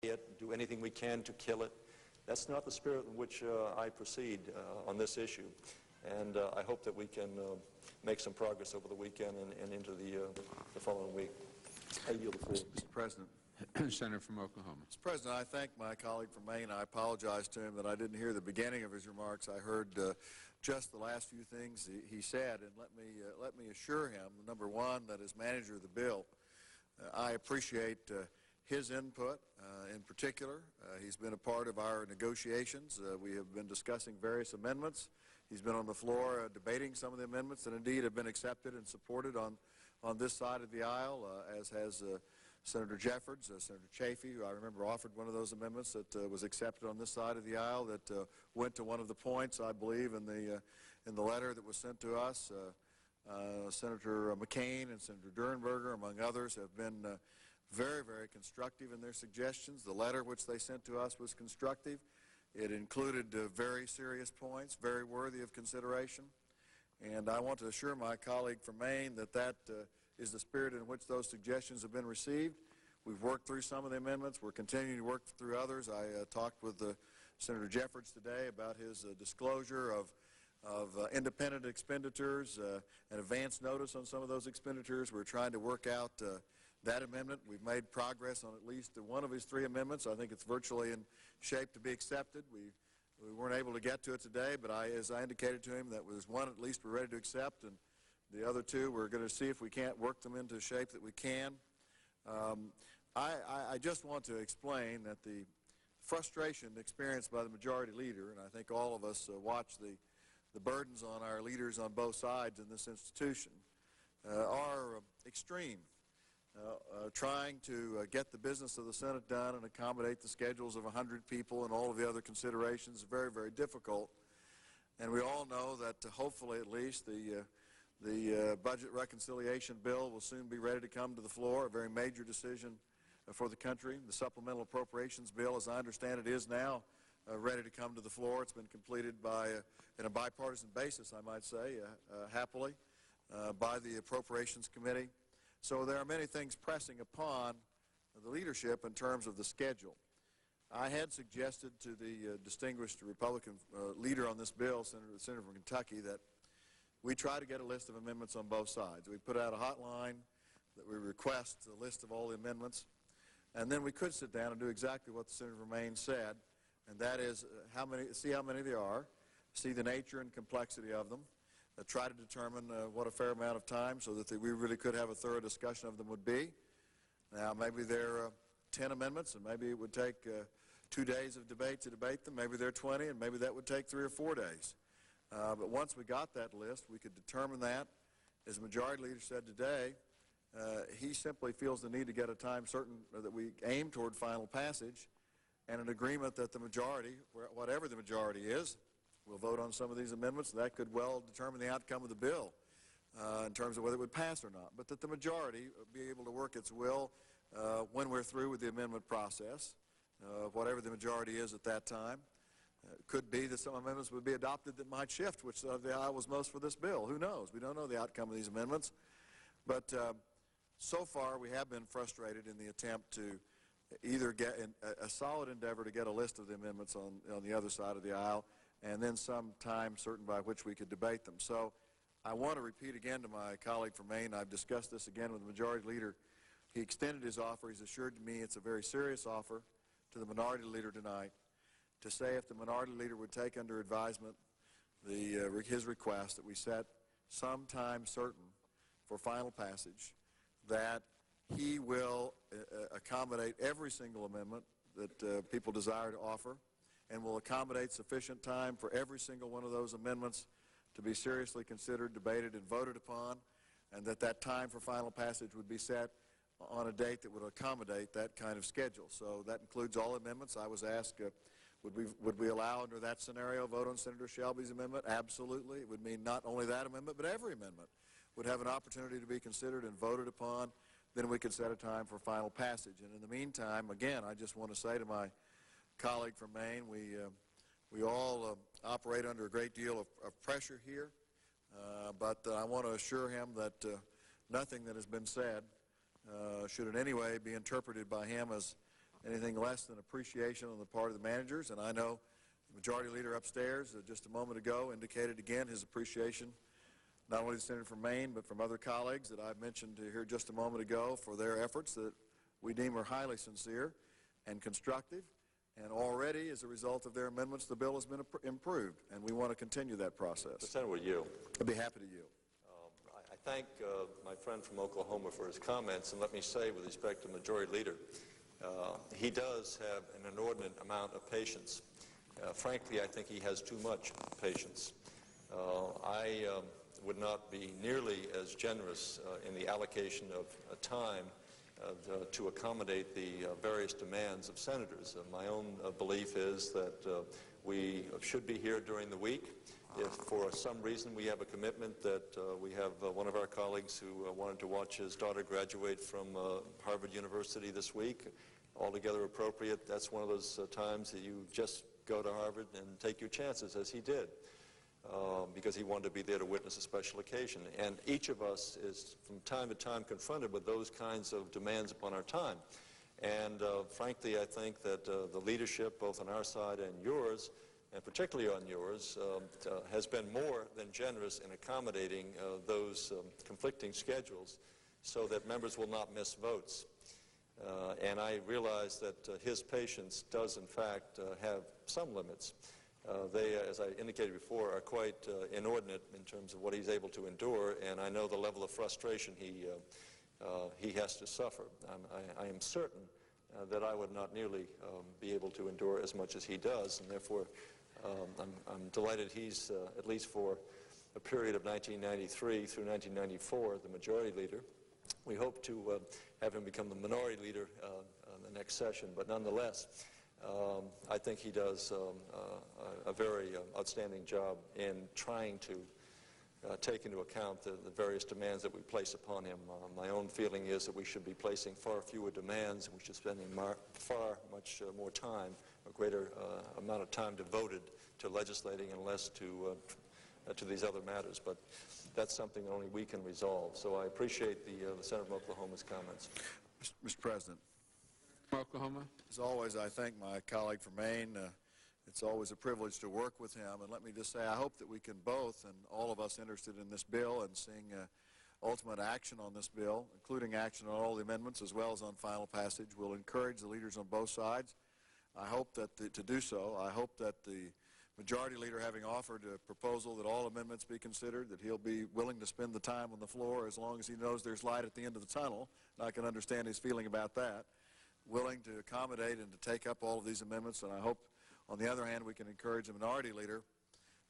it, do anything we can to kill it. That's not the spirit in which I proceed on this issue. And I hope that we can make some progress over the weekend and into the following week. I yield the floor. Mr. President. Senator from Oklahoma. Mr. President, I thank my colleague from Maine. I apologize to him that I didn't hear the beginning of his remarks. I heard just the last few things he said, and let me assure him, number one, that as manager of the bill, I appreciate his input in particular. He's been a part of our negotiations. We have been discussing various amendments. He's been on the floor debating some of the amendments that indeed have been accepted and supported on this side of the aisle, as has Senator Jeffords, Senator Chafee, who I remember offered one of those amendments that was accepted on this side of the aisle that went to one of the points, I believe, in the letter that was sent to us. Senator McCain and Senator Durenberger, among others, have been very, very constructive in their suggestions. The letter which they sent to us was constructive. It included very serious points, very worthy of consideration. And I want to assure my colleague from Maine that is the spirit in which those suggestions have been received. We've worked through some of the amendments. We're continuing to work through others. I talked with Senator Jeffords today about his disclosure of independent expenditures and advance notice on some of those expenditures. We're trying to work out that amendment. We've made progress on at least one of his three amendments. I think it's virtually in shape to be accepted. We weren't able to get to it today, but as I indicated to him, that was one at least we're ready to accept, and the other two we're going to see if we can't work them into shape that we can. I just want to explain that the frustration experienced by the majority leader, and I think all of us watch the burdens on our leaders on both sides in this institution, are extreme. Trying to get the business of the Senate done and accommodate the schedules of 100 people and all of the other considerations is very, very difficult. And we all know that hopefully at least the budget reconciliation bill will soon be ready to come to the floor, a very major decision for the country. The supplemental appropriations bill, as I understand it, is now ready to come to the floor. It's been completed in a bipartisan basis, I might say, happily, by the Appropriations Committee. So there are many things pressing upon the leadership in terms of the schedule. I had suggested to the distinguished Republican leader on this bill, the Senator from Kentucky, that we try to get a list of amendments on both sides. We put out a hotline that we request a list of all the amendments, and then we could sit down and do exactly what the Senator from Maine said, and that is see how many there are, see the nature and complexity of them, try to determine what a fair amount of time so that we really could have a thorough discussion of them would be. Now, maybe there are 10 amendments, and maybe it would take 2 days of debate to debate them. Maybe there are 20, and maybe that would take 3 or 4 days. But once we got that list, we could determine that. As the majority leader said today, he simply feels the need to get a time certain that we aim toward final passage and an agreement that the majority, whatever the majority is, we'll vote on some of these amendments. That could well determine the outcome of the bill in terms of whether it would pass or not. But that the majority be able to work its will when we're through with the amendment process, whatever the majority is at that time. It could be that some amendments would be adopted that might shift which side of the aisle was most for this bill. Who knows? We don't know the outcome of these amendments. But so far we have been frustrated in the attempt to either get a solid endeavor to get a list of the amendments on the other side of the aisle, and then some time certain by which we could debate them. So I want to repeat again to my colleague from Maine, I've discussed this again with the majority leader. He extended his offer. He's assured to me it's a very serious offer to the minority leader tonight to say if the minority leader would take under advisement his request that we set some time certain for final passage, that he will accommodate every single amendment that people desire to offer, and will accommodate sufficient time for every single one of those amendments to be seriously considered, debated, and voted upon, and that time for final passage would be set on a date that would accommodate that kind of schedule. So that includes all amendments. I was asked, would we allow under that scenario a vote on Senator Shelby's amendment? Absolutely. It would mean not only that amendment, but every amendment would have an opportunity to be considered and voted upon. Then we could set a time for final passage. And in the meantime, again, I just want to say to my colleague from Maine, we all operate under a great deal of pressure here, but I want to assure him that nothing that has been said should in any way be interpreted by him as anything less than appreciation on the part of the managers. And I know the Majority Leader upstairs just a moment ago indicated again his appreciation, not only the Senator from Maine, but from other colleagues that I've mentioned here just a moment ago for their efforts that we deem are highly sincere and constructive. And already, as a result of their amendments, the bill has been improved, and we want to continue that process. Senator, would you? I'd be happy to yield. I thank my friend from Oklahoma for his comments, and let me say with respect to Majority Leader, he does have an inordinate amount of patience. Frankly, I think he has too much patience. I would not be nearly as generous in the allocation of time to accommodate the various demands of senators. My own belief is that we should be here during the week. If for some reason we have a commitment that we have one of our colleagues who wanted to watch his daughter graduate from Harvard University this week, altogether appropriate, that's one of those times that you just go to Harvard and take your chances, as he did. Because he wanted to be there to witness a special occasion. And each of us is from time to time confronted with those kinds of demands upon our time. And frankly, I think that the leadership, both on our side and yours, and particularly on yours, has been more than generous in accommodating those conflicting schedules so that members will not miss votes. And I realize that his patience does, in fact, have some limits. They, as I indicated before, are quite inordinate in terms of what he's able to endure, and I know the level of frustration he has to suffer. I am certain that I would not nearly be able to endure as much as he does, and therefore I'm delighted he's, at least for a period of 1993 through 1994, the Majority Leader. We hope to have him become the Minority Leader in the next session, but nonetheless, I think he does a very outstanding job in trying to take into account the various demands that we place upon him. My own feeling is that we should be placing far fewer demands, and we should be spending far much more time, a greater amount of time devoted to legislating and less to these other matters. But that's something that only we can resolve. So I appreciate the Senator from Oklahoma's comments. Mr. President. Oklahoma. As always, I thank my colleague from Maine. It's always a privilege to work with him. And let me just say, I hope that we can both, and all of us interested in this bill and seeing ultimate action on this bill, including action on all the amendments as well as on final passage, will encourage the leaders on both sides. I hope that to do so, I hope that the Majority Leader, having offered a proposal that all amendments be considered, that he'll be willing to spend the time on the floor as long as he knows there's light at the end of the tunnel. And I can understand his feeling about that. Willing to accommodate and to take up all of these amendments, and I hope, on the other hand, we can encourage the Minority Leader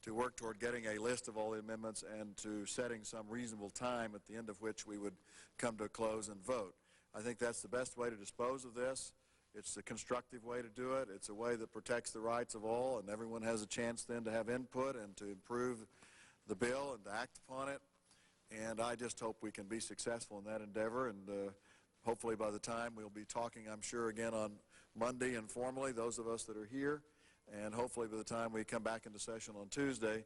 to work toward getting a list of all the amendments and to setting some reasonable time at the end of which we would come to a close and vote. I think that's the best way to dispose of this. It's a constructive way to do it. It's a way that protects the rights of all, and everyone has a chance then to have input and to improve the bill and to act upon it. And I just hope we can be successful in that endeavor, and hopefully by the time we'll be talking, I'm sure, again on Monday informally, those of us that are here, and hopefully by the time we come back into session on Tuesday,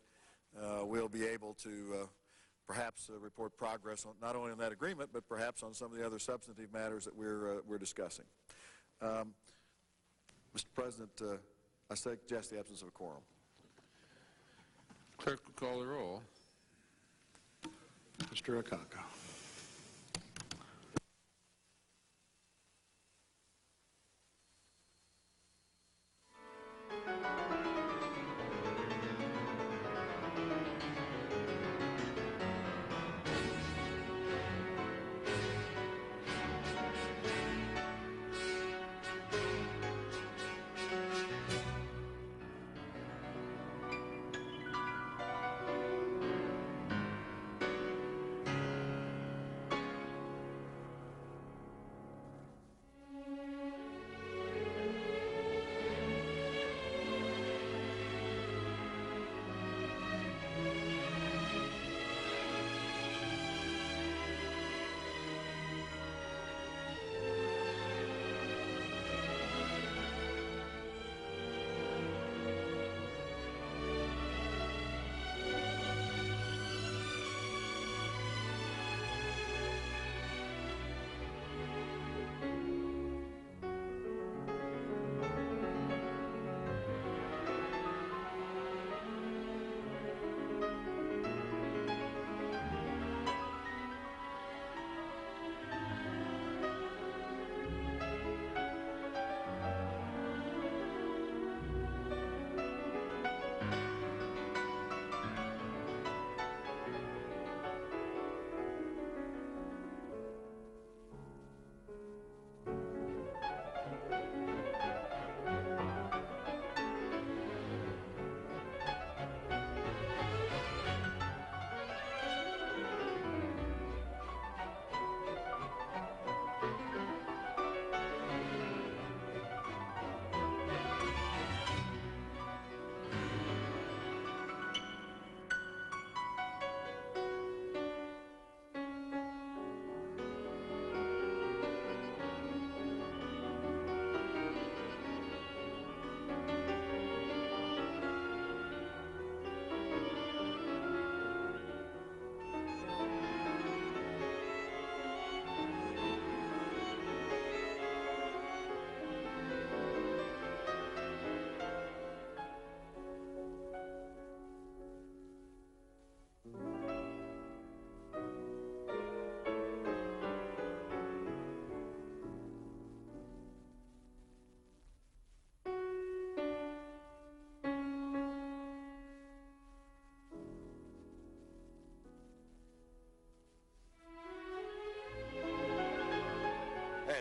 we'll be able to perhaps report progress on not only on that agreement, but perhaps on some of the other substantive matters that we're discussing. Mr. President, I suggest the absence of a quorum. Clerk will call the roll. Mr. Akaka.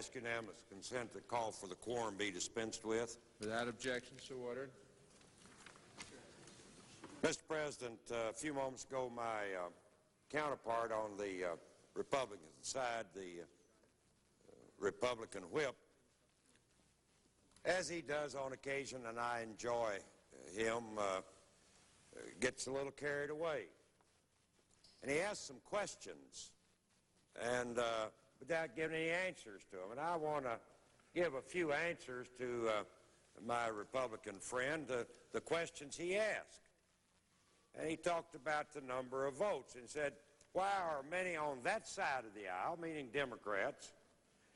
ask unanimous consent that call for the quorum be dispensed with. Without objection, so ordered. Mr. President, a few moments ago, my counterpart on the Republican side, the Republican whip, as he does on occasion, and I enjoy him, gets a little carried away. And he asked some questions, and without giving any answers to them. And I want to give a few answers to my Republican friend, the questions he asked. And he talked about the number of votes and said, why are many on that side of the aisle, meaning Democrats,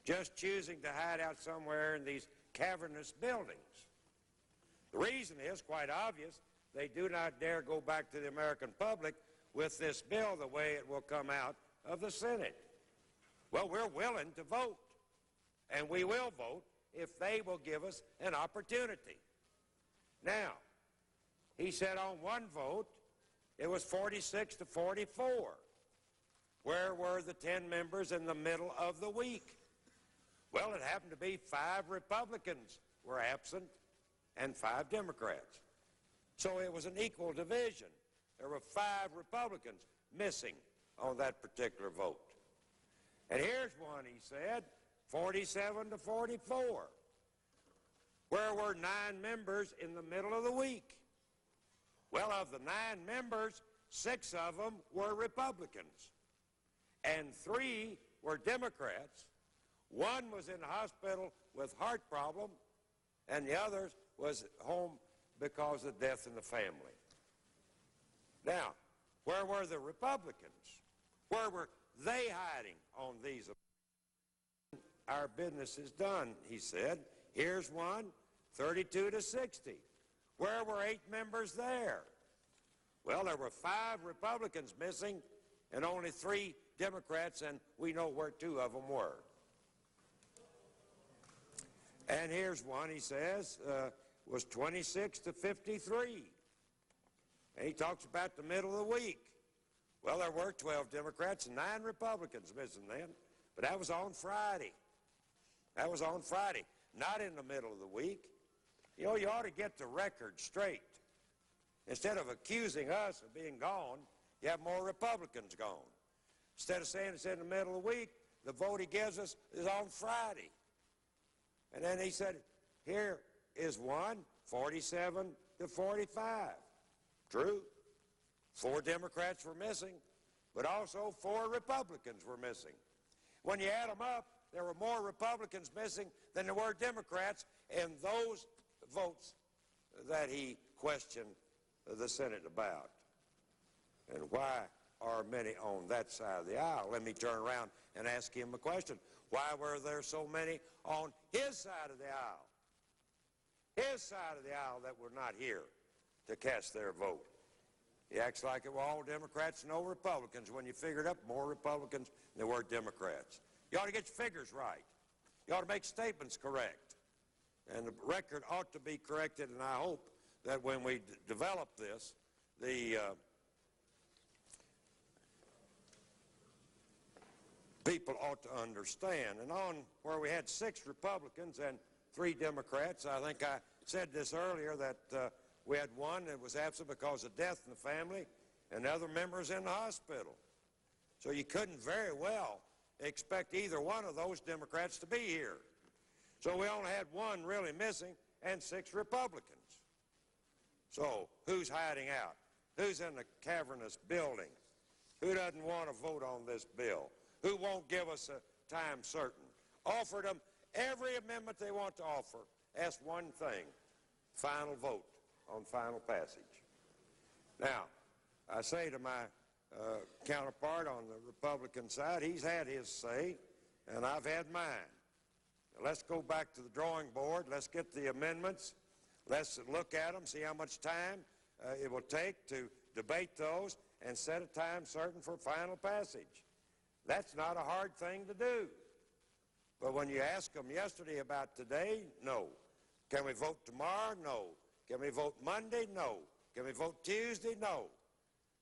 just choosing to hide out somewhere in these cavernous buildings? The reason is quite obvious. They do not dare go back to the American public with this bill the way it will come out of the Senate. Well, we're willing to vote, and we will vote if they will give us an opportunity. Now, he said on one vote, it was 46 to 44. Where were the 10 members in the middle of the week? Well, it happened to be 5 Republicans were absent and 5 Democrats. So it was an equal division. There were 5 Republicans missing on that particular vote. And here's one, he said, 47 to 44. Where were 9 members in the middle of the week? Well, of the 9 members, 6 of them were Republicans, and 3 were Democrats. 1 was in the hospital with heart problem, and the other was home because of death in the family. Now, where were the Republicans? Where were they hiding on these? Our business is done, he said. Here's one, 32 to 60. Where were 8 members there? Well, there were 5 Republicans missing and only 3 Democrats, and we know where 2 of them were. And here's one, he says, was 26 to 53. And he talks about the middle of the week. Well, there were 12 Democrats and 9 Republicans missing then, but that was on Friday. That was on Friday, not in the middle of the week. You know, you ought to get the record straight. Instead of accusing us of being gone, you have more Republicans gone. Instead of saying it's in the middle of the week, the vote he gives us is on Friday. And then he said, here is one, 47 to 45. True. 4 Democrats were missing, but also 4 Republicans were missing. When you add them up, there were more Republicans missing than there were Democrats in those votes that he questioned the Senate about. And why are many on that side of the aisle? Let me turn around and ask him a question. Why were there so many on his side of the aisle? His side of the aisle that were not here to cast their vote. He acts like it were all Democrats and no Republicans. When you figured up, more Republicans than there were Democrats. You ought to get your figures right. You ought to make statements correct. And the record ought to be corrected, and I hope that when we develop this, the people ought to understand. And on where we had 6 Republicans and 3 Democrats, I think I said this earlier, that we had one that was absent because of death in the family, and the other members in the hospital. So you couldn't very well expect either one of those Democrats to be here. So we only had 1 really missing and 6 Republicans. So who's hiding out? Who's in the cavernous building? Who doesn't want to vote on this bill? Who won't give us a time certain? Offered them every amendment they want to offer. Ask one thing, final vote on final passage. Now, I say to my counterpart on the Republican side, he's had his say, and I've had mine. Let's go back to the drawing board. Let's get the amendments. Let's look at them, see how much time it will take to debate those and set a time certain for final passage. That's not a hard thing to do. But when you ask them yesterday about today, no. Can we vote tomorrow? No. Can we vote Monday? No. Can we vote Tuesday? No.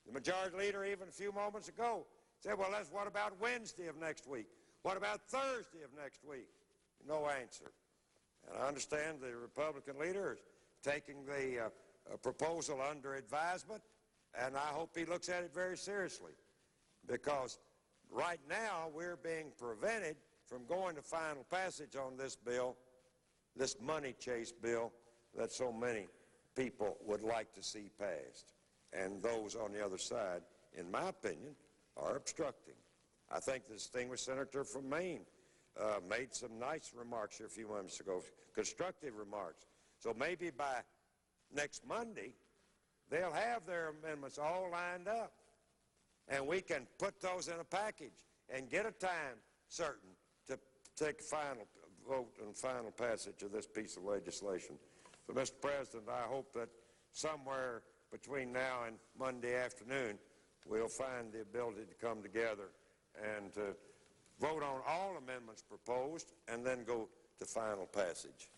The majority leader, even a few moments ago, said, well, what about Wednesday of next week? What about Thursday of next week? no answer. And I understand the Republican leader is taking the proposal under advisement, and I hope he looks at it very seriously, because right now we're being prevented from going to final passage on this bill, this money chase bill that so many people would like to see passed. And those on the other side, in my opinion, are obstructing. I think the distinguished senator from Maine made some nice remarks here a few moments ago, constructive remarks. So maybe by next Monday, they'll have their amendments all lined up, and we can put those in a package and get a time certain to take a final vote and final passage of this piece of legislation. So, Mr. President, I hope that somewhere between now and Monday afternoon, we'll find the ability to come together and to vote on all amendments proposed and then go to final passage.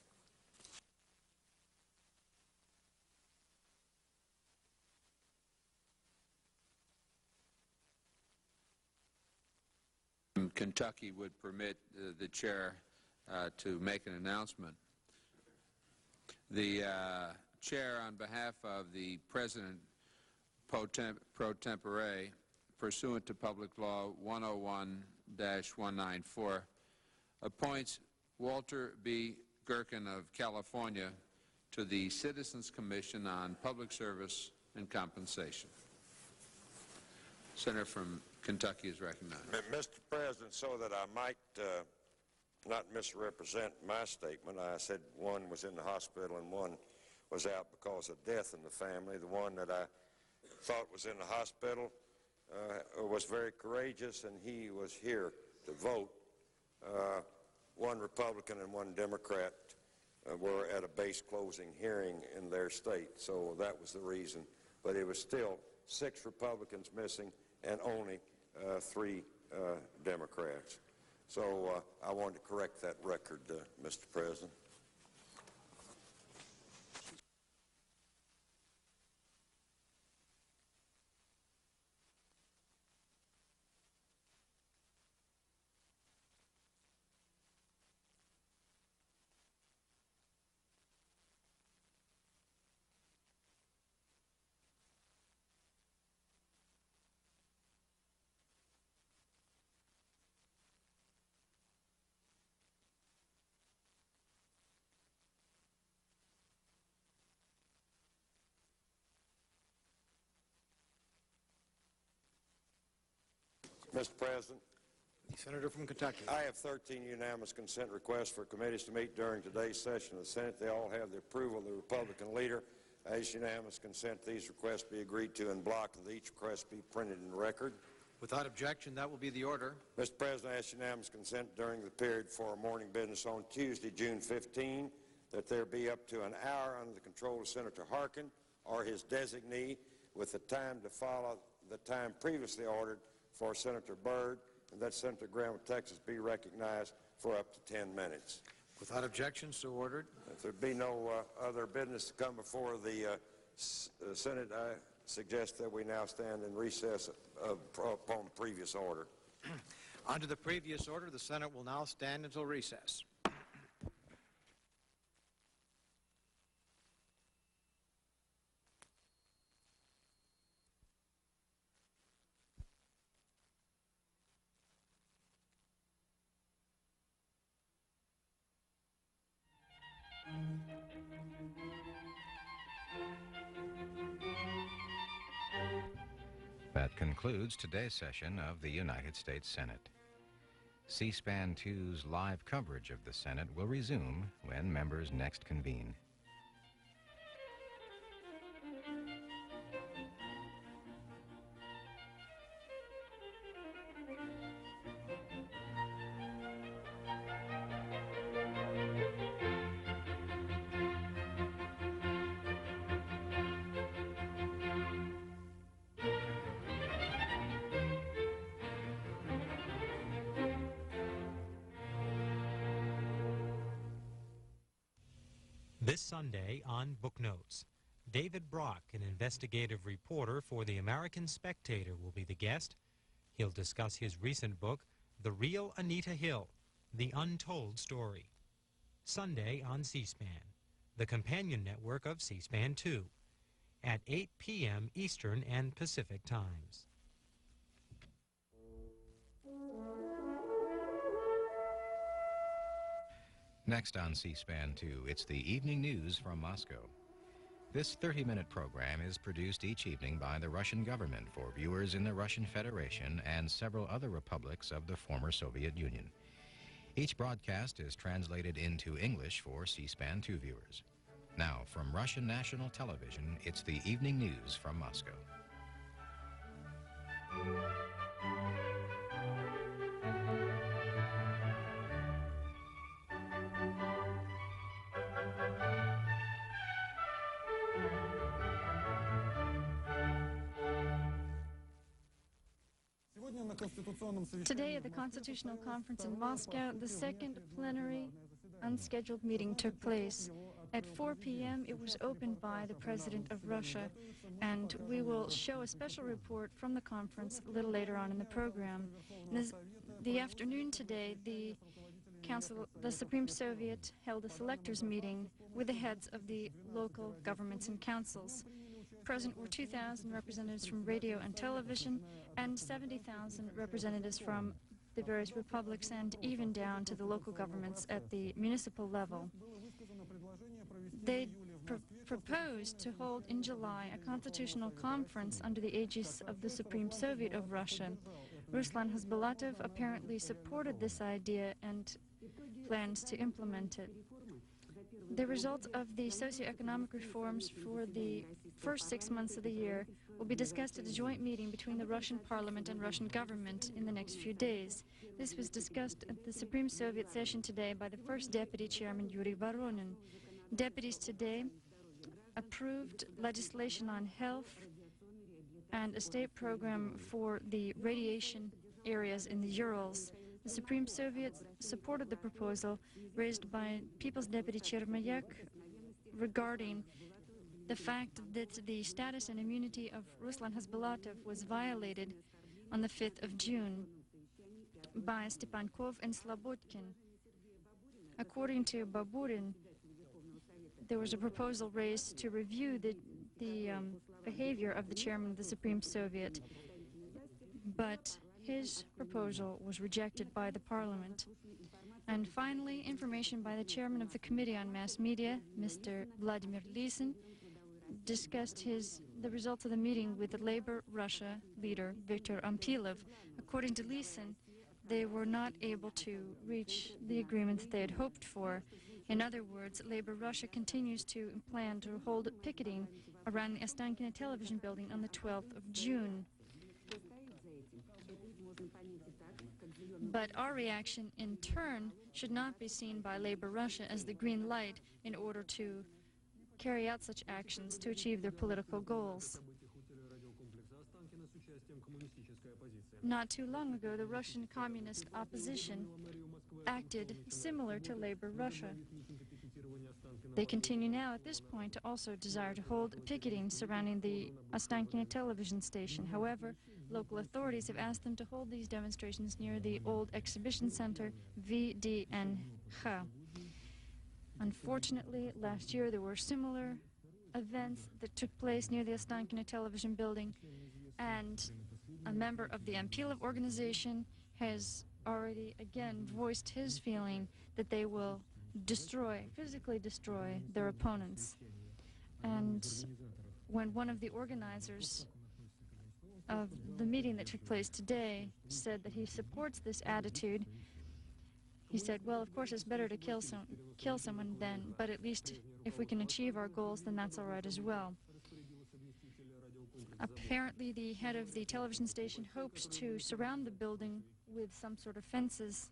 Kentucky would permit the chair to make an announcement. The chair, on behalf of the President pro tempore, pursuant to Public Law 101-194, appoints Walter B. Gerken of California to the Citizens Commission on Public Service and Compensation. Senator from Kentucky is recognized. Mr. President, so that I might not misrepresent my statement, I said one was in the hospital and one was out because of death in the family. The one that I thought was in the hospital was very courageous, and he was here to vote. One Republican and one Democrat were at a base closing hearing in their state, so that was the reason. But it was still 6 Republicans missing and only 3 Democrats. So I wanted to correct that record, Mr. President. Mr. President, The senator from Kentucky. I have 13 unanimous consent requests for committees to meet during today's session of the Senate. They all have the approval of the Republican leader. As unanimous consent, these requests be agreed to in block, and each request be printed in the record. Without objection, that will be the order. Mr. President, I ask unanimous consent during the period for morning business on Tuesday, June 15, that there be up to an hour under the control of Senator Harkin or his designee, with the time to follow the time previously ordered for Senator Byrd, and that Senator Graham of Texas be recognized for up to 10 minutes. Without objection, so ordered. If there be no other business to come before the Senate, I suggest that we now stand in recess upon previous order. Under the previous order, the Senate will now stand until recess. That concludes today's session of the United States Senate. C-SPAN 2's live coverage of the Senate will resume when members next convene. This Sunday on Book Notes, David Brock, an investigative reporter for the American Spectator, will be the guest. He'll discuss his recent book, The Real Anita Hill, The Untold Story. Sunday on C-SPAN, the companion network of C-SPAN 2, at 8 p.m. Eastern and Pacific times. Next on C-SPAN 2, it's the evening news from Moscow. This 30-minute program is produced each evening by the Russian government for viewers in the Russian Federation and several other republics of the former Soviet Union. Each broadcast is translated into English for C-SPAN 2 viewers. Now, from Russian National Television, it's the evening news from Moscow. Today at the Constitutional Conference in Moscow, the second plenary unscheduled meeting took place. At 4 p.m. it was opened by the President of Russia, and we will show a special report from the conference a little later on in the program. In the afternoon today, the Supreme Soviet held a selectors meeting with the heads of the local governments and councils. Present were 2,000 representatives from radio and television and 70,000 representatives from the various republics and even down to the local governments at the municipal level. They proposed to hold in July a constitutional conference under the aegis of the Supreme Soviet of Russia. Ruslan Khasbulatov apparently supported this idea and plans to implement it. The result of the socioeconomic reforms for the first 6 months of the year will be discussed at a joint meeting between the Russian Parliament and Russian government in the next few days. This was discussed at the Supreme Soviet session today by the first Deputy Chairman Yuri Voronin. Deputies today approved legislation on health and a state program for the radiation areas in the Urals. The Supreme Soviet supported the proposal raised by People's Deputy Chermayak regarding the fact that the status and immunity of Ruslan Khasbulatov was violated on the 5th of June by Stepankov and Slobodkin. According to Baburin, there was a proposal raised to review the behavior of the chairman of the Supreme Soviet, but his proposal was rejected by the parliament. And finally, information by the chairman of the Committee on Mass Media, Mr. Vladimir Lysin, discussed the results of the meeting with the Labor Russia leader, Viktor Ampilov. According to Lysin, they were not able to reach the agreement that they had hoped for. In other words, Labor Russia continues to plan to hold picketing around the Ostankino television building on the 12th of June. But our reaction, in turn, should not be seen by Labor Russia as the green light in order to carry out such actions to achieve their political goals. Not too long ago, the Russian communist opposition acted similar to Labor Russia. They continue now at this point to also desire to hold picketing surrounding the Ostankino television station. However, local authorities have asked them to hold these demonstrations near the old exhibition center VDNH. Unfortunately, last year there were similar events that took place near the Ostankino television building, and a member of the Ampilov organization has already again voiced his feeling that they will physically destroy their opponents. And when one of the organizers of the meeting that took place today said that he supports this attitude, he said, well, of course it's better to kill someone then, but at least if we can achieve our goals, then that's all right as well. Apparently the head of the television station hopes to surround the building with some sort of fences.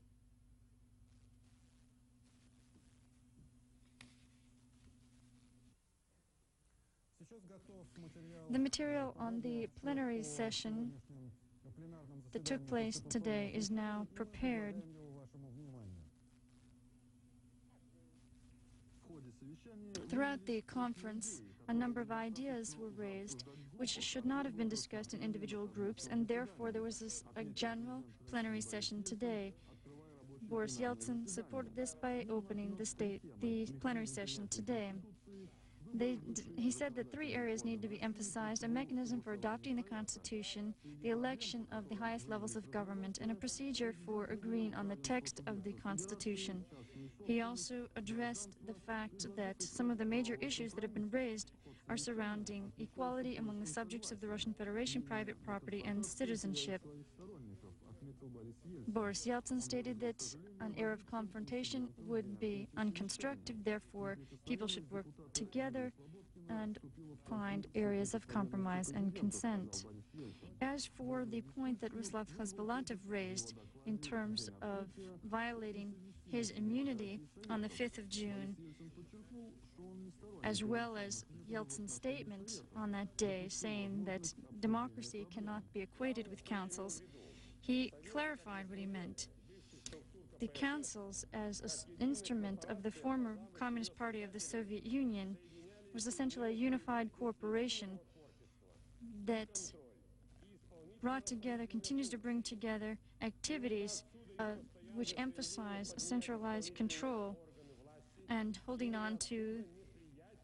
The material on the plenary session that took place today is now prepared. Throughout the conference, a number of ideas were raised which should not have been discussed in individual groups, and therefore there was a general plenary session today. Boris Yeltsin supported this by opening the plenary session today. He said that 3 areas need to be emphasized: a mechanism for adopting the Constitution, the election of the highest levels of government, and a procedure for agreeing on the text of the Constitution. He also addressed the fact that some of the major issues that have been raised are surrounding equality among the subjects of the Russian Federation, private property, and citizenship. Boris Yeltsin stated that an era of confrontation would be unconstructive, therefore people should work together and find areas of compromise and consent. As for the point that Ruslav Khasbulatov raised in terms of violating his immunity on the 5th of June, as well as Yeltsin's statement on that day saying that democracy cannot be equated with councils, he clarified what he meant. The councils, as an instrument of the former Communist Party of the Soviet Union, was essentially a unified corporation that brought together, continues to bring together activities which emphasize centralized control and holding on to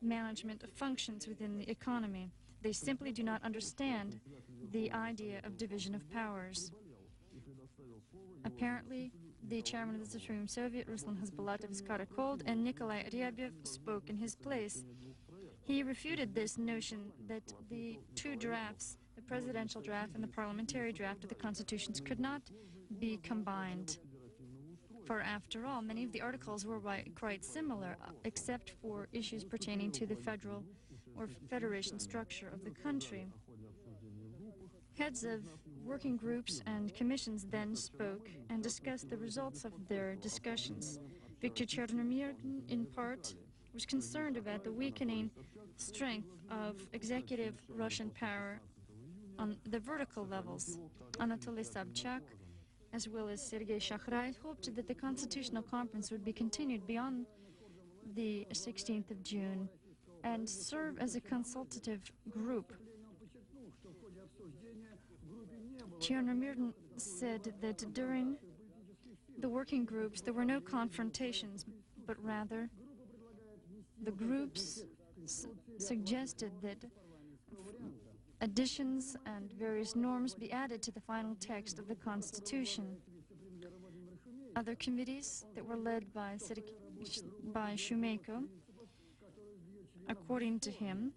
management functions within the economy. They simply do not understand the idea of division of powers. Apparently, the chairman of the Supreme Soviet, Ruslan Khasbulatov, is caracoled, and Nikolai Ryabyev spoke in his place. He refuted this notion that the 2 drafts, the presidential draft and the parliamentary draft of the constitutions, could not be combined. For after all, many of the articles were quite similar, except for issues pertaining to the federal or federation structure of the country. Heads of working groups and commissions then spoke and discussed the results of their discussions. Viktor Chernomyrdin, in part, was concerned about the weakening strength of executive Russian power on the vertical levels. Anatoly Sobchak, as well as Sergei Shakhraj, hoped that the Constitutional Conference would be continued beyond the 16th of June and serve as a consultative group. Chernomyrdin said that during the working groups there were no confrontations, but rather the groups suggested that additions and various norms be added to the final text of the Constitution. Other committees that were led by Shumeyko, according to him,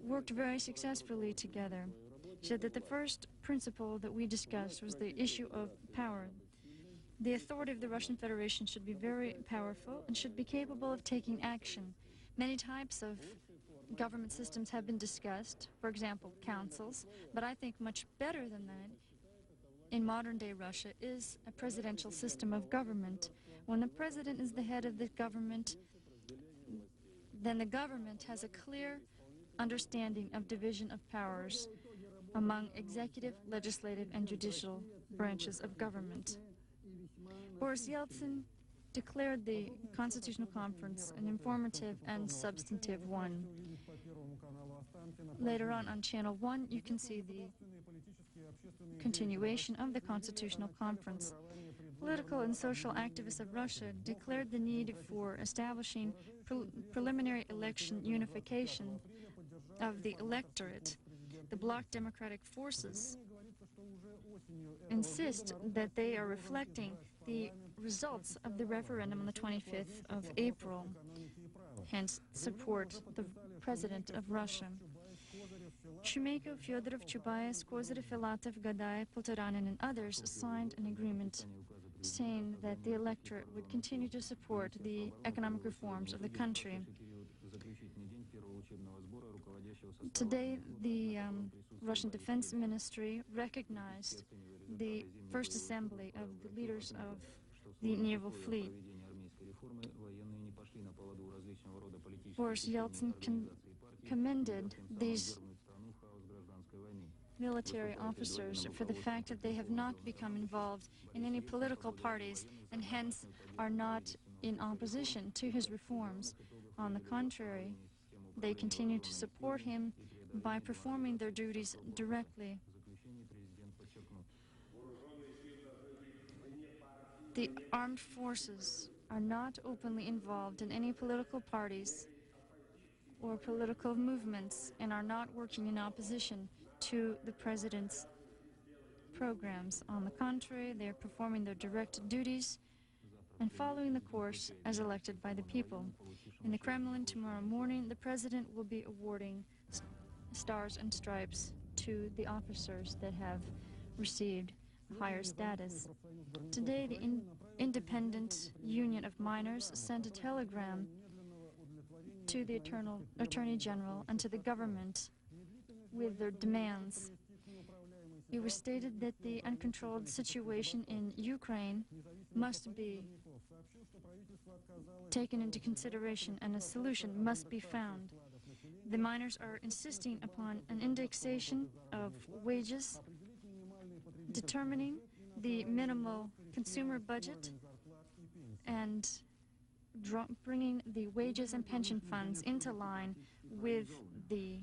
worked very successfully together. He said that the first principle that we discussed was the issue of power. The authority of the Russian Federation should be very powerful and should be capable of taking action. Many types of government systems have been discussed, for example, councils, but I think much better than that in modern-day Russia is a presidential system of government. When the president is the head of the government, then the government has a clear understanding of division of powers among executive, legislative, and judicial branches of government. Boris Yeltsin declared the Constitutional Conference an informative and substantive one. Later on Channel 1, you can see the continuation of the Constitutional Conference. Political and social activists of Russia declared the need for establishing preliminary election unification of the electorate. The bloc democratic forces insist that they are reflecting the results of the referendum on the 25th of April, hence support the President of Russia. Shumeyko, Fyodorov, Chubayev, Kozyrev, Filatov, Gadayev, Poltoranin, and others signed an agreement saying that the electorate would continue to support the economic reforms of the country. Today, the Russian Defense Ministry recognized the first assembly of the leaders of the naval fleet. Boris Yeltsin commended these military officers for the fact that they have not become involved in any political parties and hence are not in opposition to his reforms. On the contrary, they continue to support him by performing their duties directly. the armed forces are not openly involved in any political parties or political movements and are not working in opposition to the president's programs. On the contrary, they are performing their direct duties and following the course as elected by the people. In the Kremlin tomorrow morning, the president will be awarding stars and stripes to the officers that have received higher status. Today, the Independent Union of Miners sent a telegram to the Attorney General and to the government with their demands. It was stated that the uncontrolled situation in Ukraine must be taken into consideration and a solution must be found. The miners are insisting upon an indexation of wages, determining the minimal consumer budget, and bringing the wages and pension funds into line with the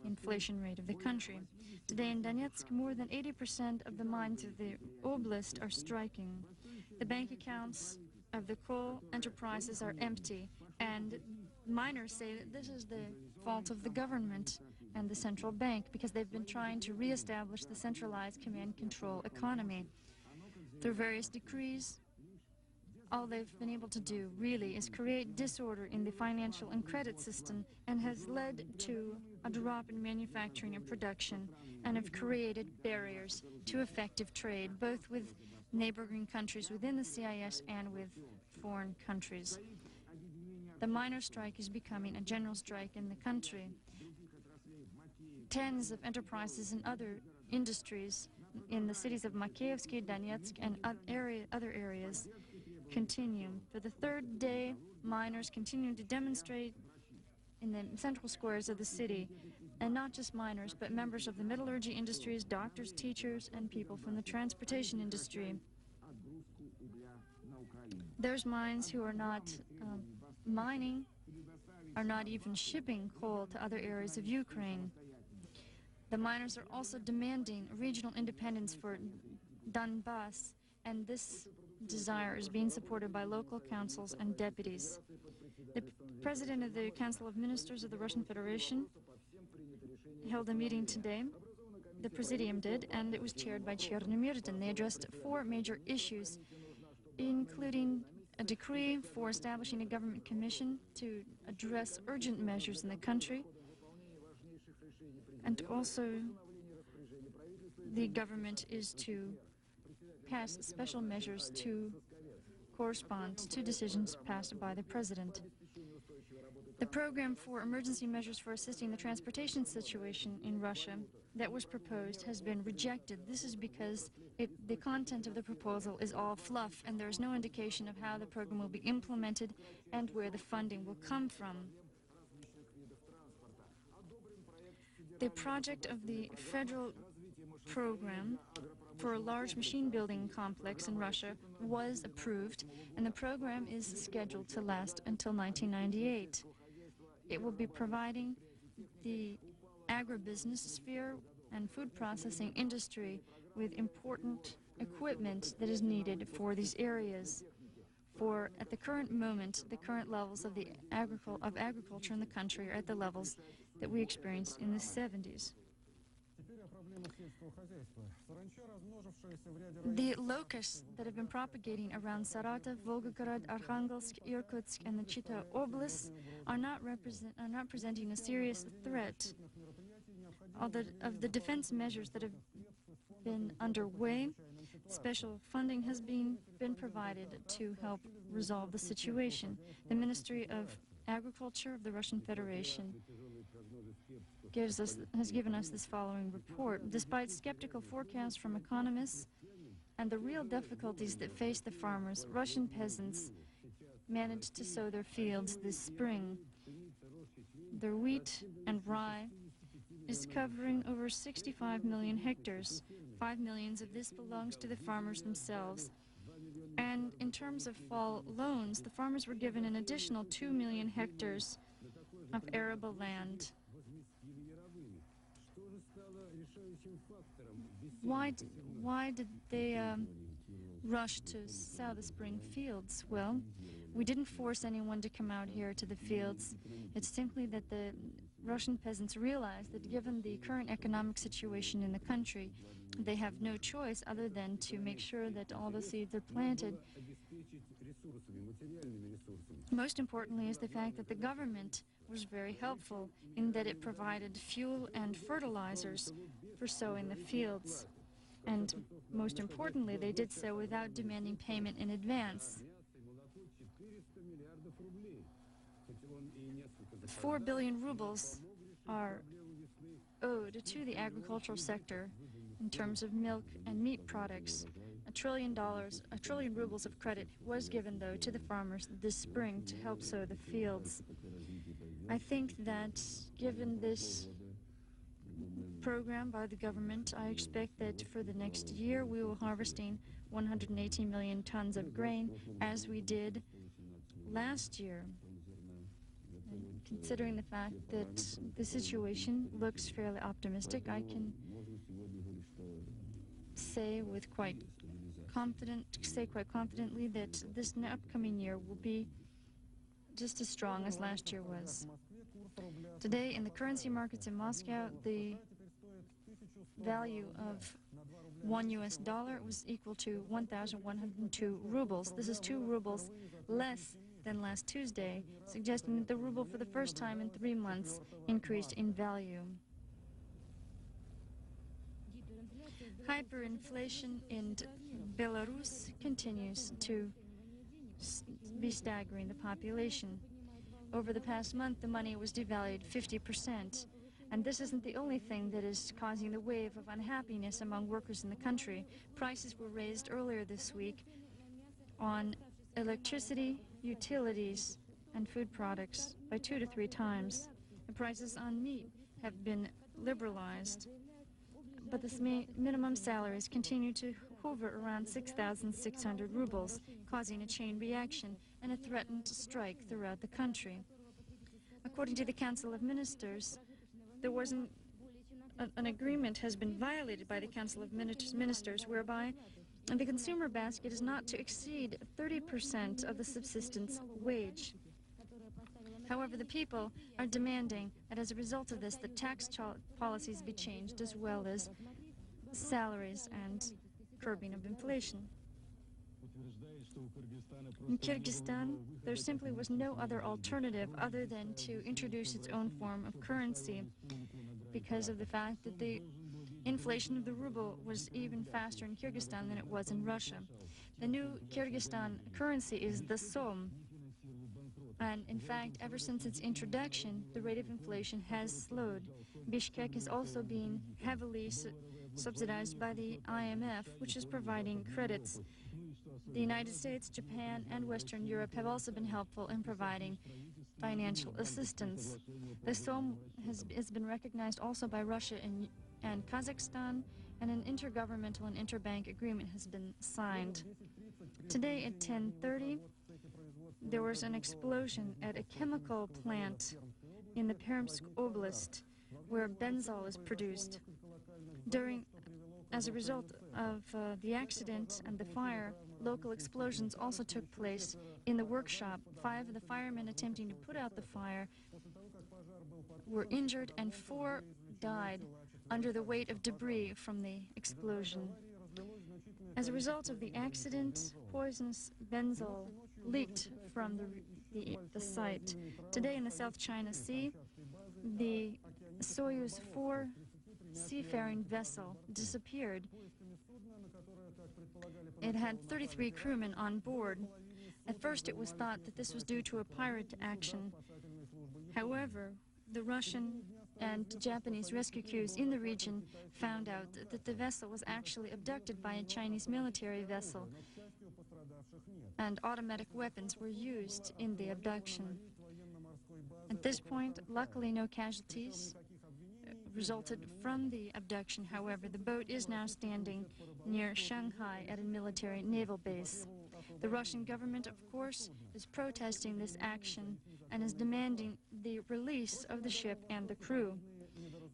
inflation rate of the country. Today in Donetsk, more than 80% of the mines of the oblast are striking. The bank accounts of the coal enterprises are empty, and miners say that this is the fault of the government and the central bank because they've been trying to reestablish the centralized command-control economy. Through various decrees, all they've been able to do, really, is create disorder in the financial and credit system and has led to a drop in manufacturing and production and have created barriers to effective trade, both with neighboring countries within the CIS and with foreign countries. The miner strike is becoming a general strike in the country. Tens of enterprises and other industries in the cities of Makeyevsky, Donetsk, and other areas continue. For the third day, miners continue to demonstrate in the central squares of the city, and not just miners, but members of the metallurgy industries, doctors, teachers, and people from the transportation industry. There's mines who are not mining, are not even shipping coal to other areas of Ukraine. The miners are also demanding regional independence for Donbass, and this desire is being supported by local councils and deputies. The president of the Council of Ministers of the Russian Federation held a meeting today, the Presidium did, and it was chaired by Chernomyrdin. They addressed 4 major issues, including a decree for establishing a government commission to address urgent measures in the country, and also the government is to pass special measures to correspond to decisions passed by the president. The program for emergency measures for assisting the transportation situation in Russia that was proposed has been rejected. This is because the content of the proposal is all fluff, and there is no indication of how the program will be implemented and where the funding will come from. The project of the federal program for a large machine building complex in Russia was approved, and the program is scheduled to last until 1998. It will be providing the agribusiness sphere and food processing industry with important equipment that is needed for these areas. For at the current moment, the current levels of agriculture in the country are at the levels that we experienced in the 70s. The locusts that have been propagating around Saratov, Volgograd, Arkhangelsk, Irkutsk, and the Chita Oblasts are not presenting a serious threat. Of the defense measures that have been underway, special funding has been provided to help resolve the situation. The Ministry of Agriculture of the Russian Federation has given us this following report. Despite skeptical forecasts from economists and the real difficulties that face the farmers, Russian peasants managed to sow their fields this spring. Their wheat and rye is covering over 65 million hectares. 5 million of this belongs to the farmers themselves. And in terms of fall loans, the farmers were given an additional 2 million hectares of arable land. Why did they rush to sow the spring fields? Well, we didn't force anyone to come out here to the fields. It's simply that the Russian peasants realized that given the current economic situation in the country, they have no choice other than to make sure that all the seeds are planted. Most importantly is the fact that the government was very helpful in that it provided fuel and fertilizers for sowing the fields. And most importantly, they did so without demanding payment in advance. 4 billion rubles are owed to the agricultural sector in terms of milk and meat products. $1 trillion rubles of credit was given, though, to the farmers this spring to help sow the fields. I think that given this program by the government, I expect that for the next year we will harvesting 118 million tons of grain, as we did last year. And considering the fact that the situation looks fairly optimistic, I can say quite confidently that this upcoming year will be just as strong as last year was. Today, in the currency markets in Moscow, the value of $1 was equal to 1,102 rubles. This is 2 rubles less than last Tuesday, suggesting that the ruble for the first time in 3 months increased in value. Hyperinflation in Belarus continues to be staggering the population. Over the past month, the money was devalued 50%. And this isn't the only thing that is causing the wave of unhappiness among workers in the country. Prices were raised earlier this week on electricity, utilities, and food products by 2 to 3 times. The prices on meat have been liberalized, but the minimum salaries continue to hover around 6,600 rubles, causing a chain reaction and a threatened strike throughout the country. According to the Council of Ministers, there was an agreement has been violated by the Council of Ministers whereby the consumer basket is not to exceed 30% of the subsistence wage. However, the people are demanding that as a result of this, the tax policies be changed, as well as salaries and curbing of inflation. In Kyrgyzstan, there simply was no other alternative other than to introduce its own form of currency because of the fact that the inflation of the ruble was even faster in Kyrgyzstan than it was in Russia. The new Kyrgyzstan currency is the som. And in fact, ever since its introduction, the rate of inflation has slowed. Bishkek is also being heavily subsidized by the IMF, which is providing credits. The United States, Japan, and Western Europe have also been helpful in providing financial assistance. The som has been recognized also by Russia and Kazakhstan, and an intergovernmental and interbank agreement has been signed. Today at 10:30, there was an explosion at a chemical plant in the Permsk Oblast where benzol is produced. As a result of the accident and the fire, local explosions also took place in the workshop. 5 of the firemen attempting to put out the fire were injured and 4 died under the weight of debris from the explosion. As a result of the accident, poisonous benzol leaked from the site. Today in the South China Sea, the Soyuz 4 seafaring vessel disappeared. It had 33 crewmen on board. At first it was thought that this was due to a pirate action. However, the Russian and Japanese rescue crews in the region found out that the vessel was actually abducted by a Chinese military vessel, and automatic weapons were used in the abduction. At this point, luckily no casualties resulted from the abduction. However, the boat is now standing near Shanghai at a military naval base. The Russian government, of course, is protesting this action and is demanding the release of the ship and the crew.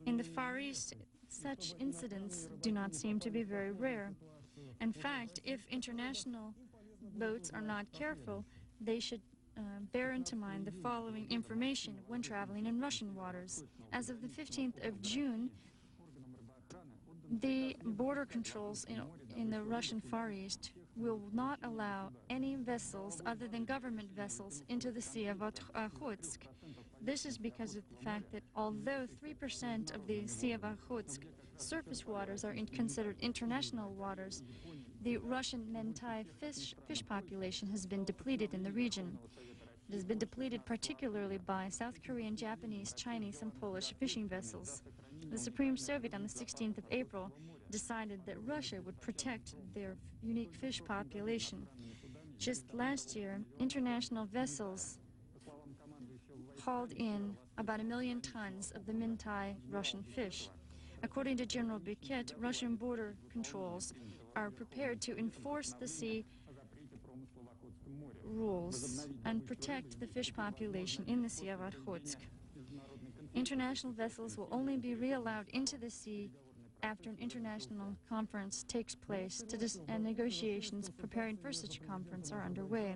In the Far East, such incidents do not seem to be very rare. In fact, if international boats are not careful, they should bear into mind the following information when traveling in Russian waters. As of the 15th of June, the border controls in the Russian Far East will not allow any vessels other than government vessels into the Sea of Okhotsk. This is because of the fact that although 3% of the Sea of Okhotsk surface waters are considered international waters, the Russian Mentai fish population has been depleted in the region. It has been depleted particularly by South Korean, Japanese, Chinese, and Polish fishing vessels. The Supreme Soviet on the 16th of April decided that Russia would protect their unique fish population. Just last year, international vessels hauled in about 1 million tons of the Mentai Russian fish. According to General Buquet, Russian border controls are prepared to enforce the sea rules and protect the fish population in the Sea of Okhotsk. International vessels will only be re-allowed into the sea after an international conference takes place and negotiations preparing for such a conference are underway.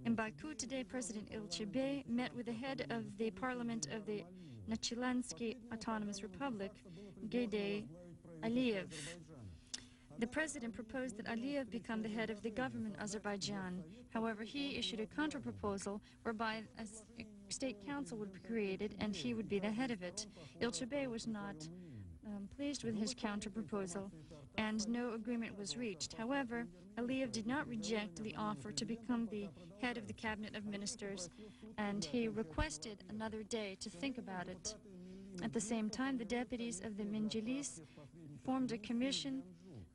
In Baku today, President Ilchebe met with the head of the parliament of the Nachilansky Autonomous Republic, Geyday Aliyev. The president proposed that Aliyev become the head of the government of Azerbaijan. However, he issued a counter-proposal whereby a state council would be created and he would be the head of it. Ilchebe was not pleased with his counter-proposal, and no agreement was reached. However, Aliyev did not reject the offer to become the head of the cabinet of ministers, and he requested another day to think about it. At the same time, the deputies of the Minjilis formed a commission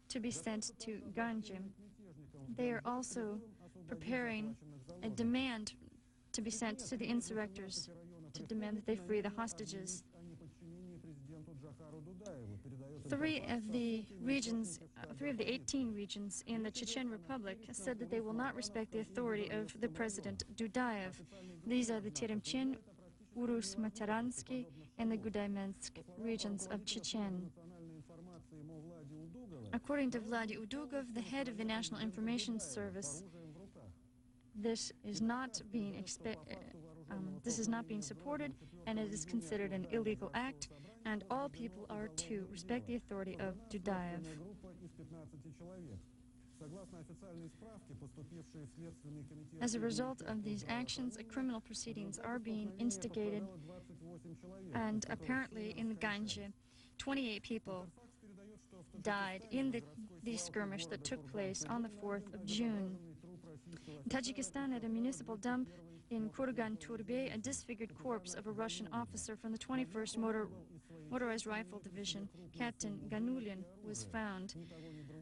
to be sent to Ganje. They are also preparing a demand to be sent to the insurrectors to demand that they free the hostages. Three of the 18 regions in the Chechen Republic said that they will not respect the authority of the President Dudayev. These are the Teremchen, Urus-Materansky, and the Gudaimensk regions of Chechen. According to Vladi Udugov, the head of the National Information Service, this is not being supported, and it is considered an illegal act, and all people are to respect the authority of Dudayev. As a result of these actions, criminal proceedings are being instigated, and apparently in the Ganje, 28 people died in the skirmish that took place on the 4th of June. In Tajikistan, at a municipal dump in Kurgan Turbe, a disfigured corpse of a Russian officer from the 21st Motorized Rifle Division, Captain Ganulin, was found.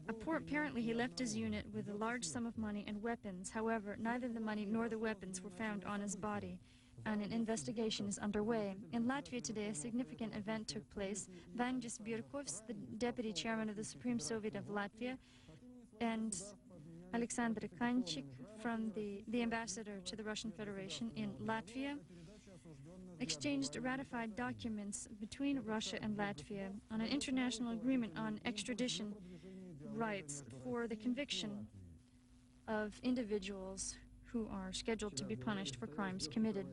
Apparently, he left his unit with a large sum of money and weapons. However, neither the money nor the weapons were found on his body, and an investigation is underway. In Latvia today, a significant event took place. Vangis Birkovs, the deputy chairman of the Supreme Soviet of Latvia, and Alexander Kanchik, from the ambassador to the Russian Federation in Latvia, exchanged ratified documents between Russia and Latvia on an international agreement on extradition rights for the conviction of individuals who are scheduled to be punished for crimes committed.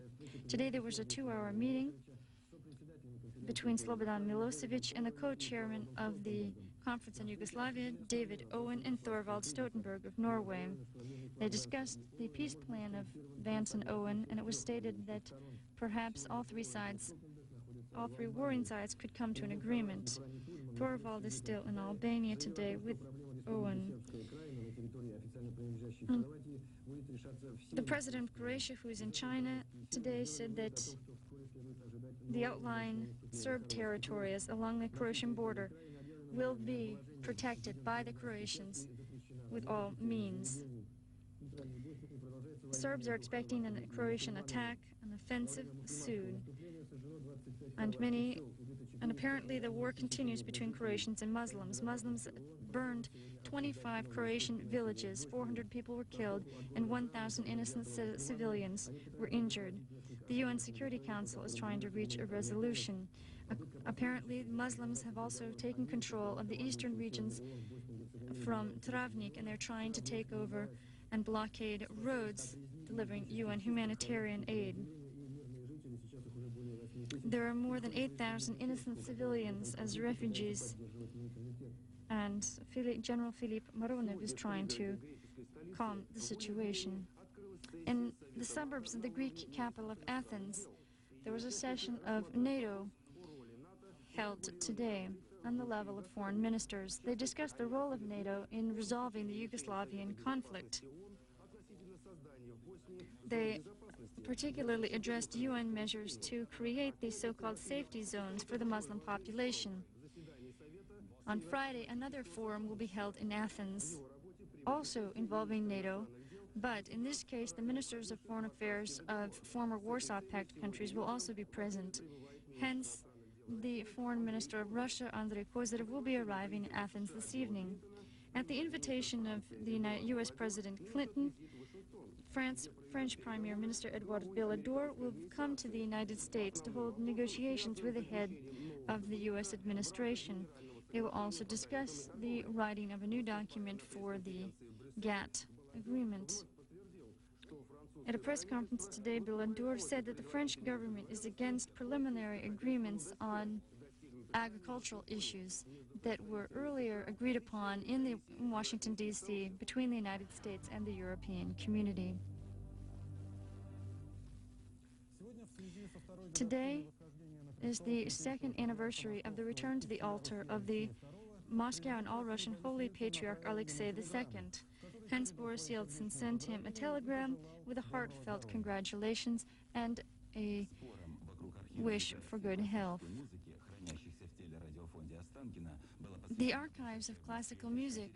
Today there was a 2-hour meeting between Slobodan Milosevic and the co-chairman of the Conference on Yugoslavia, David Owen, and Thorvald Stoltenberg of Norway. They discussed the peace plan of Vance and Owen, and it was stated that perhaps all three warring sides could come to an agreement. Thorvald is still in Albania today with Owen. The president of Croatia, who is in China today, said that the outlying Serb territories along the Croatian border will be protected by the Croatians with all means. Serbs are expecting a Croatian attack, an offensive soon, and apparently the war continues between Croatians and Muslims. Muslims burned 25 Croatian villages, 400 people were killed, and 1,000 innocent civilians were injured. The UN Security Council is trying to reach a resolution. Apparently, Muslims have also taken control of the eastern regions from Travnik, and they're trying to take over and blockade roads delivering UN humanitarian aid. There are more than 8,000 innocent civilians as refugees, and General Filip Maronev is trying to calm the situation. In the suburbs of the Greek capital of Athens, there was a session of NATO held today on the level of foreign ministers. They discussed the role of NATO in resolving the Yugoslavian conflict. They particularly addressed UN measures to create these so-called safety zones for the Muslim population. On Friday, another forum will be held in Athens, also involving NATO, but in this case, the ministers of foreign affairs of former Warsaw Pact countries will also be present. Hence, the foreign minister of Russia, Andrei Kozyrev, will be arriving in Athens this evening. At the invitation of the U.S. President Clinton, French Prime Minister Edouard Balladur will come to the United States to hold negotiations with the head of the U.S. administration. They will also discuss the writing of a new document for the GATT agreement. At a press conference today, Balladur said that the French government is against preliminary agreements on agricultural issues that were earlier agreed upon in Washington, D.C. between the United States and the European community. Today is the second anniversary of the return to the altar of the Moscow and All-Russian Holy Patriarch Alexei II. Hence, Boris Yeltsin sent him a telegram with a heartfelt congratulations and a wish for good health. The archives of classical music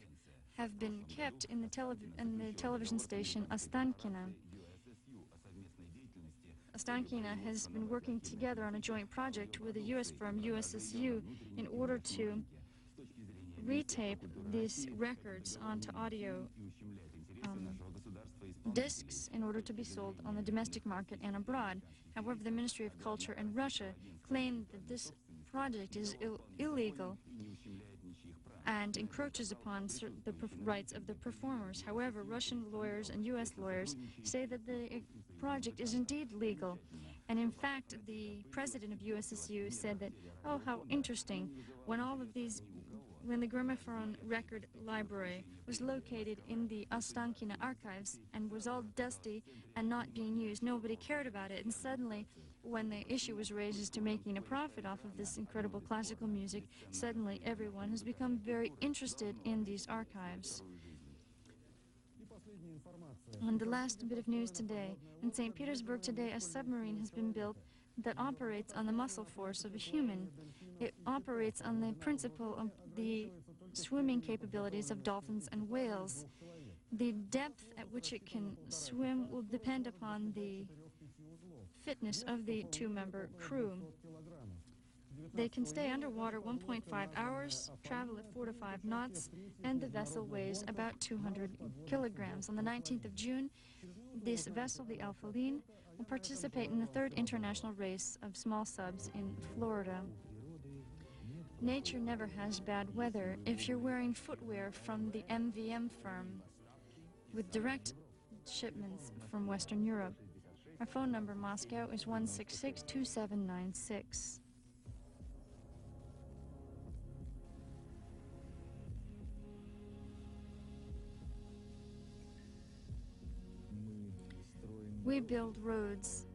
have been kept in the television station Ostankino. Ostankino has been working together on a joint project with the U.S. firm USSU in order to retape these records onto audio discs in order to be sold on the domestic market and abroad. However, the Ministry of Culture in Russia claimed that this project is illegal and encroaches upon the rights of the performers. However, Russian lawyers and U.S. lawyers say that the project is indeed legal. And in fact, the president of USSU said that, oh, how interesting, when the gramophone record library was located in the Ostankino archives and was all dusty and not being used, nobody cared about it. And suddenly, when the issue was raised as to making a profit off of this incredible classical music, suddenly everyone has become very interested in these archives. And the last bit of news today. In St. Petersburg today, a submarine has been built that operates on the muscle force of a human. It operates on the principle of the swimming capabilities of dolphins and whales. The depth at which it can swim will depend upon the fitness of the two-member crew. They can stay underwater 1.5 hours, travel at 4 to 5 knots, and the vessel weighs about 200 kilograms. On the 19th of June, this vessel, the Alphaline, will participate in the 3rd international race of small subs in Florida. Nature never has bad weather. If you're wearing footwear from the MVM firm with direct shipments from Western Europe, our phone number in Moscow is 166-2796. We build roads.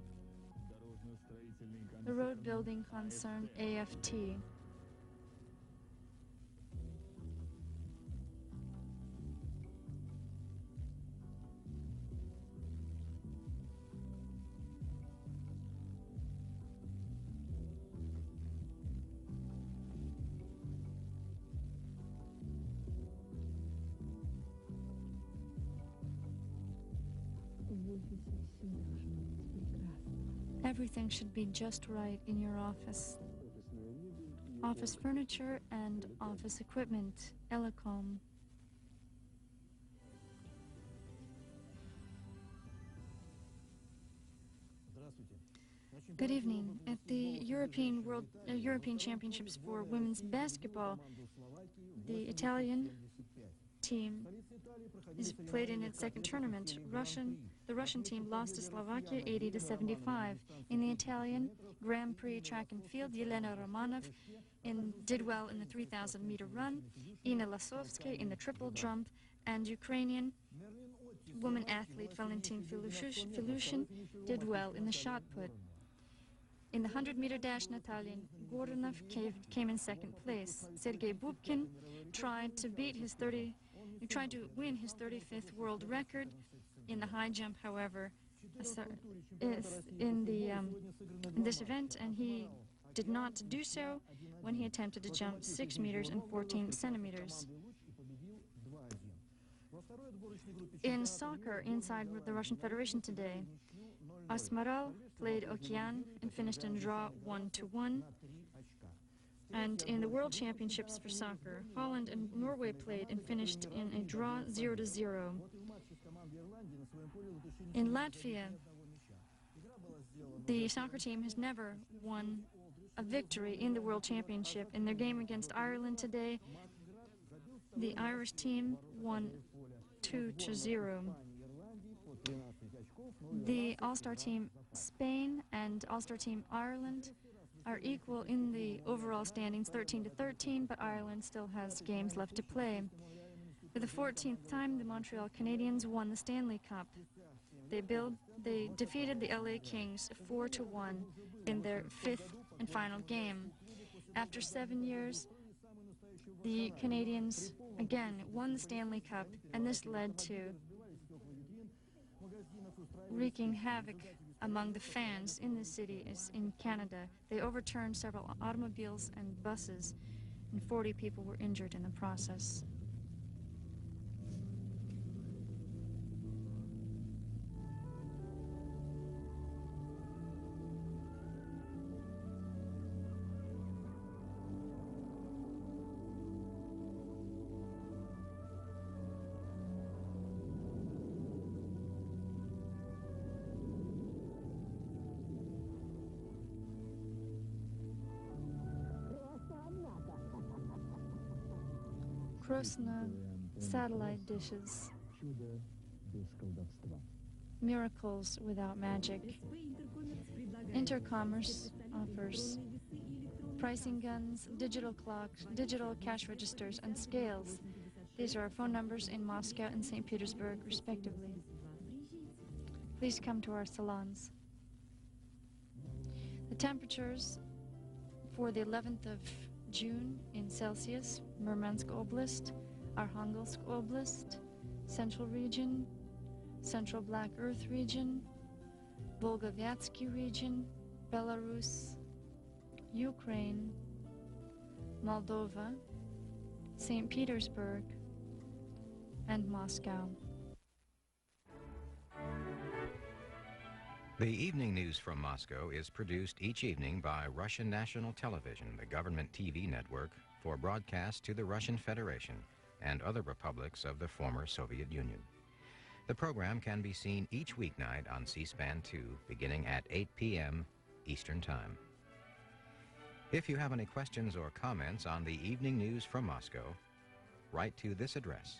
The road building concern AFT. Everything should be just right in your office. Office furniture and office equipment, Elecom. Good evening. At the European Championships for women's basketball, the Italian team is played in its second tournament. The Russian team lost to Slovakia 80-75. In the Italian Grand Prix track and field, Yelena Romanov did well in the 3,000-meter run, Ina Lasovska in the triple jump, and Ukrainian woman athlete Valentin Filushin did well in the shot put. In the 100-meter dash, Natalia Goranov came in second place. Sergei Bubkin tried to win his 35th world record in the high jump, however, in this event, and he did not do so when he attempted to jump 6 meters and 14 centimeters. In soccer, inside the Russian Federation today, Asmaral played Okean and finished in draw 1-1. And in the World Championships for soccer, Holland and Norway played and finished in a draw 0-0. In Latvia, the soccer team has never won a victory in the World Championship. In their game against Ireland today, the Irish team won 2-0. The All-Star Team Spain and All-Star Team Ireland are equal in the overall standings, 13-13, but Ireland still has games left to play. For the 14th time, the Montreal Canadiens won the Stanley Cup. They defeated the LA Kings 4-1 in their 5th and final game. After 7 years, the Canadiens again won the Stanley Cup, and this led to wreaking havoc among the fans in the city in Canada. They overturned several automobiles and buses, and 40 people were injured in the process. Krosna satellite dishes. Miracles without magic. Intercommerce offers pricing guns, digital clocks, digital cash registers, and scales. These are our phone numbers in Moscow and St. Petersburg, respectively. Please come to our salons. The temperatures for the 11th of June in Celsius, Murmansk Oblast, Arkhangelsk Oblast, Central Region, Central Black Earth Region, Volga-Vyatsky Region, Belarus, Ukraine, Moldova, St. Petersburg, and Moscow. The evening news from Moscow is produced each evening by Russian National Television, the government TV network, for broadcast to the Russian Federation and other republics of the former Soviet Union. The program can be seen each weeknight on C-SPAN 2, beginning at 8 p.m. Eastern Time. If you have any questions or comments on the evening news from Moscow, write to this address.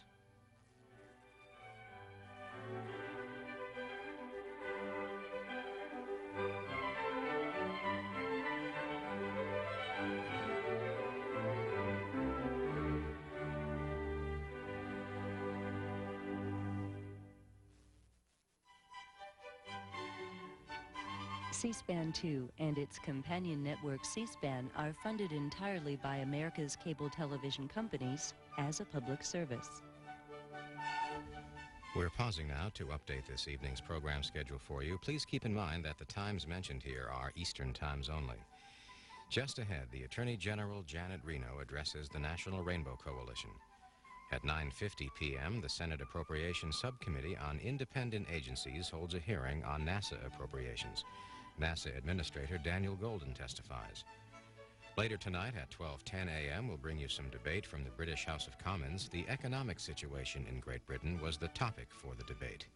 C-SPAN 2 and its companion network C-SPAN are funded entirely by America's cable television companies as a public service. We're pausing now to update this evening's program schedule for you. Please keep in mind that the times mentioned here are Eastern times only. Just ahead, the Attorney General Janet Reno addresses the National Rainbow Coalition. At 9:50 p.m., the Senate Appropriations Subcommittee on Independent Agencies holds a hearing on NASA appropriations. NASA Administrator Daniel Golden testifies. Later tonight at 12:10 a.m., we'll bring you some debate from the British House of Commons. The economic situation in Great Britain was the topic for the debate.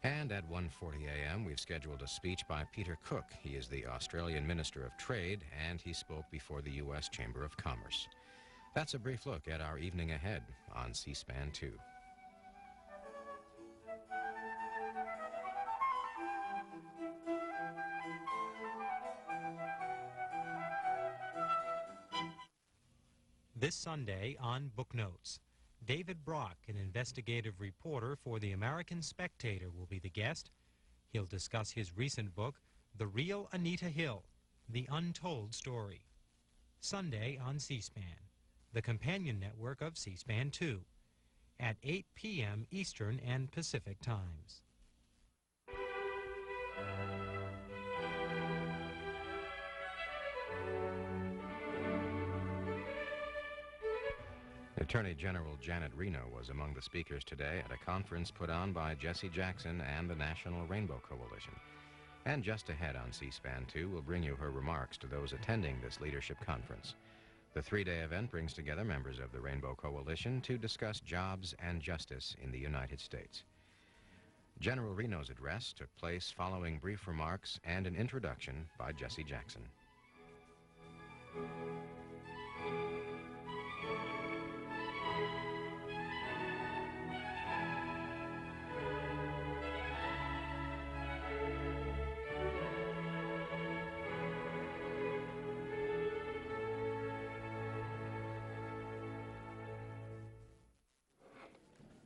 And at 1:40 a.m., we've scheduled a speech by Peter Cook. He is the Australian Minister of Trade, and he spoke before the U.S. Chamber of Commerce. That's a brief look at our evening ahead on C-SPAN 2. This Sunday on Book Notes, David Brock, an investigative reporter for the American Spectator, will be the guest. He'll discuss his recent book, The Real Anita Hill, The Untold Story. Sunday on C-SPAN, the companion network of C-SPAN 2, at 8 p.m. Eastern and Pacific times. Attorney General Janet Reno was among the speakers today at a conference put on by Jesse Jackson and the National Rainbow Coalition. And just ahead on C-SPAN 2, we'll bring you her remarks to those attending this leadership conference. The three-day event brings together members of the Rainbow Coalition to discuss jobs and justice in the United States. General Reno's address took place following brief remarks and an introduction by Jesse Jackson.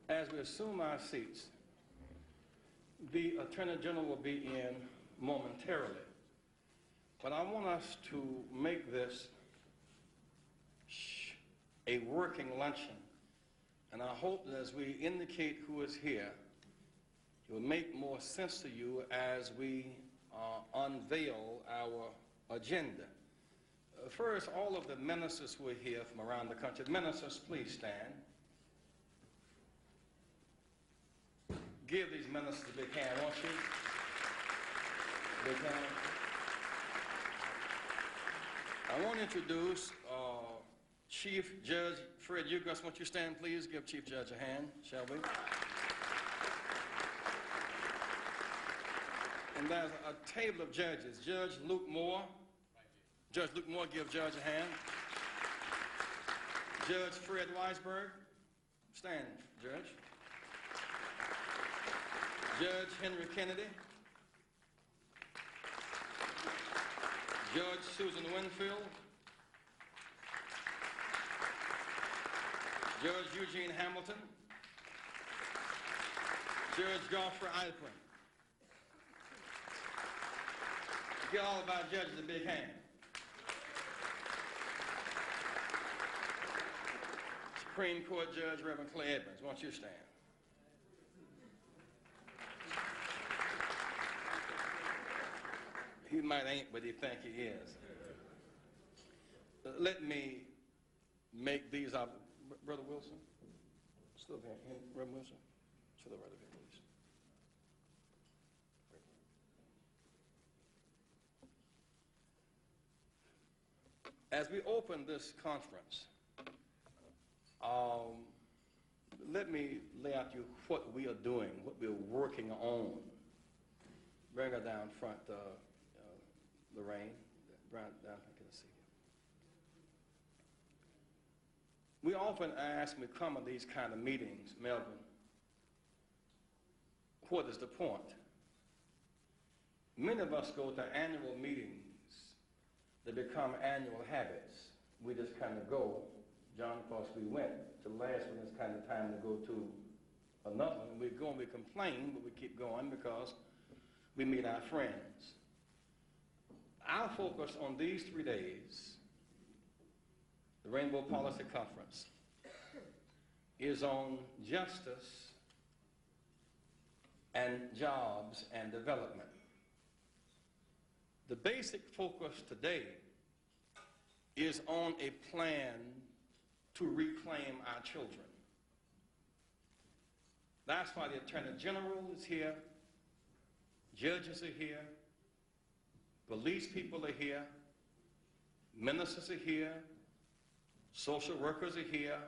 As we assume our seats, the Attorney General will be in momentarily. But I want us to make this a working luncheon. And I hope that as we indicate who is here, it will make more sense to you as we unveil our agenda. First, all of the ministers who are here from around the country. Ministers, please stand. Give these ministers a big hand, won't you? Big hand. I want to introduce Chief Judge Fred Ugas. Won't you stand, please? Give Chief Judge a hand, shall we? And there's a table of judges. Judge Luke Moore. Judge Luke Moore, give Judge a hand. Judge Fred Weisberg. Stand, Judge. Judge Henry Kennedy. Judge Susan Winfield. Judge Eugene Hamilton. Judge Godfrey Eilperin. Give all of our judges a big hand. Supreme Court Judge Reverend Clay Edmonds, won't you stand? He might ain't, but he think he is. Let me make these up. Brother Wilson, still there. Reverend Wilson, to the right of him, please. As we open this conference, let me lay out to you what we are doing, what we're working on. Bring her down front, Lorraine. Down, I can see you. We often ask when we come to these kind of meetings, Melvin, what is the point? Many of us go to annual meetings that become annual habits. We just kind of go. John, of course, we went to the last one. It's kind of time to go to another one. We go and we complain, but we keep going because we meet our friends. Our focus on these 3 days, the Rainbow Policy Conference, is on justice and jobs and development. The basic focus today is on a plan to reclaim our children. That's why the Attorney General is here, judges are here, police people are here, ministers are here, social workers are here,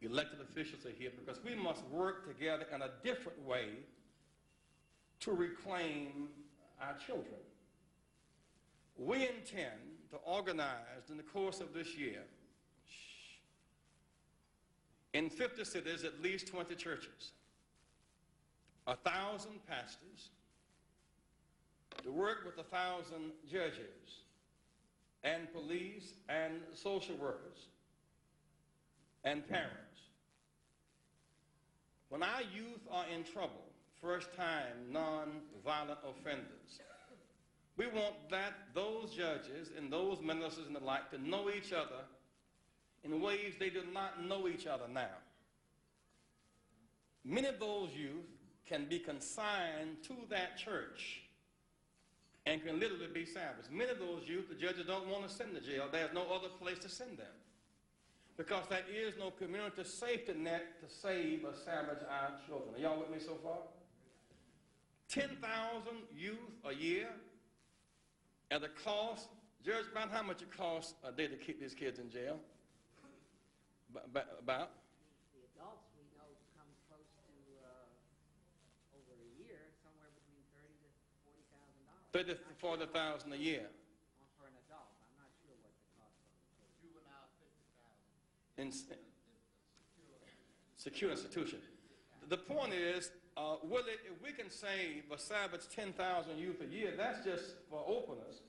elected officials are here, because we must work together in a different way to reclaim our children. We intend to organize in the course of this year in 50 cities at least 20 churches, 1,000 pastors, to work with 1,000 judges and police and social workers and parents. When our youth are in trouble, first-time non-violent offenders, we want those judges and those ministers and the like to know each other in ways they do not know each other now. Many of those youth can be consigned to that church and can literally be salvaged. Many of those youth, the judges don't want to send to jail. There's no other place to send them because there is no community safety net to save or salvage our children. Are y'all with me so far? 10,000 youth a year at a cost. Judge, about how much it costs a day to keep these kids in jail? About? The adults we know come close to over a year, somewhere between $30,000 to $40,000. 30,000 to 40,000 a year. For an adult, I'm not sure what the cost of it is. Juvenile, 50,000. In secure institution. The point is, if we can save or salvage 10,000 youth a year, that's just for openers.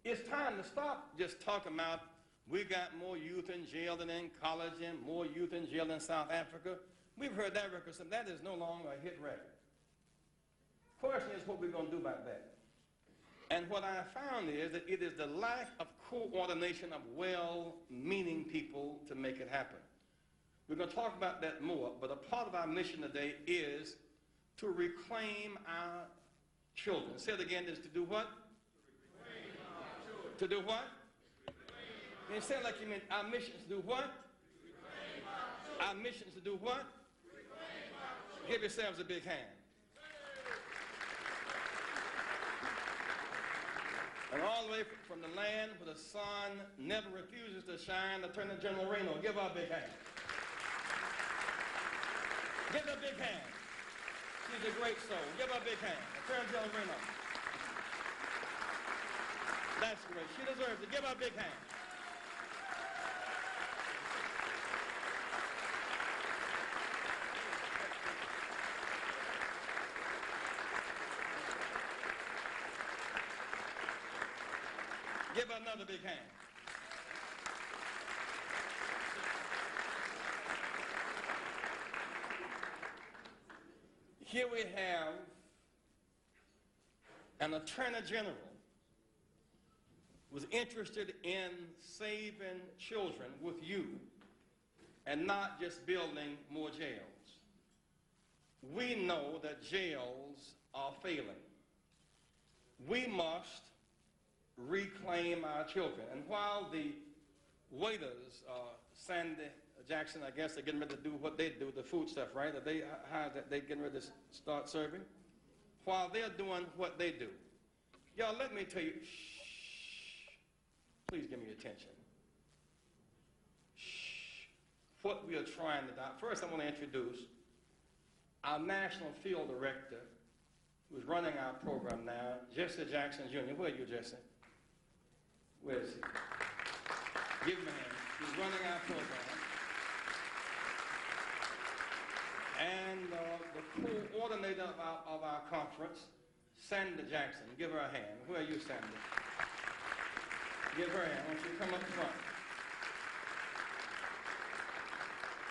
It's time to stop just talking about we got more youth in jail than in college and more youth in jail in South Africa. We've heard that record, so that is no longer a hit record. Question is what we're going to do about that. And what I found is that it is the lack of coordination of well-meaning people to make it happen. We're going to talk about that more, but a part of our mission today is to reclaim our children. Say it again, is to do what? To reclaim our children. To do what? It sounds like you mean our mission is to do what? Our mission is to do what? Give yourselves a big hand. And all the way from the land where the sun never refuses to shine, Attorney General Reno, give her a big hand. Give her a big hand. She's a great soul. Give her a big hand. Attorney General Reno. That's great. She deserves it. Give her a big hand. Give her another big hand. Here we have an Attorney General who was interested in saving children with you and not just building more jails. We know that jails are failing. We must reclaim our children. And while the waiters, Sandy Jackson, I guess they're getting ready to do what they do, the food stuff, right? That they getting ready to start serving. While they're doing what they do, y'all, let me tell you, shh, please give me attention. Shh, what we are trying to do. First, I want to introduce our National Field Director, who's running our program now, Jesse Jackson Jr. Where are you, Jesse? Where is he? Give him a hand. He's running our program. And the coordinator of our conference, Sandy Jackson. Give her a hand. Where are you, Sandy? Give her a hand. Why don't you come up front?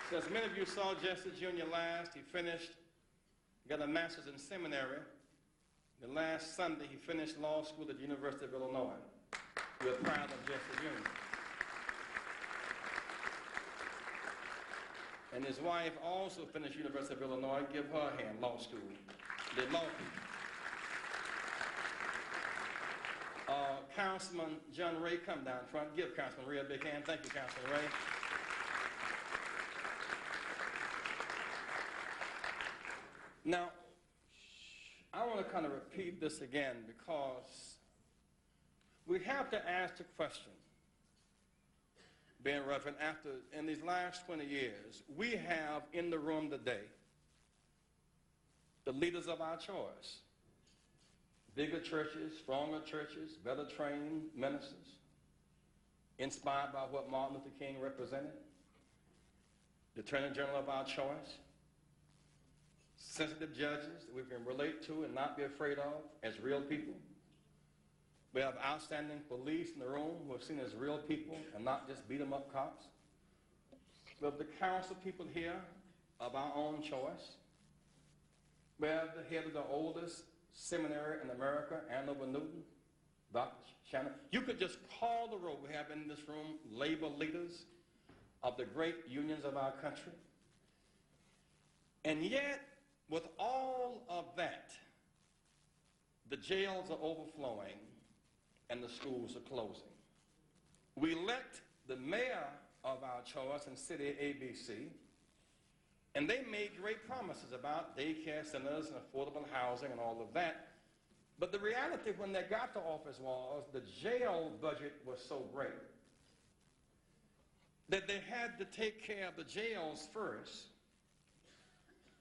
So as many of you saw Jesse Jr. last, he finished, got a master's in seminary. The last Sunday, he finished law school at the University of Illinois. We're proud of Jesse Jr. And his wife also finished University of Illinois. Give her a hand, law school. The law people. Councilman John Ray, come down front. Give Councilman Ray a big hand. Thank you, Councilman Ray. Now, I want to kind of repeat this again because we have to ask the question, Ben Ruffin, after, in these last 20 years, we have in the room today the leaders of our choice. bigger churches, stronger churches, better trained ministers, inspired by what Martin Luther King represented, the Attorney General of our choice, sensitive judges that we can relate to and not be afraid of as real people. We have outstanding police in the room who are seen as real people and not just beat-em-up cops. We have the council people here of our own choice. We have the head of the oldest seminary in America, Andover Newton, Dr. Shannon. You could just call the roll. We have in this room labor leaders of the great unions of our country. And yet, with all of that, the jails are overflowing and the schools are closing. We elect the mayor of our choice in city ABC, and they made great promises about daycare centers and affordable housing and all of that. But the reality when they got to office was the jail budget was so great that they had to take care of the jails first.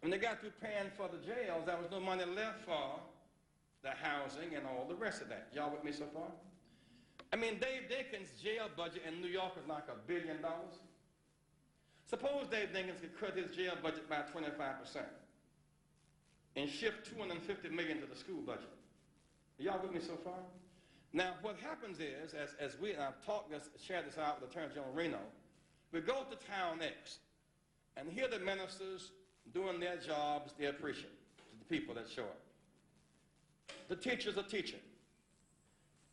When they got through paying for the jails, there was no money left for the housing and all the rest of that. Y'all with me so far? I mean, Dave Dinkins' jail budget in New York is like $1 billion. Suppose Dave Dinkins could cut his jail budget by 25% and shift $250 million to the school budget. Y'all with me so far? Now, what happens is, as we, and I've talked this, shared this out with Attorney General Reno, we go to Town X, and here the ministers doing their jobs they appreciate, the people that show up. The teachers are teaching.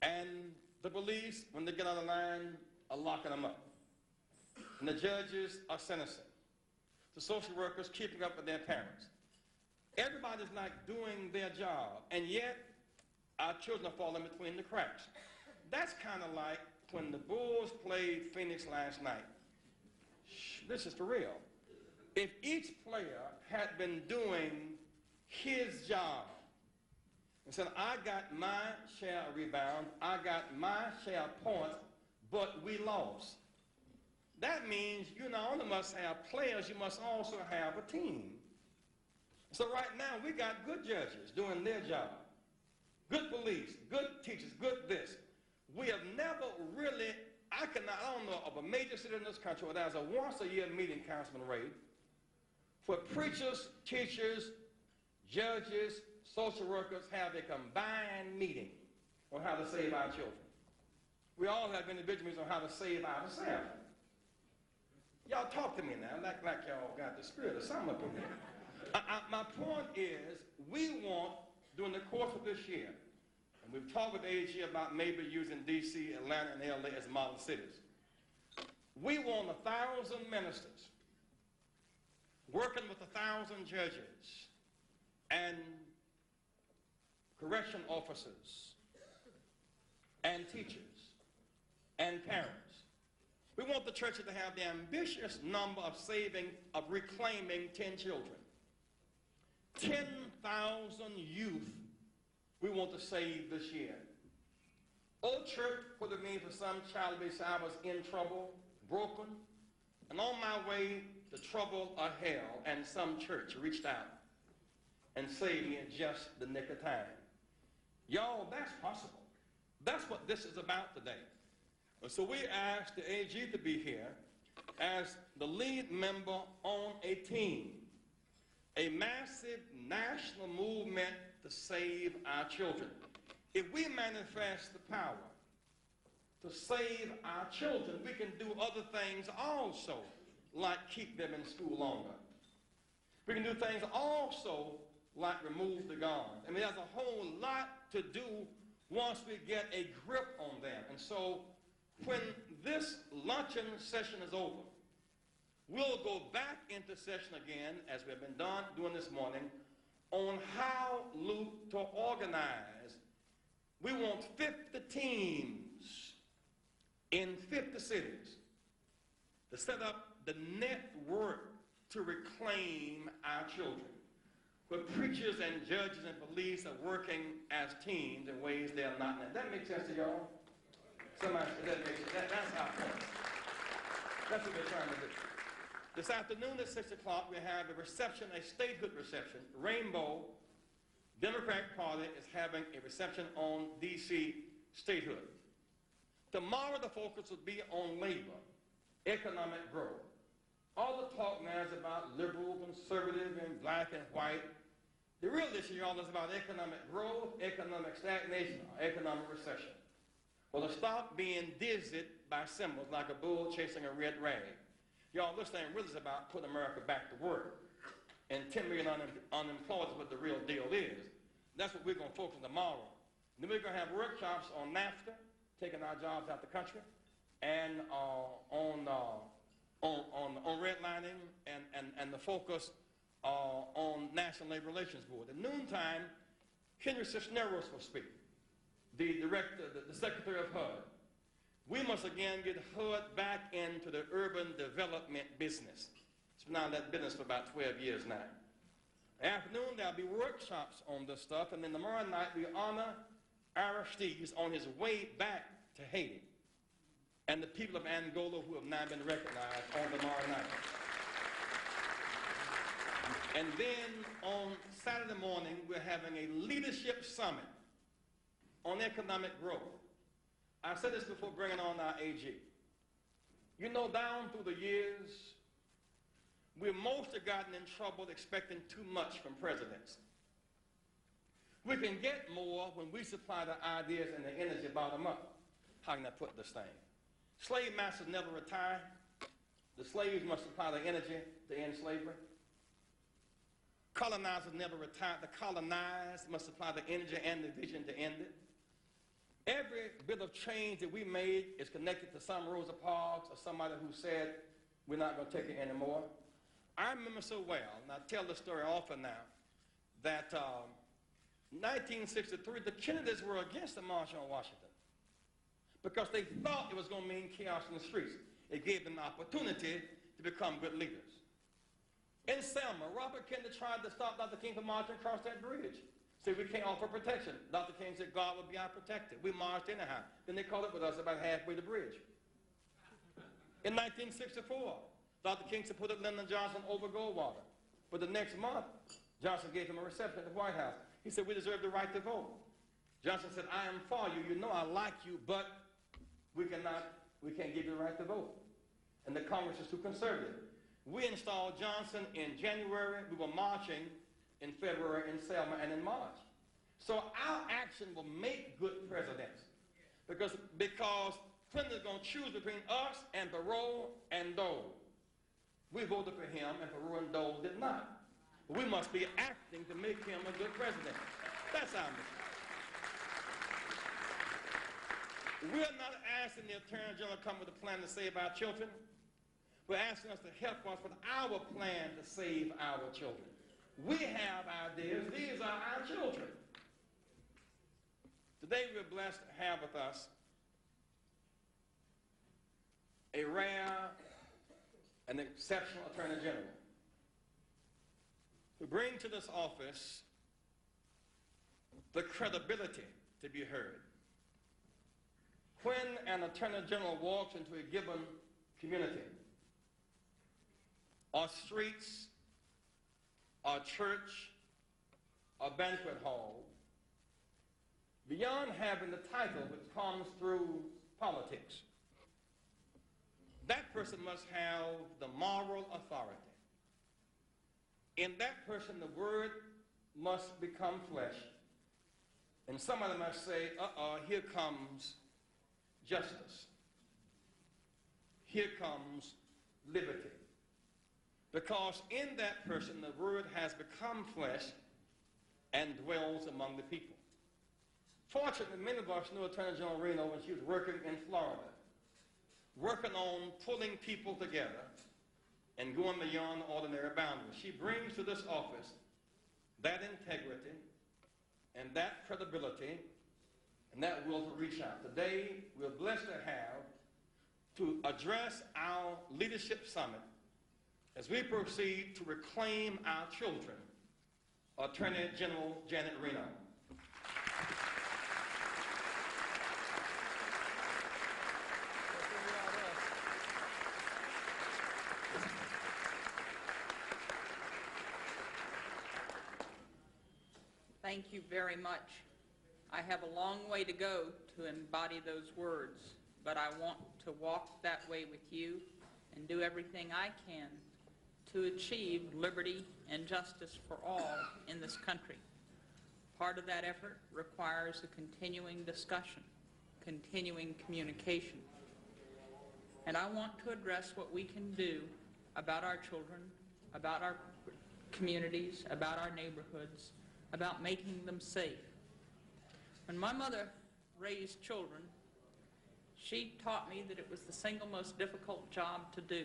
And the police, when they get on the line, are locking them up. And the judges are sentencing. The social workers keeping up with their parents. Everybody's not doing their job, and yet our children are falling between the cracks. That's kind of like when the Bulls played Phoenix last night. This is for real. If each player had been doing his job and said, I got my share of rebounds, I got my share of points, but we lost. That means you not only must have players, you must also have a team. So right now we got good judges doing their job, good police, good teachers, good this. We have never really, I don't know of a major city in this country where there's a once-a-year meeting, Councilman Ray, where preachers, teachers, judges, social workers have a combined meeting on how to save our children. We all have individual meetings on how to save ourselves. Y'all talk to me now, like y'all got the spirit of something up in here. My point is, we want, during the course of this year, and we've talked with AG about maybe using D.C., Atlanta, and L.A. as model cities. We want 1,000 ministers working with 1,000 judges and correction officers and teachers and parents. We want the churches to have the ambitious number of reclaiming 10 children. 10,000 youth we want to save this year. Old church, what it means for some child to be I was in trouble, broken, and on my way to trouble or hell, and some church reached out and saved me in just the nick of time. Y'all, that's possible. That's what this is about today. So we asked the AG to be here as the lead member on a team, a massive national movement to save our children. If we manifest the power to save our children, we can do other things also, like keep them in school longer. We can do things also like remove the guns. I mean, there's a whole lot to do once we get a grip on them. And so when this luncheon session is over, we'll go back into session again, as we have been doing this morning, on how to organize. We want 50 teams in 50 cities to set up the network to reclaim our children, where preachers and judges and police are working as teams in ways they are not. That makes sense to y'all? Somebody said that makes sense. That's our point. That's what we're trying to do. This afternoon at 6 o'clock, we have a reception, a statehood reception, Rainbow, Democratic Party is having a reception on D.C. statehood. Tomorrow the focus will be on labor, economic growth. All the talk now is about liberal, conservative, and black and white. The real issue, y'all, is about economic growth, economic stagnation, or economic recession. Well, to stop being dizzied by symbols like a bull chasing a red rag. Y'all, this thing really is about putting America back to work. And 10 million unemployed is what the real deal is. That's what we're going to focus on tomorrow. Then we're going to have workshops on NAFTA, taking our jobs out the country, and on redlining and the focus on National Labor Relations Board. At noontime, Henry Cisneros will speak, the Secretary of HUD. We must again get HUD back into the urban development business. It's been out of that business for about 12 years now. Afternoon, there'll be workshops on this stuff, and then tomorrow night we honor Aristides on his way back to Haiti and the people of Angola who have now been recognized on tomorrow night. And then on Saturday morning, we're having a leadership summit on economic growth. I've said this before bringing on our AG. You know, down through the years, we've mostly gotten in trouble expecting too much from presidents. We can get more when we supply the ideas and the energy bottom up. How can I put this thing? Slave masters never retire. The slaves must supply the energy to end slavery. Colonizers never retire. The colonized must supply the energy and the vision to end it. Every bit of change that we made is connected to some Rosa Parks or somebody who said, we're not going to take it anymore. I remember so well, and I tell this story often now, that 1963, the Kennedys were against the March on Washington because they thought it was going to mean chaos in the streets. It gave them the opportunity to become good leaders. In Selma, Robert Kennedy tried to stop Dr. King from marching across that bridge. Said, we can't offer protection. Dr. King said, God will be our protector. We marched anyhow. Then they caught up with us about halfway to the bridge. In 1964, Dr. King said, put up Lyndon Johnson over Goldwater. But the next month, Johnson gave him a reception at the White House. He said, we deserve the right to vote. Johnson said, I am for you. You know I like you, but we can't give you the right to vote. And the Congress is too conservative. We installed Johnson in January. We were marching in February in Selma and in March. So our action will make good presidents. Because Clinton is going to choose between us and Thoreau and Dole. We voted for him and Thoreau and Dole did not. But we must be acting to make him a good president. That's our mission. We're not asking the Attorney General to come with a plan to save our children. We're asking us to help us with our plan to save our children. We have ideas. These are our children. Today we're blessed to have with us a rare and exceptional Attorney General who brings to this office the credibility to be heard. When an Attorney General walks into a given community, or streets, or church, or banquet hall, beyond having the title which comes through politics, that person must have the moral authority. In that person, the word must become flesh, and somebody must say, here comes justice. Here comes liberty. Because in that person, the word has become flesh and dwells among the people. Fortunately, many of us knew Attorney General Reno when she was working in Florida, working on pulling people together and going beyond ordinary boundaries. She brings to this office that integrity and that credibility and that will to reach out. Today, we're blessed to have to address our leadership summit as we proceed to reclaim our children, Attorney General Janet Reno. thank you very much. I have a long way to go to embody those words, but I want to walk that way with you and do everything I can to achieve liberty and justice for all in this country. Part of that effort requires a continuing discussion, continuing communication. And I want to address what we can do about our children, about our communities, about our neighborhoods, about making them safe. When my mother raised children, she taught me that it was the single most difficult job to do.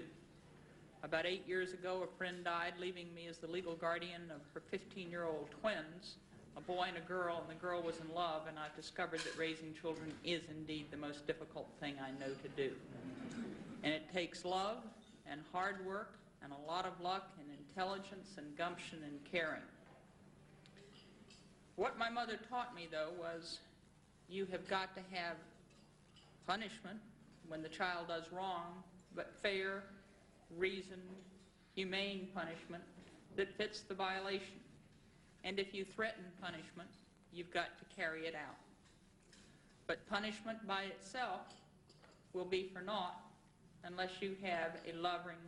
About 8 years ago, a friend died, leaving me as the legal guardian of her 15-year-old twins, a boy and a girl, and the girl was in love, and I've discovered that raising children is indeed the most difficult thing I know to do. And it takes love and hard work and a lot of luck and intelligence and gumption and caring. What my mother taught me, though, was you have got to have punishment when the child does wrong, but fair, reasoned, humane punishment that fits the violation. And if you threaten punishment, you've got to carry it out. But punishment by itself will be for naught unless you have a loving,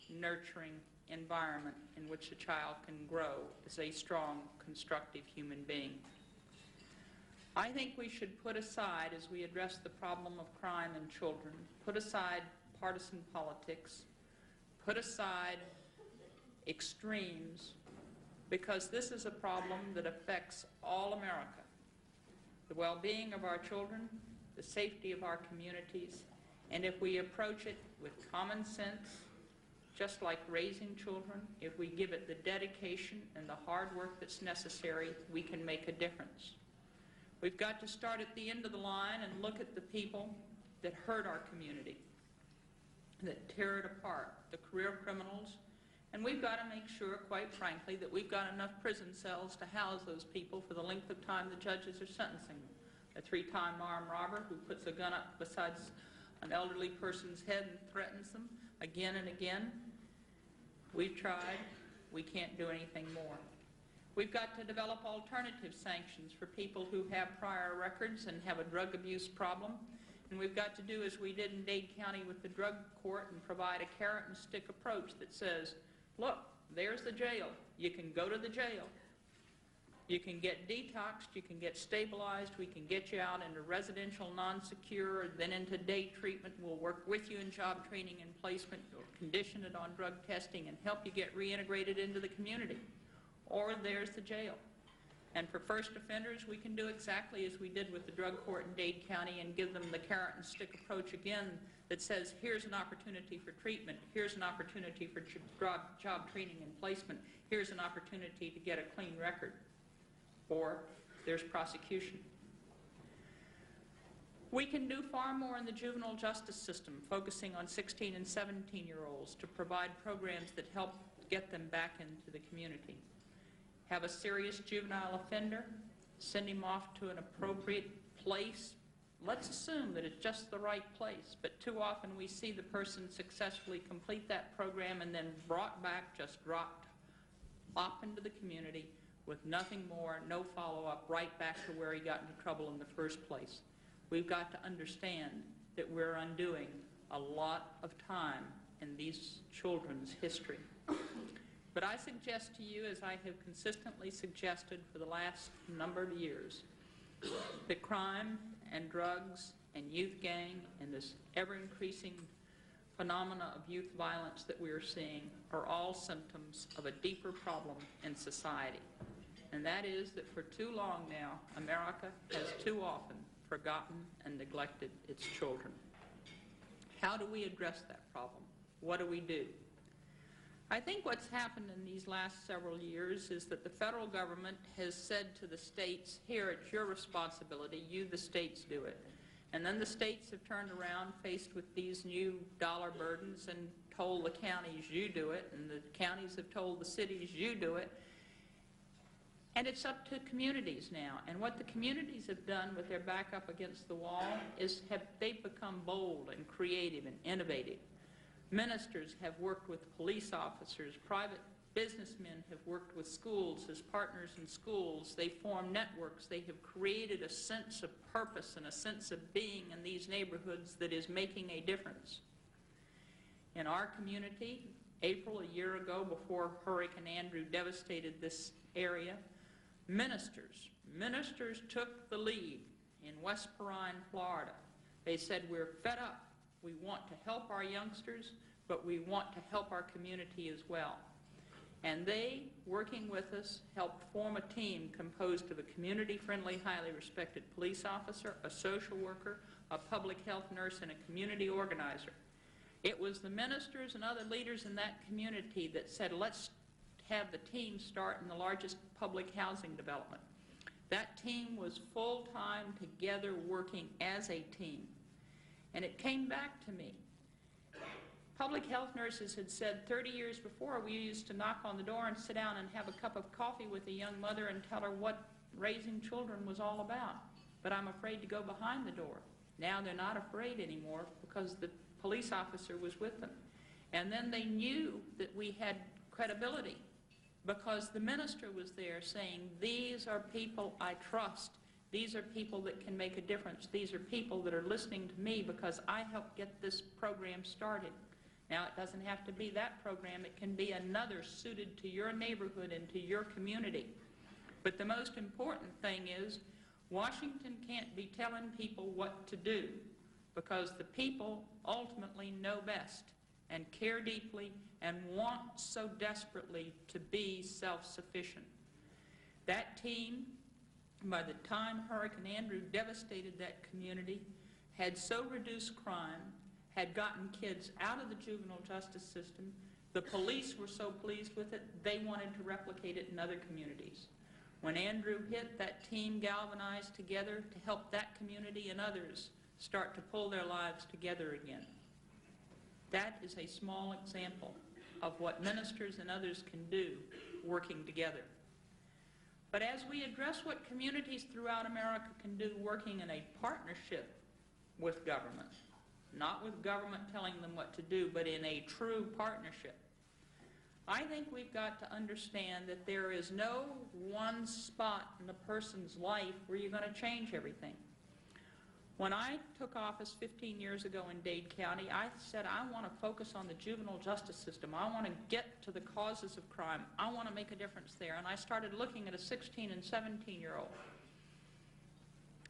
nurturing environment in which a child can grow as a strong, constructive human being. I think we should put aside, as we address the problem of crime in children, put aside partisan politics, put aside extremes, because this is a problem that affects all America. The well-being of our children, the safety of our communities, and if we approach it with common sense, just like raising children, if we give it the dedication and the hard work that's necessary, we can make a difference. We've got to start at the end of the line and look at the people that hurt our community, that tear it apart, the career criminals, and we've got to make sure, quite frankly, that we've got enough prison cells to house those people for the length of time the judges are sentencing them. A 3-time armed robber who puts a gun up beside an elderly person's head and threatens them again and again. We've tried. We can't do anything more. We've got to develop alternative sanctions for people who have prior records and have a drug abuse problem. And we've got to do as we did in Dade County with the drug court and provide a carrot and stick approach that says, look, there's the jail. You can go to the jail. You can get detoxed, you can get stabilized, we can get you out into residential non-secure, then into day treatment. We'll work with you in job training and placement, or condition it on drug testing and help you get reintegrated into the community. Or there's the jail. And for first offenders, we can do exactly as we did with the drug court in Dade County and give them the carrot and stick approach again that says, here's an opportunity for treatment, here's an opportunity for job training and placement, here's an opportunity to get a clean record. Or there's prosecution. We can do far more in the juvenile justice system, focusing on 16 and 17-year-olds to provide programs that help get them back into the community. Have a serious juvenile offender, send him off to an appropriate place. Let's assume that it's just the right place, but too often we see the person successfully complete that program and then brought back, just dropped off into the community with nothing more, no follow-up, right back to where he got into trouble in the first place. We've got to understand that we're undoing a lot of time in these children's history. But I suggest to you, as I have consistently suggested for the last number of years, that crime and drugs and youth gang and this ever-increasing phenomena of youth violence that we are seeing are all symptoms of a deeper problem in society. And that is that for too long now, America has too often forgotten and neglected its children. How do we address that problem? What do we do? I think what's happened in these last several years is that the federal government has said to the states, here, it's your responsibility, you, the states, do it. And then the states have turned around, faced with these new dollar burdens, and told the counties, you do it, and the counties have told the cities, you do it. And it's up to communities now. And what the communities have done with their back up against the wall is they've become bold and creative and innovative. Ministers have worked with police officers, private businessmen have worked with schools as partners in schools. They form networks. They have created a sense of purpose and a sense of being in these neighborhoods that is making a difference. In our community, April, a year ago, before Hurricane Andrew devastated this area, ministers took the lead in West Perrine, Florida. They said, we're fed up. We want to help our youngsters, but we want to help our community as well. And they, working with us, helped form a team composed of a community-friendly, highly respected police officer, a social worker, a public health nurse, and a community organizer. It was the ministers and other leaders in that community that said, let's have the team start in the largest public housing development. That team was full-time together working as a team. And it came back to me. Public health nurses had said 30 years before, we used to knock on the door and sit down and have a cup of coffee with a young mother and tell her what raising children was all about. But I'm afraid to go behind the door. Now they're not afraid anymore because the police officer was with them. And then they knew that we had credibility because the minister was there saying, these are people I trust. These are people that can make a difference. These are people that are listening to me because I helped get this program started. Now, it doesn't have to be that program. It can be another suited to your neighborhood and to your community. But the most important thing is Washington can't be telling people what to do because the people ultimately know best and care deeply and want so desperately to be self-sufficient. That team, by the time Hurricane Andrew devastated that community, had so reduced crime, had gotten kids out of the juvenile justice system. The police were so pleased with it, they wanted to replicate it in other communities. When Andrew hit, that team galvanized together to help that community and others start to pull their lives together again. That is a small example of what ministers and others can do working together. But as we address what communities throughout America can do working in a partnership with government, not with government telling them what to do, but in a true partnership, I think we've got to understand that there is no one spot in a person's life where you're going to change everything. When I took office 15 years ago in Dade County, I said I want to focus on the juvenile justice system. I want to get to the causes of crime. I want to make a difference there. And I started looking at a 16 and 17-year-old.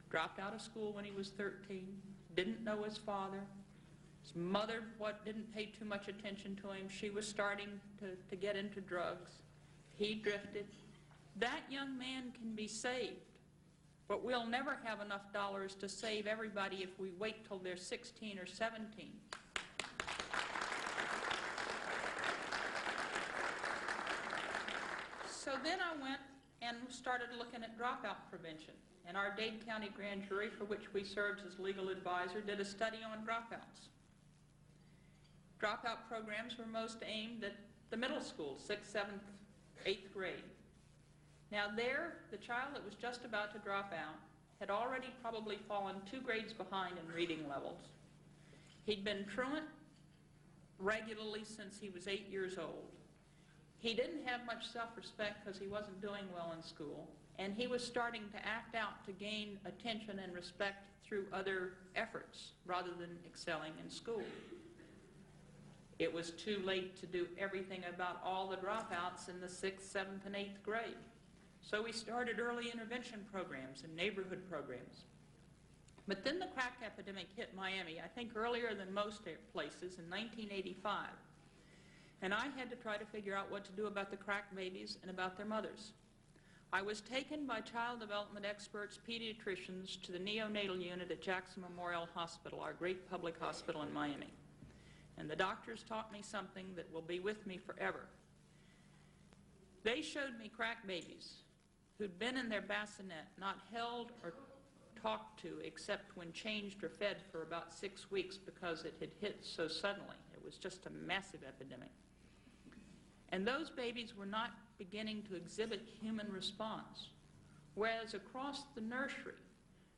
Dropped out of school when he was 13, didn't know his father. His mother didn't pay too much attention to him. She was starting to get into drugs. He drifted. That young man can be saved. But we'll never have enough dollars to save everybody if we wait till they're 16 or 17. So then I went and started looking at dropout prevention. And our Dade County Grand Jury, for which we served as legal advisor, did a study on dropouts. Dropout programs were most aimed at the middle school, 6th, 7th, 8th grade. Now there, the child that was just about to drop out had already probably fallen 2 grades behind in reading levels. He'd been truant regularly since he was 8 years old. He didn't have much self-respect because he wasn't doing well in school, and he was starting to act out to gain attention and respect through other efforts rather than excelling in school. It was too late to do everything about all the dropouts in the 6th, 7th, and 8th grade. So we started early intervention programs and neighborhood programs. But then the crack epidemic hit Miami, I think earlier than most places, in 1985. And I had to try to figure out what to do about the crack babies and about their mothers. I was taken by child development experts, pediatricians, to the neonatal unit at Jackson Memorial Hospital, our great public hospital in Miami. And the doctors taught me something that will be with me forever. They showed me crack babies who'd been in their bassinet, not held or talked to except when changed or fed for about 6 weeks because it had hit so suddenly. It was just a massive epidemic. And those babies were not beginning to exhibit human response. Whereas across the nursery,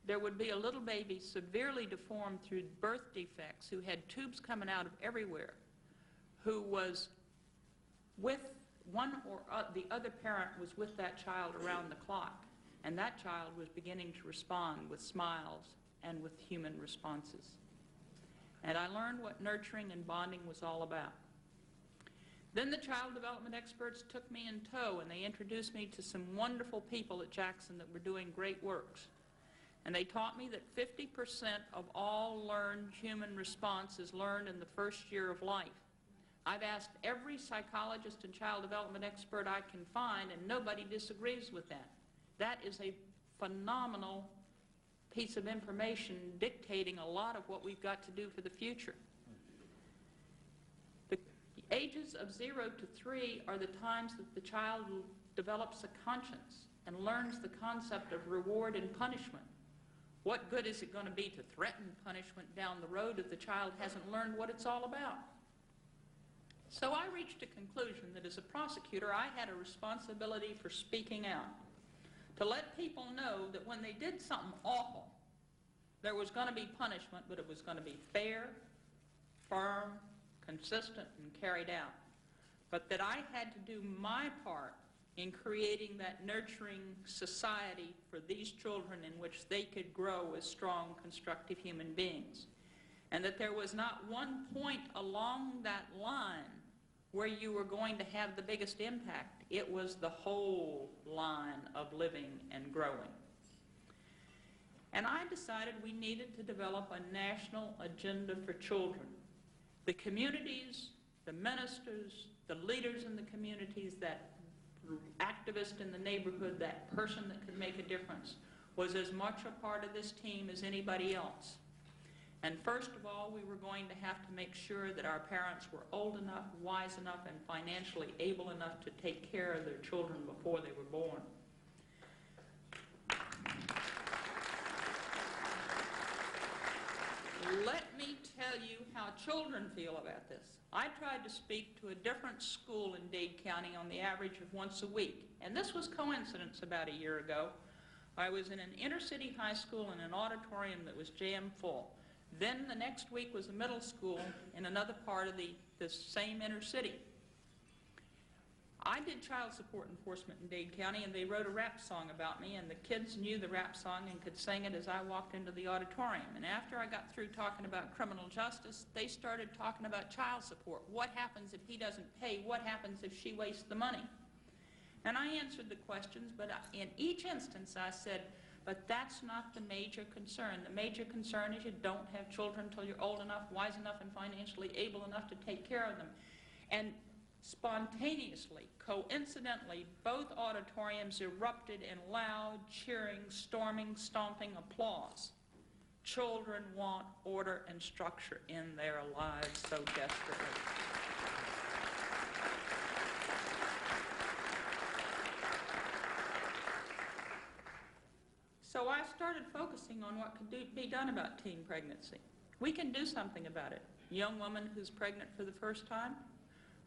there would be a little baby severely deformed through birth defects who had tubes coming out of everywhere, who was with one or the other parent was with that child around the clock, and that child was beginning to respond with smiles and with human responses. And I learned what nurturing and bonding was all about. Then the child development experts took me in tow, and they introduced me to some wonderful people at Jackson that were doing great works. And they taught me that 50% of all learned human response is learned in the first year of life. I've asked every psychologist and child development expert I can find, and nobody disagrees with that. That is a phenomenal piece of information dictating a lot of what we've got to do for the future. The ages of 0 to 3 are the times that the child develops a conscience and learns the concept of reward and punishment. What good is it going to be to threaten punishment down the road if the child hasn't learned what it's all about? So I reached a conclusion that as a prosecutor, I had a responsibility for speaking out, to let people know that when they did something awful, there was going to be punishment, but it was going to be fair, firm, consistent, and carried out. But that I had to do my part in creating that nurturing society for these children in which they could grow as strong, constructive human beings. And that there was not one point along that line where you were going to have the biggest impact. It was the whole line of living and growing. And I decided we needed to develop a national agenda for children. The communities, the ministers, the leaders in the communities, that activist in the neighborhood, that person that could make a difference, was as much a part of this team as anybody else. And first of all, we were going to have to make sure that our parents were old enough, wise enough, and financially able enough to take care of their children before they were born. Let me tell you how children feel about this. I tried to speak to a different school in Dade County on the average of once a week, and this was coincidence about a year ago. I was in an inner-city high school in an auditorium that was jam full. Then the next week was a middle school in another part of the same inner city. I did child support enforcement in Dade County, and they wrote a rap song about me, and the kids knew the rap song and could sing it as I walked into the auditorium. And after I got through talking about criminal justice, they started talking about child support. What happens if he doesn't pay? What happens if she wastes the money? And I answered the questions, but in each instance I said, but that's not the major concern. The major concern is you don't have children until you're old enough, wise enough, and financially able enough to take care of them. And spontaneously, coincidentally, both auditoriums erupted in loud, cheering, storming, stomping applause. Children want order and structure in their lives so desperately. So I started focusing on what could be done about teen pregnancy. We can do something about it. A young woman who's pregnant for the first time,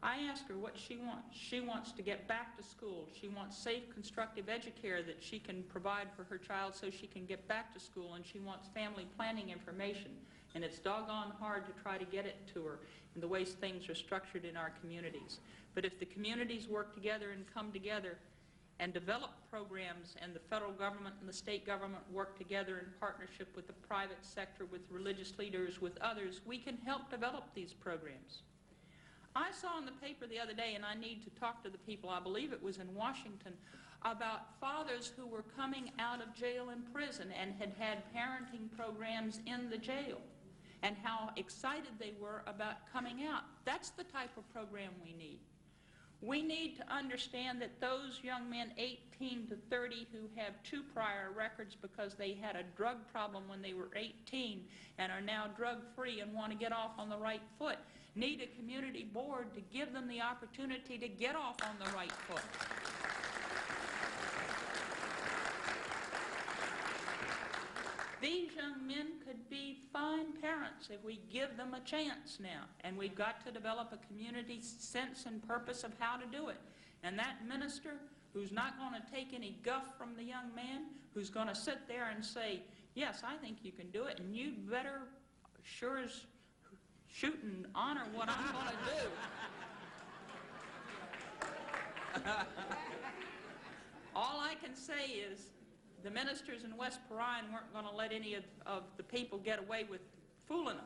I ask her what she wants. She wants to get back to school. She wants safe, constructive educare that she can provide for her child so she can get back to school, and she wants family planning information. And it's doggone hard to try to get it to her in the ways things are structured in our communities. But if the communities work together and come together and develop programs, and the federal government and the state government work together in partnership with the private sector, with religious leaders, with others, we can help develop these programs. I saw in the paper the other day, and I need to talk to the people, I believe it was in Washington, about fathers who were coming out of jail and prison and had had parenting programs in the jail, and how excited they were about coming out. That's the type of program we need. We need to understand that those young men 18 to 30 who have 2 prior records because they had a drug problem when they were 18 and are now drug-free and want to get off on the right foot need a community board to give them the opportunity to get off on the right foot. These young men could be fine parents if we give them a chance now. And we've got to develop a community sense and purpose of how to do it. And that minister who's not going to take any guff from the young man, who's going to sit there and say, yes, I think you can do it, and you'd better sure as shoot and honor what I'm going to do. All I can say is the ministers in West Perrine weren't going to let any of the people get away with fooling them.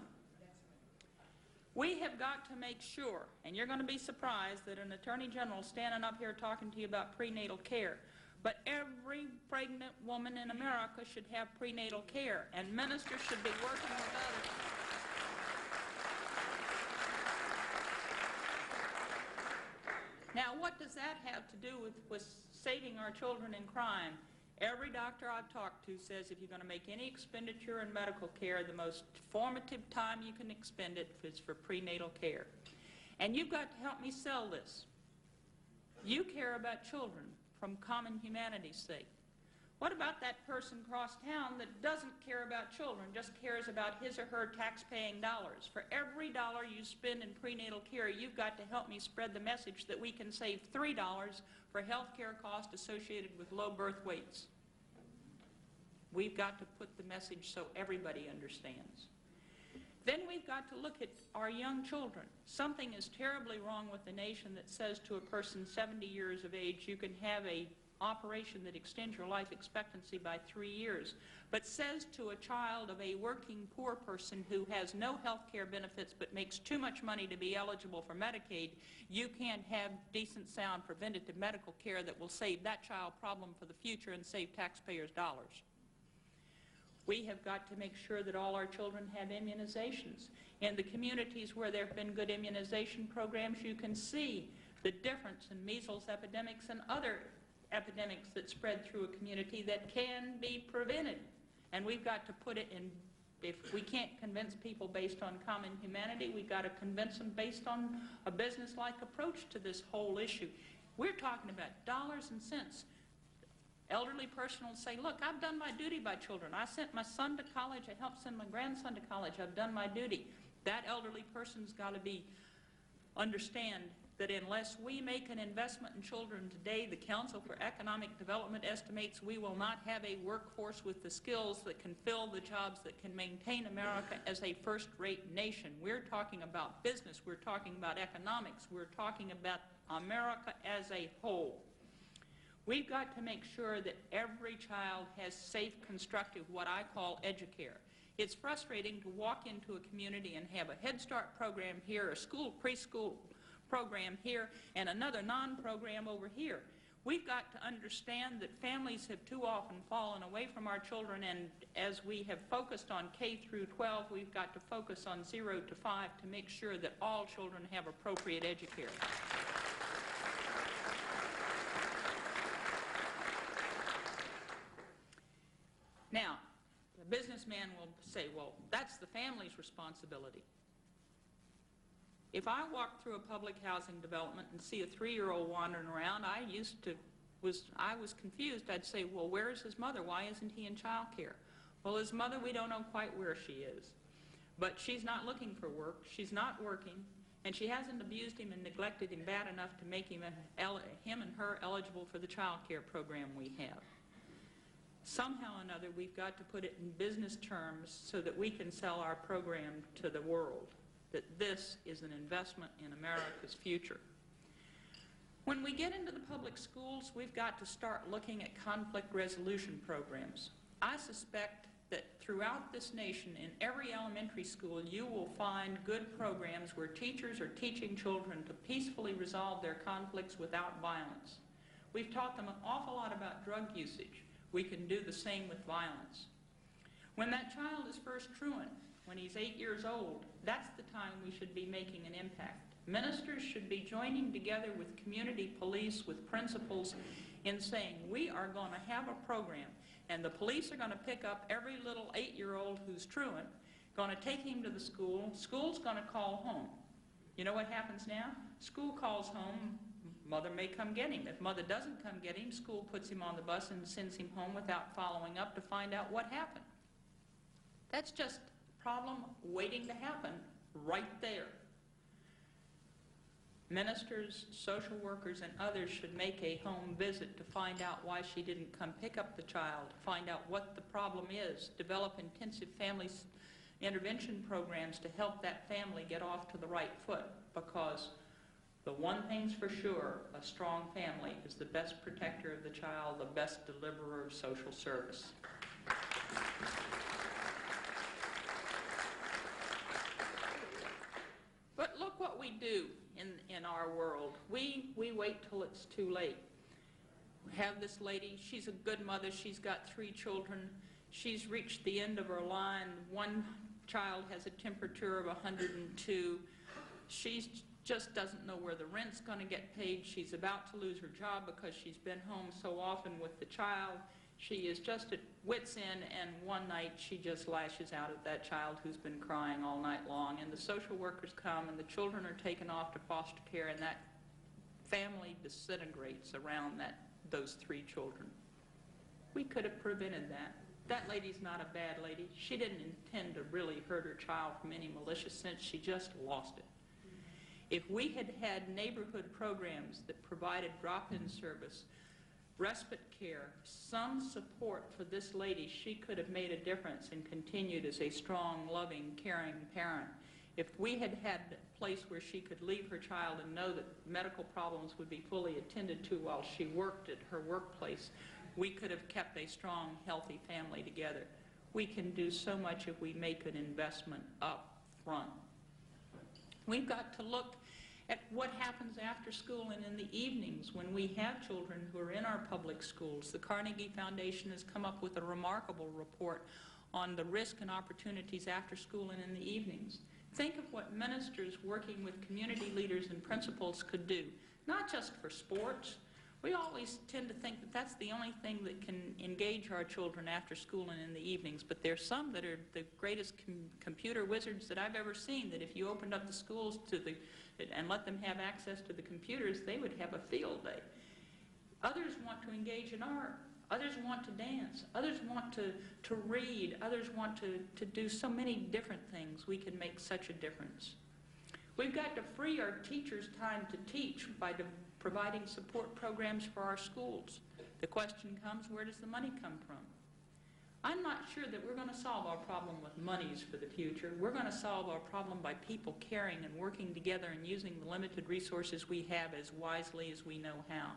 We have got to make sure, and you're going to be surprised that an attorney general standing up here talking to you about prenatal care, but every pregnant woman in America should have prenatal care, and ministers should be working with others. Now, what does that have to do with saving our children in crime? Every doctor I've talked to says if you're going to make any expenditure in medical care, the most formative time you can expend it is for prenatal care. And you've got to help me sell this. You care about children from common humanity's sake. What about that person across town that doesn't care about children, just cares about his or her tax-paying dollars? For every dollar you spend in prenatal care, you've got to help me spread the message that we can save $3 for health care costs associated with low birth weights. We've got to put the message so everybody understands. Then we've got to look at our young children. Something is terribly wrong with the nation that says to a person 70 years of age, you can have an operation that extends your life expectancy by 3 years, but says to a child of a working poor person who has no health care benefits but makes too much money to be eligible for Medicaid, you can't have decent, sound, preventative medical care that will save that child problem for the future and save taxpayers' dollars. We have got to make sure that all our children have immunizations. In the communities where there have been good immunization programs, you can see the difference in measles epidemics and other epidemics that spread through a community that can be prevented. And we've got to put it in, if we can't convince people based on common humanity, we've got to convince them based on a business-like approach to this whole issue. We're talking about dollars and cents. Elderly person will say, look, I've done my duty by children. I sent my son to college. I helped send my grandson to college. I've done my duty. That elderly person's got to understand that unless we make an investment in children today, the Council for Economic Development estimates we will not have a workforce with the skills that can fill the jobs that can maintain America as a first-rate nation. We're talking about business. We're talking about economics. We're talking about America as a whole. We've got to make sure that every child has safe, constructive, what I call educare. It's frustrating to walk into a community and have a Head Start program here, a school preschool program here, and another non-program over here. We've got to understand that families have too often fallen away from our children, and as we have focused on K through 12, we've got to focus on 0 to 5 to make sure that all children have appropriate educare. Now, the businessman will say, well, that's the family's responsibility. If I walk through a public housing development and see a 3-year-old wandering around, I was confused. I'd say, well, where is his mother? Why isn't he in child care? Well, his mother, we don't know quite where she is. But she's not looking for work. She's not working. And she hasn't abused him and neglected him bad enough to make him and her eligible for the child care program we have. Somehow or another, we've got to put it in business terms so that we can sell our program to the world, that this is an investment in America's future. When we get into the public schools, we've got to start looking at conflict resolution programs. I suspect that throughout this nation, in every elementary school, you will find good programs where teachers are teaching children to peacefully resolve their conflicts without violence. We've taught them an awful lot about drug usage. We can do the same with violence. When that child is first truant, when he's 8 years old, that's the time we should be making an impact. Ministers should be joining together with community police, with principals, in saying we are going to have a program, and the police are going to pick up every little 8-year-old who's truant, going to take him to the school. School's going to call home. You know what happens now? School calls home. Mother may come get him. If mother doesn't come get him, school puts him on the bus and sends him home without following up to find out what happened. That's just a problem waiting to happen right there. Ministers, social workers, and others should make a home visit to find out why she didn't come pick up the child, find out what the problem is, develop intensive family intervention programs to help that family get off to the right foot, because The one thing's for sure, a strong family is the best protector of the child, the best deliverer of social service. But look what we do in our world. We wait till it's too late. We have this lady, she's a good mother, she's got 3 children, she's reached the end of her line. One child has a temperature of 102. She just doesn't know where the rent's going to get paid. She's about to lose her job because she's been home so often with the child. She is just at wit's end, and one night she just lashes out at that child who's been crying all night long, and the social workers come and the children are taken off to foster care, and that family disintegrates around those 3 children. We could have prevented that. That lady's not a bad lady. She didn't intend to really hurt her child from any malicious sense. She just lost it. If we had had neighborhood programs that provided drop-in service, respite care, some support for this lady, she could have made a difference and continued as a strong, loving, caring parent. If we had had a place where she could leave her child and know that medical problems would be fully attended to while she worked at her workplace, we could have kept a strong, healthy family together. We can do so much if we make an investment up front. We've got to look at what happens after school and in the evenings when we have children who are in our public schools. The Carnegie Foundation has come up with a remarkable report on the risk and opportunities after school and in the evenings. Think of what ministers working with community leaders and principals could do, not just for sports. We always tend to think that that's the only thing that can engage our children after school and in the evenings, but there's some that are the greatest computer wizards that I've ever seen, that if you opened up the schools and let them have access to the computers, they would have a field day. Others want to engage in art. Others want to dance. Others want to read. Others want to do so many different things. We can make such a difference. We've got to free our teachers' time to teach by providing support programs for our schools. The question comes, where does the money come from? I'm not sure that we're going to solve our problem with monies for the future. We're going to solve our problem by people caring and working together and using the limited resources we have as wisely as we know how.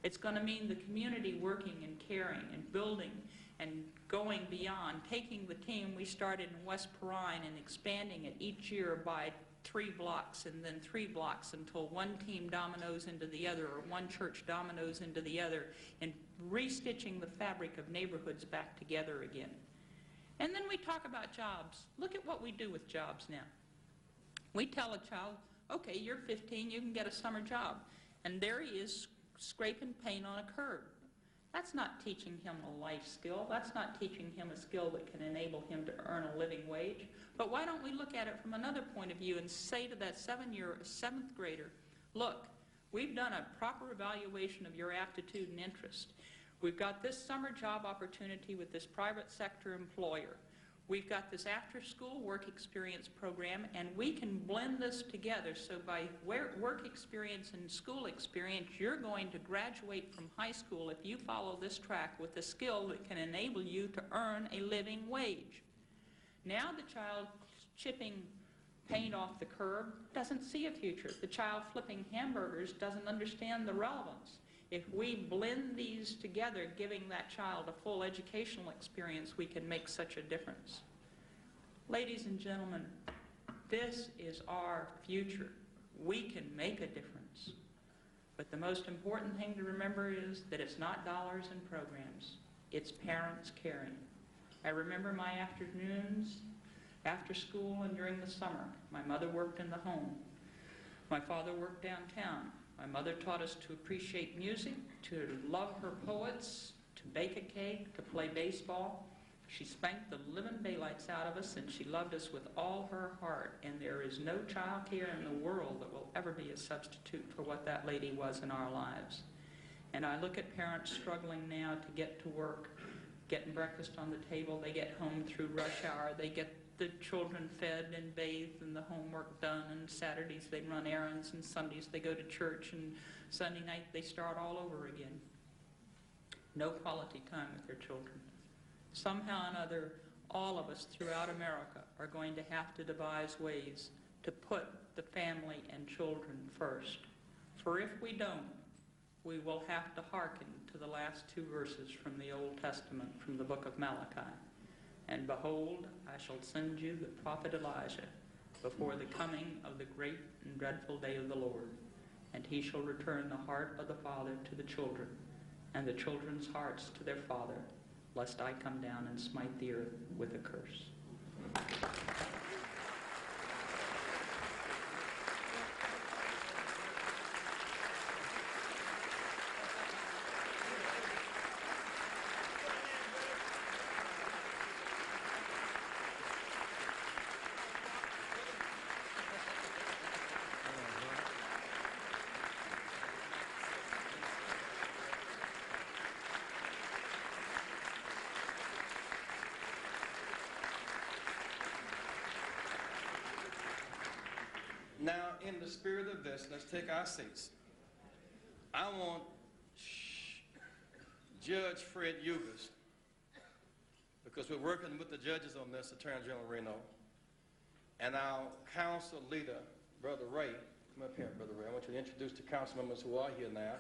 It's going to mean the community working and caring and building and going beyond, taking the team we started in West Perrine and expanding it each year by 3 blocks and then 3 blocks until one team dominoes into the other or one church dominoes into the other, and restitching the fabric of neighborhoods back together again. And then we talk about jobs. Look at what we do with jobs now. We tell a child, okay, you're 15, you can get a summer job. And there he is scraping paint on a curb. That's not teaching him a life skill. That's not teaching him a skill that can enable him to earn a living wage. But why don't we look at it from another point of view and say to that 7th grader, look, we've done a proper evaluation of your aptitude and interest. We've got this summer job opportunity with this private sector employer. We've got this after-school work experience program, and we can blend this together. So by work experience and school experience, you're going to graduate from high school if you follow this track with a skill that can enable you to earn a living wage. Now the child chipping paint off the curb doesn't see a future. The child flipping hamburgers doesn't understand the relevance. If we blend these together, giving that child a full educational experience, we can make such a difference. Ladies and gentlemen, this is our future. We can make a difference. But the most important thing to remember is that it's not dollars and programs. It's parents caring. I remember my afternoons after school and during the summer. My mother worked in the home. My father worked downtown. My mother taught us to appreciate music, to love her poets, to bake a cake, to play baseball. She spanked the living daylights out of us, and she loved us with all her heart. And there is no child care in the world that will ever be a substitute for what that lady was in our lives. And I look at parents struggling now to get to work, getting breakfast on the table. They get home through rush hour. They get the children fed and bathed and the homework done, and Saturdays they run errands, and Sundays they go to church, and Sunday night they start all over again. No quality time with their children. Somehow or another, all of us throughout America are going to have to devise ways to put the family and children first. For if we don't, we will have to hearken to the last two verses from the Old Testament, from the book of Malachi. And behold, I shall send you the prophet Elijah before the coming of the great and dreadful day of the Lord. And he shall return the heart of the father to the children, and the children's hearts to their father, lest I come down and smite the earth with a curse. Now, in the spirit of this, let's take our seats. I want Judge Fred Yugas, because we're working with the judges on this, Attorney General Reno, and our council leader, Brother Ray. Come up here, Brother Ray. I want you to introduce the council members who are here now,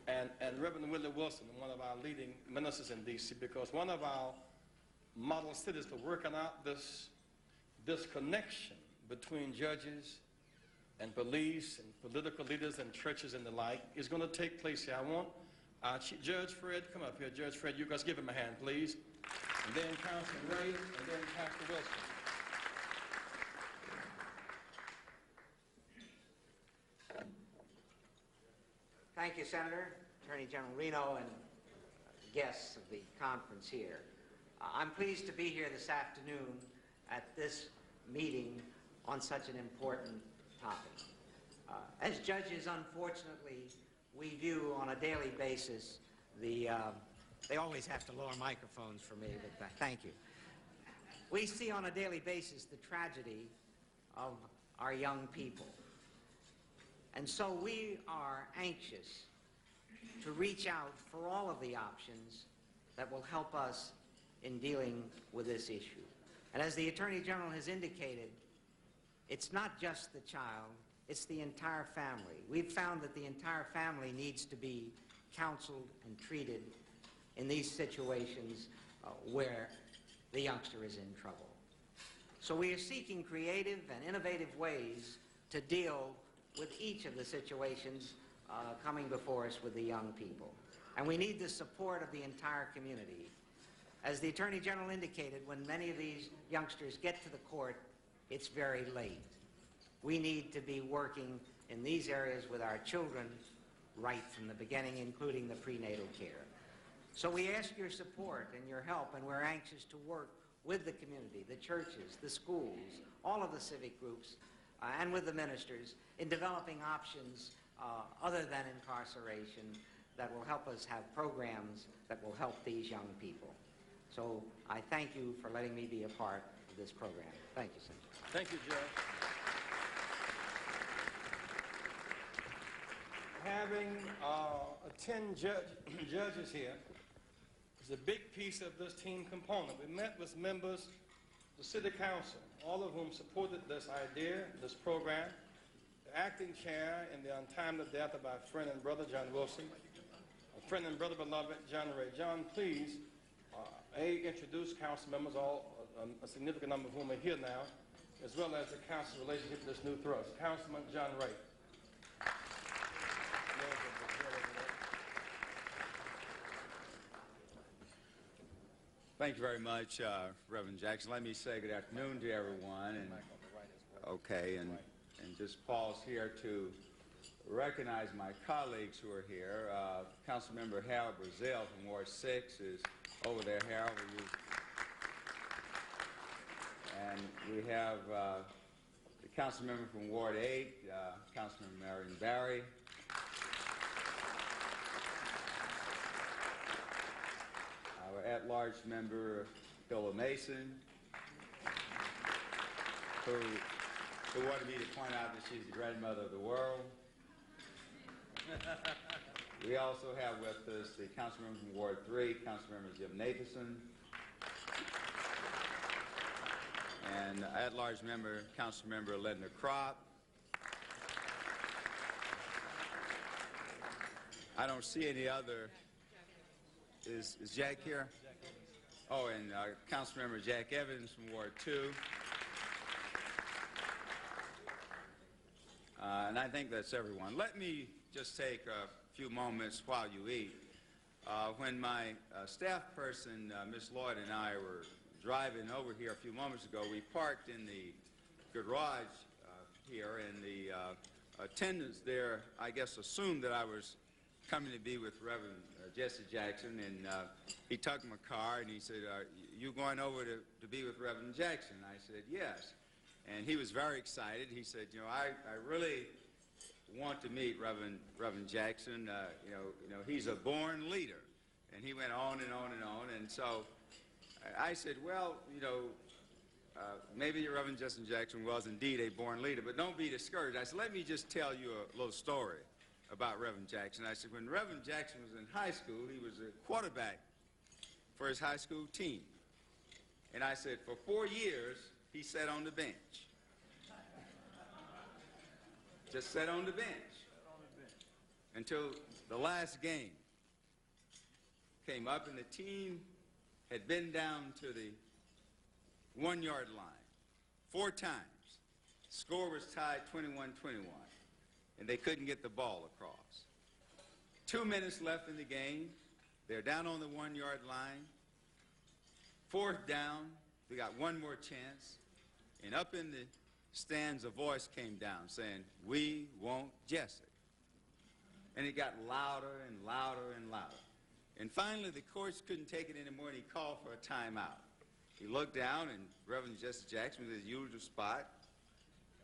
and Reverend Willie Wilson, one of our leading ministers in D.C., because one of our model cities for working out this connection between judges and police and political leaders and churches and the like is going to take place here. I want Judge Fred, come up here. Judge Fred, you guys give him a hand, please. And then Councilman Ray, and then Pastor Wilson. Thank you, Senator, Attorney General Reno, and guests of the conference here. I'm pleased to be here this afternoon at this meeting on such an important topic. As judges, unfortunately, we view on a daily basis they always have to lower microphones for me, but thank you. We see on a daily basis the tragedy of our young people. And so we are anxious to reach out for all of the options that will help us in dealing with this issue. And as the Attorney General has indicated, it's not just the child, it's the entire family. We've found that the entire family needs to be counseled and treated in these situations where the youngster is in trouble. So we are seeking creative and innovative ways to deal with each of the situations coming before us with the young people. And we need the support of the entire community. As the Attorney General indicated, when many of these youngsters get to the court, it's very late. We need to be working in these areas with our children right from the beginning, including the prenatal care. So we ask your support and your help, and we're anxious to work with the community, the churches, the schools, all of the civic groups, and with the ministers in developing options other than incarceration that will help us have programs that will help these young people. So I thank you for letting me be a part of this program. Thank you, Senator. Thank you, Judge. Having 10 judges here is a big piece of this team component. We met with members of the City Council, all of whom supported this idea, this program. The acting chair in the untimely death of our friend and brother, John Wilson, a friend and brother beloved, John Ray. John, please, introduce council members, a significant number of whom are here now, as well as the council's relationship to this new thrust. Councilman John Ray. Thank you very much, Reverend Jackson. Let me say good afternoon to everyone. And just pause here to recognize my colleagues who are here. Councilmember Harold Brazil from Ward 6 is over there. Harold, will you? And we have the councilmember from Ward 8, Councilmember Marion Barry. Our at-large member, Philip Mason, who wanted me to point out that she's the grandmother of the world. We also have with us the councilmember from Ward 3, Councilmember Jim Nathanson, and at-large member, Councilmember Linda Kropp, I don't see any other. Is Jack here? Oh, and Councilmember Jack Evans from Ward 2. And I think that's everyone. Let me just take a few moments while you eat. When my staff person, Ms. Lloyd, and I were driving over here a few moments ago, we parked in the garage here, and the attendants there, I guess, assumed that I was coming to be with Reverend Jesse Jackson, and he tucked my car, and he said, you going over to be with Reverend Jackson? I said, yes. And he was very excited. He said, you know, I really want to meet Reverend Jackson. You know, he's a born leader. And he went on and on and on. And so I said, well, you know, maybe Reverend Jesse Jackson was indeed a born leader, but don't be discouraged. I said, let me just tell you a little story about Reverend Jackson. I said, when Reverend Jackson was in high school, he was a quarterback for his high school team. And I said, for 4 years, he sat on the bench. Just sat on the bench until the last game came up, and the team had been down to the 1-yard line 4 times. Score was tied 21-21, and they couldn't get the ball across. 2 minutes left in the game. They're down on the 1-yard line. 4th down. They got one more chance. And up in the stands, a voice came down saying, "We want Jesse." And it got louder and louder and louder. And finally, the coach couldn't take it anymore, and he called for a timeout. He looked down, and Reverend Jesse Jackson was in his usual spot,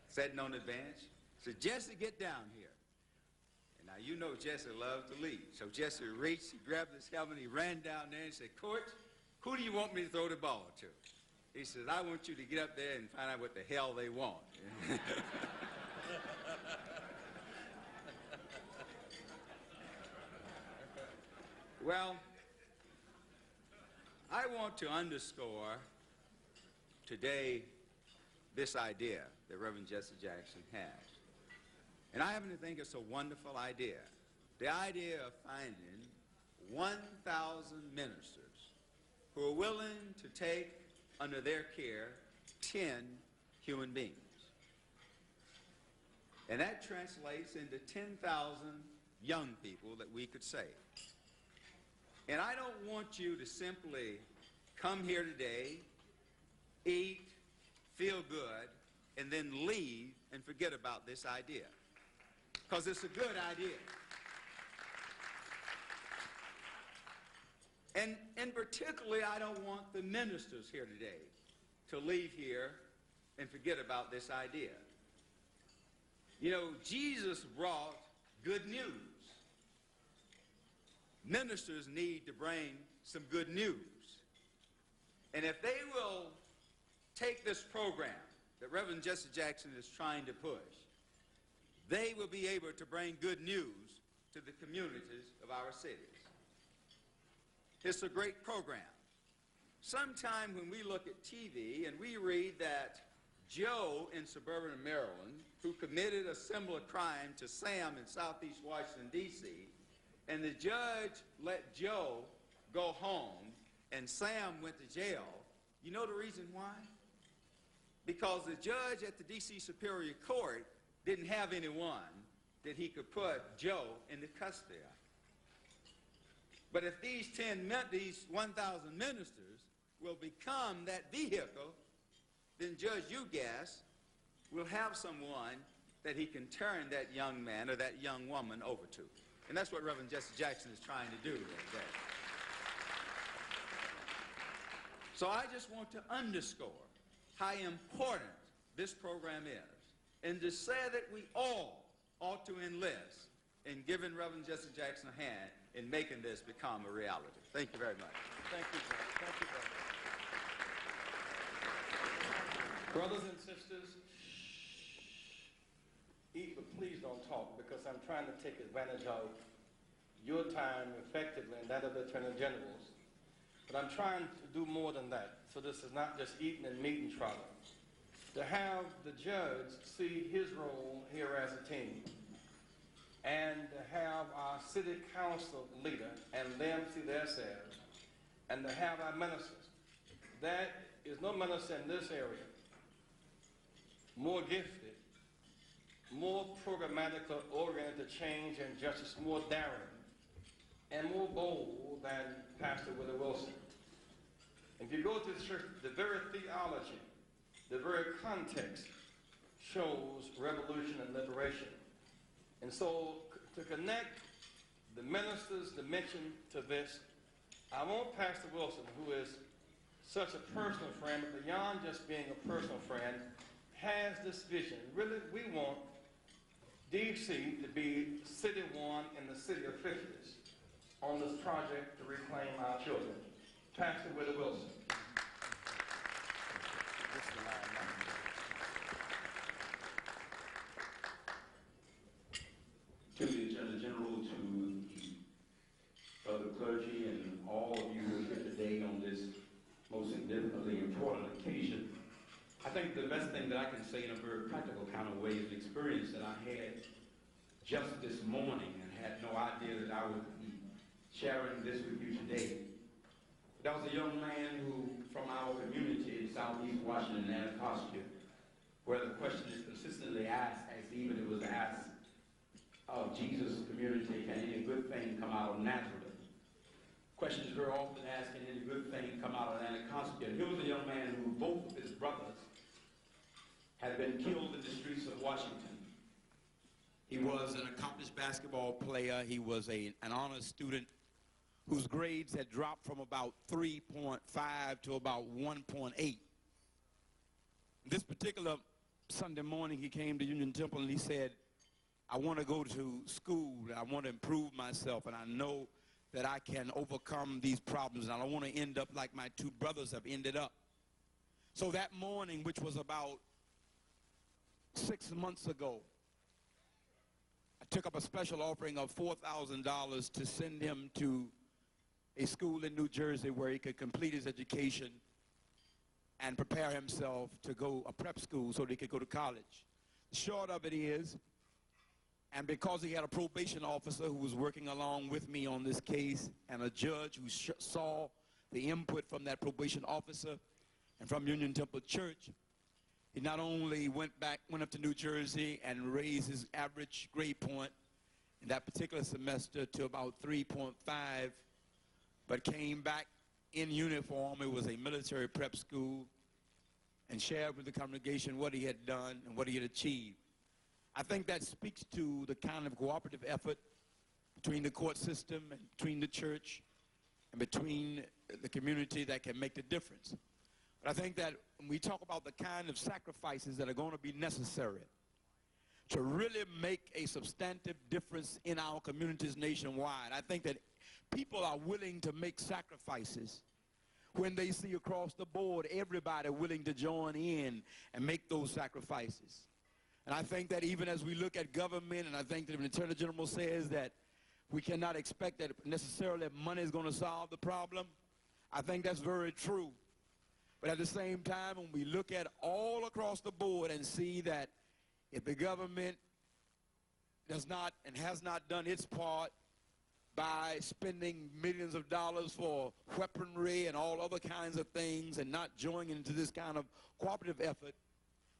sitting on the bench. Said, "Jesse, get down here." And now you know Jesse loved to lead. So Jesse reached, he grabbed his helmet, he ran down there and said, "Coach, who do you want me to throw the ball to?" He says, "I want you to get up there and find out what the hell they want." Well, I want to underscore today this idea that Reverend Jesse Jackson has. And I happen to think it's a wonderful idea. The idea of finding 1,000 ministers who are willing to take under their care 10 human beings. And that translates into 10,000 young people that we could save. And I don't want you to simply come here today, eat, feel good, and then leave and forget about this idea. Because it's a good idea. And particularly, I don't want the ministers here today to leave here and forget about this idea. You know, Jesus brought good news. Ministers need to bring some good news. And if they will take this program that Reverend Jesse Jackson is trying to push, they will be able to bring good news to the communities of our cities. It's a great program. Sometime when we look at TV and we read that Joe in suburban Maryland, who committed a similar crime to Sam in southeast Washington, D.C., and the judge let Joe go home and Sam went to jail, you know the reason why? Because the judge at the D.C. Superior Court didn't have anyone that he could put Joe into custody of. But if these 1,000 ministers will become that vehicle, then Judge Ugas will have someone that he can turn that young man or that young woman over to. And that's what Reverend Jesse Jackson is trying to do today. So I just want to underscore how important this program is, and to say that we all ought to enlist in giving Reverend Jesse Jackson a hand in making this become a reality. Thank you very much. Thank you, sir. Thank you, brother. Brothers and sisters, eat, but please don't talk, because I'm trying to take advantage of your time effectively and that of the Attorney General's. But I'm trying to do more than that. So this is not just eating and meeting, Trotter. To have the judge see his role here as a team, and to have have our city council leader and them see themselves, and to have our ministers. There is no minister in this area more gifted, more programmatically oriented to change and justice, more daring, and more bold than Pastor Willie Wilson. If you go to the church, the very theology, the very context shows revolution and liberation. And so to connect the minister's dimension to this, I want Pastor Wilson, who is such a personal friend, but beyond just being a personal friend, has this vision. Really, we want D.C. to be City 1 in the City of 50s on this project to reclaim our children. Pastor Willie Wilson. To the Attorney General, to the other clergy, and all of you who are here today on this most significantly important occasion, I think the best thing that I can say in a very practical kind of way is an experience that I had just this morning and had no idea that I would be sharing this with you today. There was a young man who, from our community in Southeast Washington, Anacostia, where the question is consistently asked, as even it was asked of Jesus' community, can any good thing come out of Nazareth? Question is very often asked, can any good thing come out of Anacostia? And here was a young man who both of his brothers had been killed in the streets of Washington. He was an accomplished basketball player. He was an honor student whose grades had dropped from about 3.5 to about 1.8. This particular Sunday morning, he came to Union Temple and he said, I want to go to school, and I want to improve myself, and I know that I can overcome these problems, and I don't want to end up like my two brothers have ended up. So that morning, which was about 6 months ago, I took up a special offering of $4,000 to send him to a school in New Jersey where he could complete his education and prepare himself to go a prep school so that he could go to college. The short of it is, and because he had a probation officer who was working along with me on this case and a judge who saw the input from that probation officer and from Union Temple Church, he not only went up to New Jersey and raised his average grade point in that particular semester to about 3.5, but came back in uniform. It was a military prep school, and shared with the congregation what he had done and what he had achieved. I think that speaks to the kind of cooperative effort between the court system and between the church and between the community that can make the difference. But I think that when we talk about the kind of sacrifices that are going to be necessary to really make a substantive difference in our communities nationwide, I think that people are willing to make sacrifices when they see across the board everybody willing to join in and make those sacrifices. And I think that even as we look at government, and I think that the Attorney General says that we cannot expect that necessarily money is going to solve the problem, I think that's very true. But at the same time, when we look at all across the board and see that if the government does not and has not done its part by spending millions of dollars for weaponry and all other kinds of things and not joining into this kind of cooperative effort,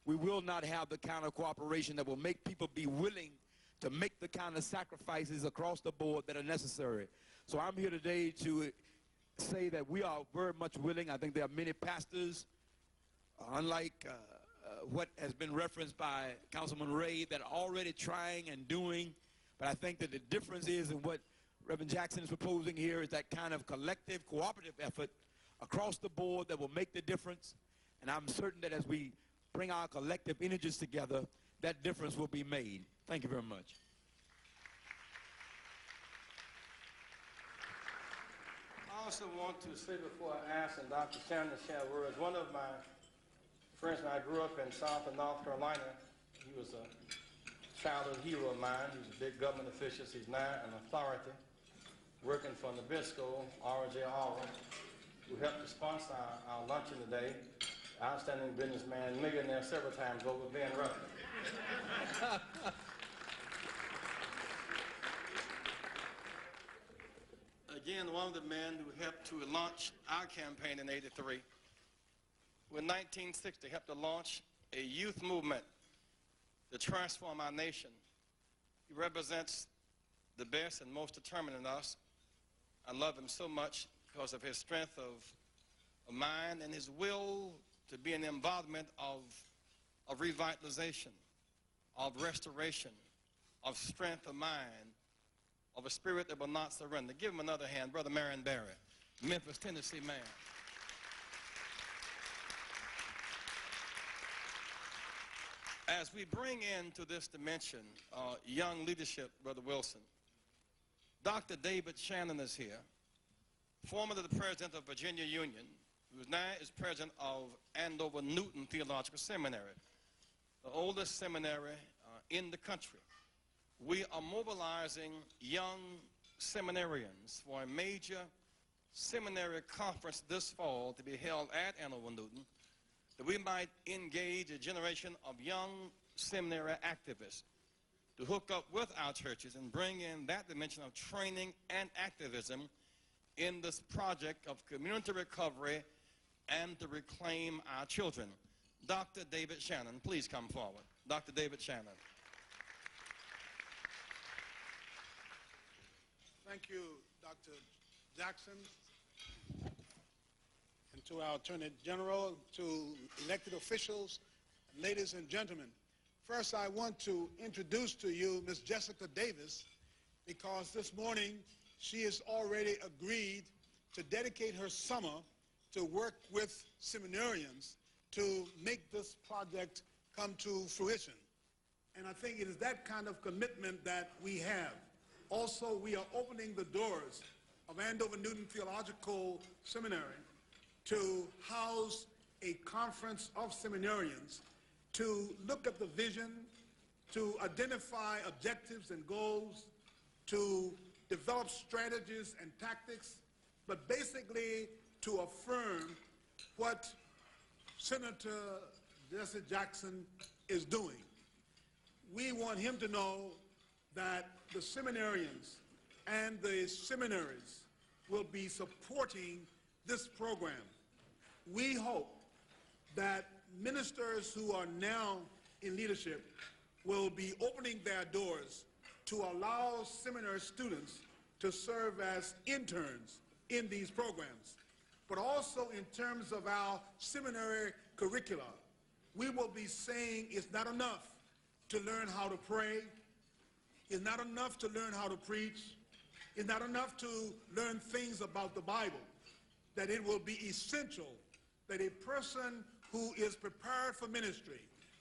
we will not have the kind of cooperation that will make people be willing to make the kind of sacrifices across the board that are necessary. So I'm here today to say that we are very much willing. I think there are many pastors, unlike what has been referenced by Councilman Ray, that are already trying and doing. But I think that the difference is in what Reverend Jackson is proposing here is that kind of collective, cooperative effort across the board that will make the difference. And I'm certain that as we bring our collective energies together, that difference will be made. Thank you very much. I also want to say before I ask Dr. Shannon to share words, one of my friends when I grew up in South and North Carolina, he was a childhood hero of mine. He was a big government official. He's now an authority working for Nabisco, R.J. Hall, who helped to sponsor our luncheon today. Outstanding businessman, millionaire several times over, Ben Ruffin. being one of the men who helped to launch our campaign in '83. In 1960, helped to launch a youth movement to transform our nation. He represents the best and most determined in us. I love him so much because of his strength of mind and his will to be an embodiment of revitalization, of restoration, of strength of mind, of a spirit that will not surrender. Give him another hand, Brother Marion Barry, Memphis, Tennessee man. As we bring into this dimension young leadership, Brother Wilson, Dr. David Shannon is here, formerly the president of Virginia Union, who now is president of Andover Newton Theological Seminary, the oldest seminary in the country. We are mobilizing young seminarians for a major seminary conference this fall to be held at Andover Newton, that we might engage a generation of young seminary activists to hook up with our churches and bring in that dimension of training and activism in this project of community recovery and to reclaim our children. Dr. David Shannon, please come forward. Dr. David Shannon. Thank you, Dr. Jackson, and to our Attorney General, to elected officials, ladies and gentlemen. First, I want to introduce to you Ms. Jessica Davis, because this morning she has already agreed to dedicate her summer to work with seminarians to make this project come to fruition. And I think it is that kind of commitment that we have. Also, we are opening the doors of Andover Newton Theological Seminary to house a conference of seminarians to look at the vision, to identify objectives and goals, to develop strategies and tactics, but basically to affirm what Senator Jesse Jackson is doing. We want him to know that the seminarians and the seminaries will be supporting this program. We hope that ministers who are now in leadership will be opening their doors to allow seminary students to serve as interns in these programs. But also in terms of our seminary curricula, we will be saying it's not enough to learn how to pray, it's not enough to learn how to preach, it's not enough to learn things about the Bible, that it will be essential that a person who is prepared for ministry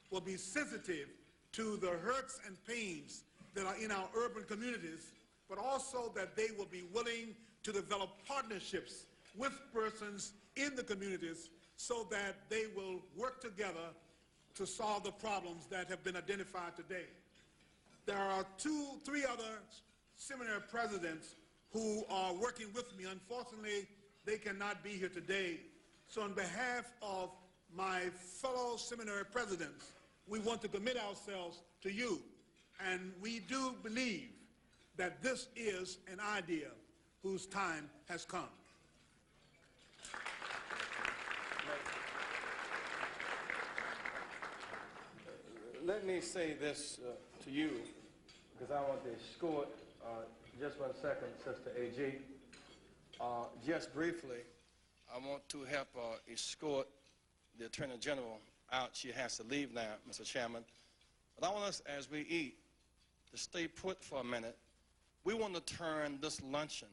will be sensitive to the hurts and pains that are in our urban communities, but also that they will be willing to develop partnerships with persons in the communities so that they will work together to solve the problems that have been identified today. There are three other seminary presidents who are working with me. Unfortunately, they cannot be here today. So on behalf of my fellow seminary presidents, we want to commit ourselves to you. And we do believe that this is an idea whose time has come. Let me say this to you, because I want to escort, just 1 second, Sister A.G. Just briefly, I want to help escort the Attorney General out. She has to leave now, Mr. Chairman. But I want us, as we eat, to stay put for a minute. We want to turn this luncheon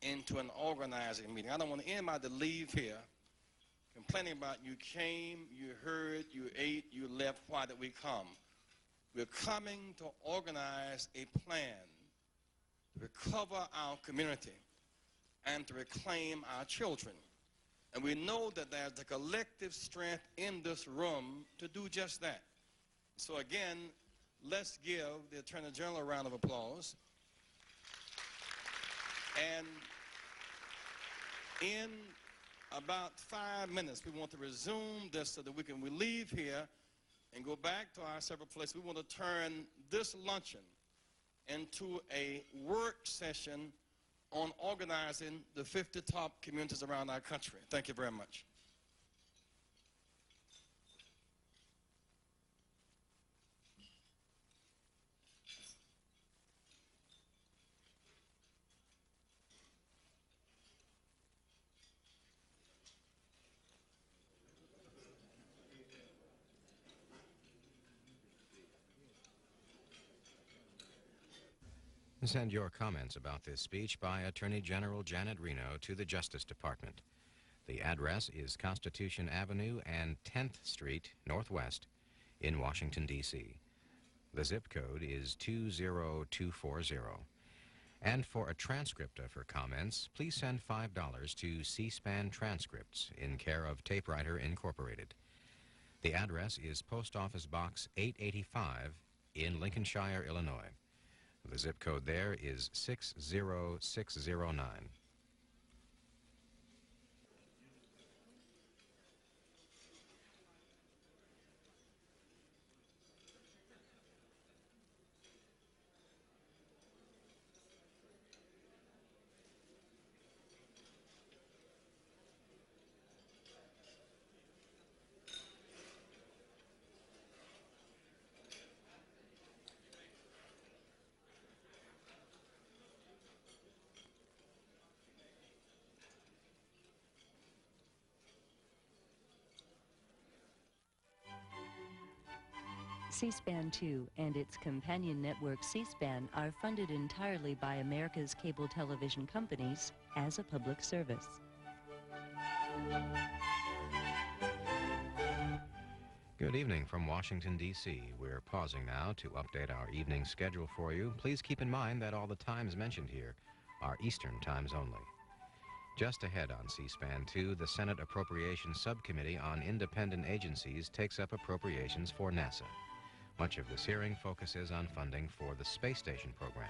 into an organizing meeting. I don't want anybody to leave here complaining about you came, you heard, you ate, you left, why did we come? We're coming to organize a plan to recover our community and to reclaim our children. And we know that there's a collective strength in this room to do just that. So again, let's give the Attorney General a round of applause. And in about 5 minutes, we want to resume this so that we leave here and go back to our several places. We want to turn this luncheon into a work session on organizing the 50 top communities around our country. Thank you very much. Send your comments about this speech by Attorney General Janet Reno to the Justice Department. The address is Constitution Avenue and 10th Street Northwest in Washington, D.C. The zip code is 20240. And for a transcript of her comments, please send $5 to C-SPAN Transcripts in care of Tapewriter Incorporated. The address is Post Office Box 885 in Lincolnshire, Illinois. The zip code there is 60609. C-SPAN 2 and its companion network C-SPAN are funded entirely by America's cable television companies as a public service. Good evening from Washington, D.C. We're pausing now to update our evening schedule for you. Please keep in mind that all the times mentioned here are Eastern times only. Just ahead on C-SPAN 2, the Senate Appropriations Subcommittee on Independent Agencies takes up appropriations for NASA. Much of this hearing focuses on funding for the space station program.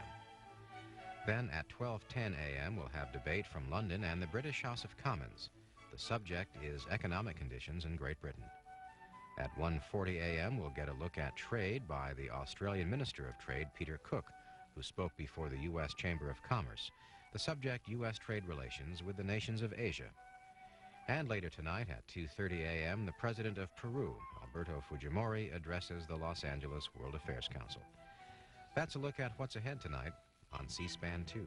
Then at 12:10 a.m. we'll have debate from London and the British House of Commons. The subject is economic conditions in Great Britain. At 1:40 a.m. we'll get a look at trade by the Australian Minister of Trade, Peter Cook, who spoke before the U.S. Chamber of Commerce. The subject, U.S. trade relations with the nations of Asia. And later tonight at 2:30 a.m., the President of Peru, Alberto Fujimori, addresses the Los Angeles World Affairs Council. That's a look at what's ahead tonight on C-SPAN 2.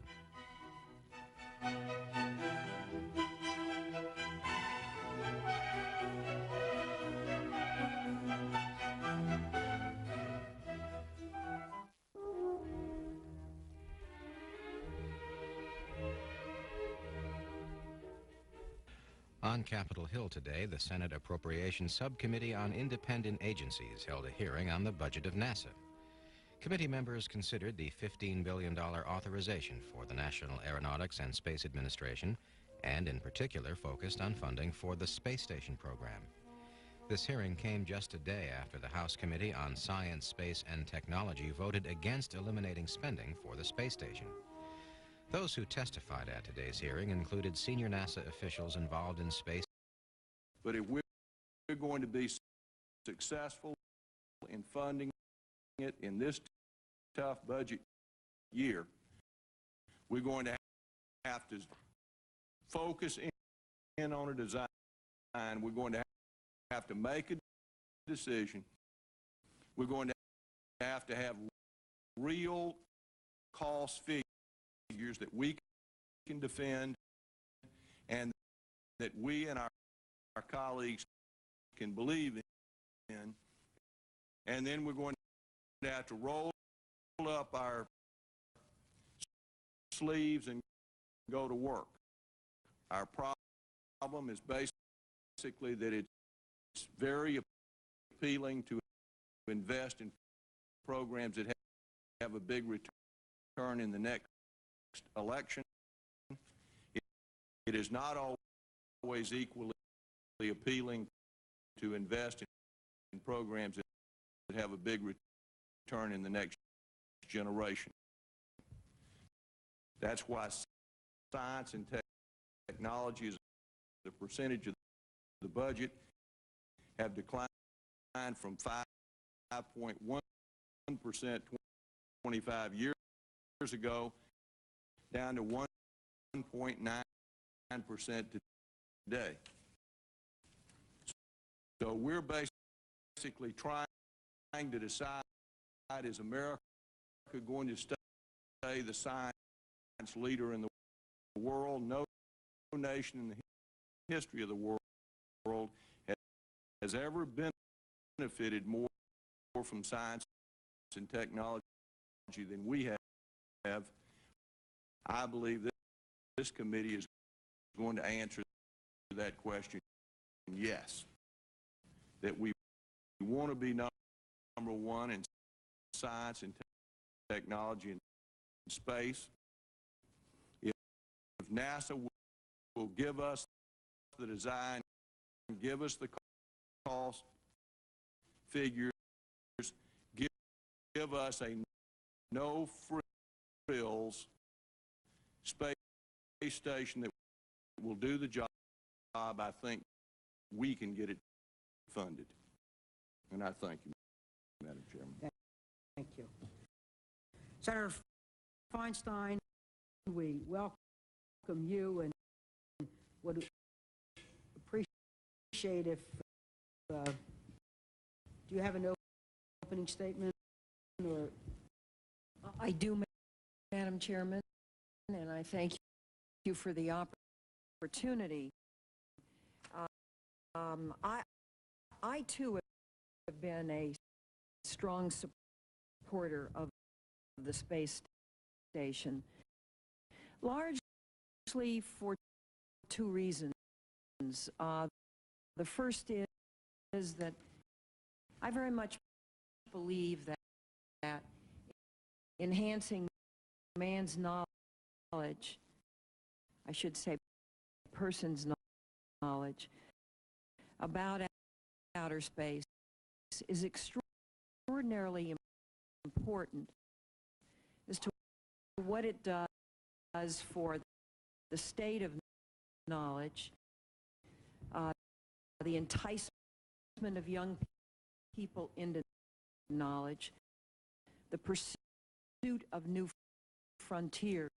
On Capitol Hill today, the Senate Appropriations Subcommittee on Independent Agencies held a hearing on the budget of NASA. Committee members considered the $15 billion authorization for the National Aeronautics and Space Administration, and in particular focused on funding for the space station program. This hearing came just a day after the House Committee on Science, Space, and Technology voted against eliminating spending for the space station. Those who testified at today's hearing included senior NASA officials involved in space. But if we're going to be successful in funding it in this tough budget year, we're going to have to focus in on a design. We're going to have to make a decision. We're going to have real cost figures that we can defend and that we and our colleagues can believe in. And then we're going to have to roll up our sleeves and go to work. Our problem is basically that it's very appealing to invest in programs that have a big return in the next election. It is not always equally appealing to invest in programs that have a big return in the next generation. That's why science and technology as a percentage of the budget have declined from 5.1% 25 years ago down to 1.9% today. So we're basically trying to decide, is America going to stay the science leader in the world? No nation in the history of the world has ever benefited more from science and technology than we have. I believe that this committee is going to answer that question, yes, that we want to be number one in science and technology and space. If NASA will give us the design, give us the cost figures, give us a no-frills space station that will do the job, I think we can get it funded. And I thank you, Madam Chairman. Thank you. Senator Feinstein, we welcome you and would appreciate if, do you have an opening statement? Or? I do, Madam Chairman, and I thank you for the opportunity. I too have been a strong supporter of the space station, largely for two reasons. The first is that I very much believe that enhancing man's knowledge, I should say person's knowledge, about outer space is extraordinarily important as to what it does for the state of knowledge, the enticement of young people into knowledge, the pursuit of new frontiers,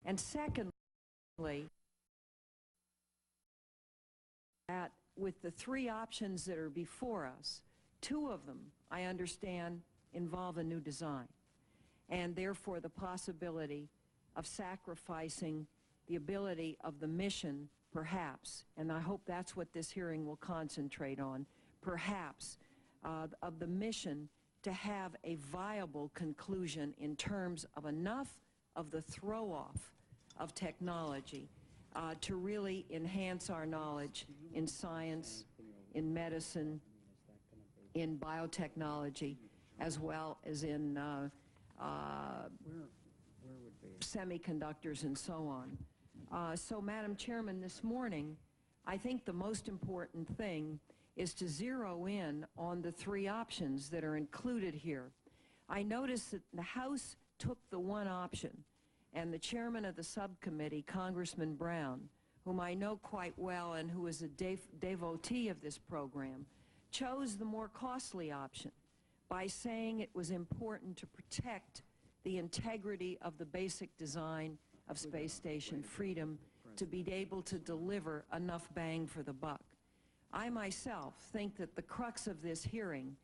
and secondly, that with the three options that are before us, two of them, I understand, involve a new design, and therefore the possibility of sacrificing the ability of the mission, perhaps, and I hope that's what this hearing will concentrate on, perhaps, of the mission to have a viable conclusion in terms of enough of the throw-off of technology to really enhance our knowledge in science, in medicine, in biotechnology, as well as in semiconductors and so on. So, Madam Chairman, this morning, I think the most important thing is to zero in on the three options that are included here. I noticed that the House took the one option, and the chairman of the subcommittee, Congressman Brown, whom I know quite well and who is a devotee of this program, chose the more costly option by saying it was important to protect the integrity of the basic design of Space Station Freedom to be able to deliver enough bang for the buck. I myself think that the crux of this hearing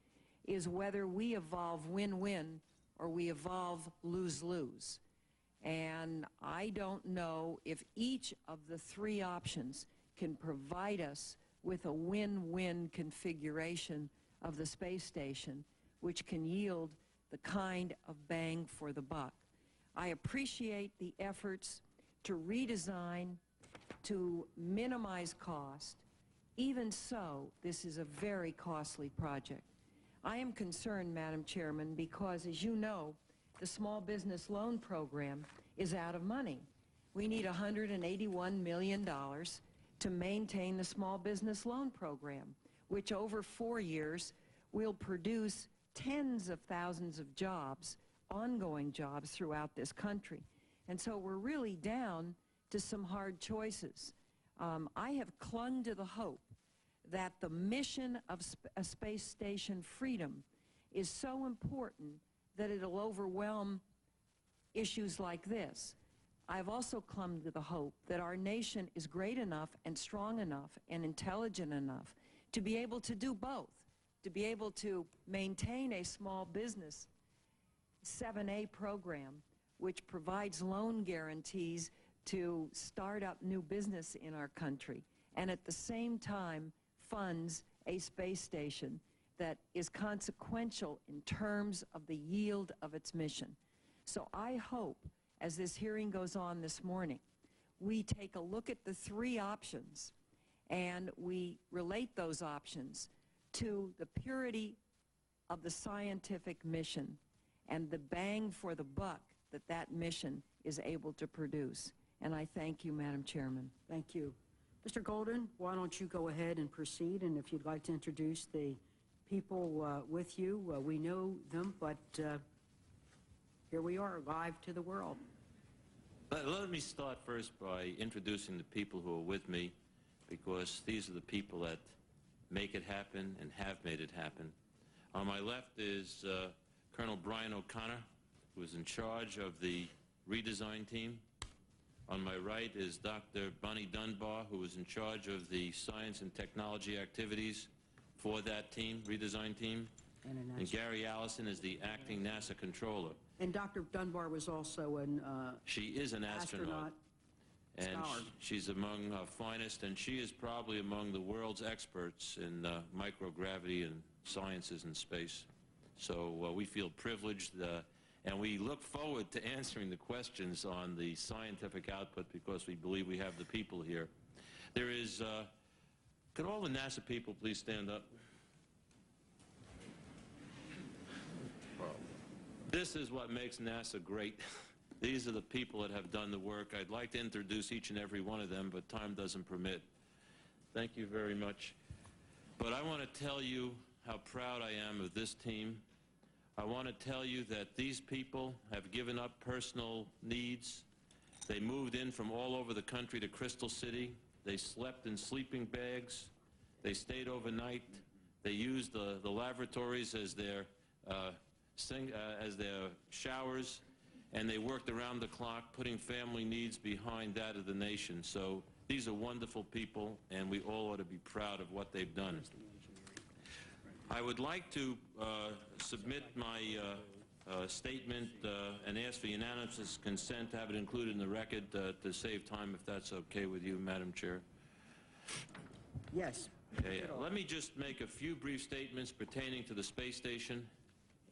is whether we evolve win-win or we evolve lose-lose. And I don't know if each of the three options can provide us with a win-win configuration of the space station, which can yield the kind of bang for the buck. I appreciate the efforts to redesign, to minimize cost. Even so, this is a very costly project. I am concerned, Madam Chairman, because, as you know, the Small Business Loan Program is out of money. We need $181 million to maintain the Small Business Loan Program, which over 4 years will produce tens of thousands of jobs, ongoing jobs throughout this country. And so we're really down to some hard choices. I have clung to the hope that the mission of Space Station Freedom is so important that it'll overwhelm issues like this. I've also clung to the hope that our nation is great enough and strong enough and intelligent enough to be able to do both, to be able to maintain a small business 7A program which provides loan guarantees to start up new business in our country, and at the same time funds a space station that is consequential in terms of the yield of its mission. So I hope, as this hearing goes on this morning, we take a look at the three options and we relate those options to the purity of the scientific mission and the bang for the buck that that mission is able to produce. And I thank you, Madam Chairman. Thank you. Mr. Golden, why don't you go ahead and proceed, and if you'd like to introduce the people with you, we know them, but here we are, live to the world. Let me start first by introducing the people who are with me, because these are the people that make it happen and have made it happen. On my left is Colonel Brian O'Connor, who is in charge of the redesign team. On my right is Dr. Bonnie Dunbar, who is in charge of the science and technology activities for that team, redesign team. And Gary Allison is the acting NASA controller. And Dr. Dunbar was also an She is an astronaut. And scholar. she's among our finest, and she is probably among the world's experts in microgravity and sciences in space. So we feel privileged, and we look forward to answering the questions on the scientific output, because we believe we have the people here. There is, could all the NASA people please stand up? This is what makes NASA great. These are the people that have done the work. I'd like to introduce each and every one of them, but time doesn't permit. Thank you very much. But I want to tell you how proud I am of this team. I want to tell you that these people have given up personal needs. They moved in from all over the country to Crystal City. They slept in sleeping bags. They stayed overnight. They used the laboratories as their showers, and they worked around the clock, putting family needs behind that of the nation. So these are wonderful people, and we all ought to be proud of what they've done. I would like to submit my statement and ask for unanimous consent to have it included in the record to save time, if that's okay with you, Madam Chair. Yes. Okay, let me just make a few brief statements pertaining to the space station,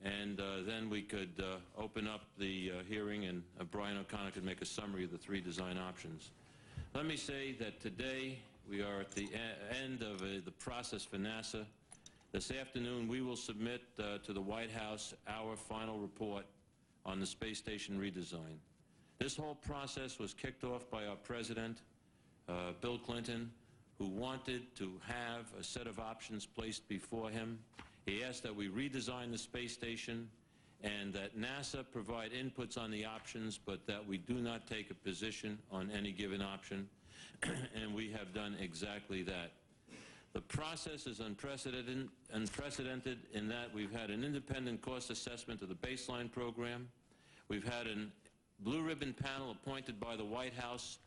and then we could open up the hearing, and Brian O'Connor could make a summary of the three design options. Let me say that today we are at the end of the process for NASA. This afternoon we will submit to the White House our final report on the space station redesign. This whole process was kicked off by our President, Bill Clinton, who wanted to have a set of options placed before him. He asked that we redesign the space station and that NASA provide inputs on the options, but that we do not take a position on any given option, and we have done exactly that. The process is unprecedented in that we've had an independent cost assessment of the baseline program. We've had a blue ribbon panel appointed by the White House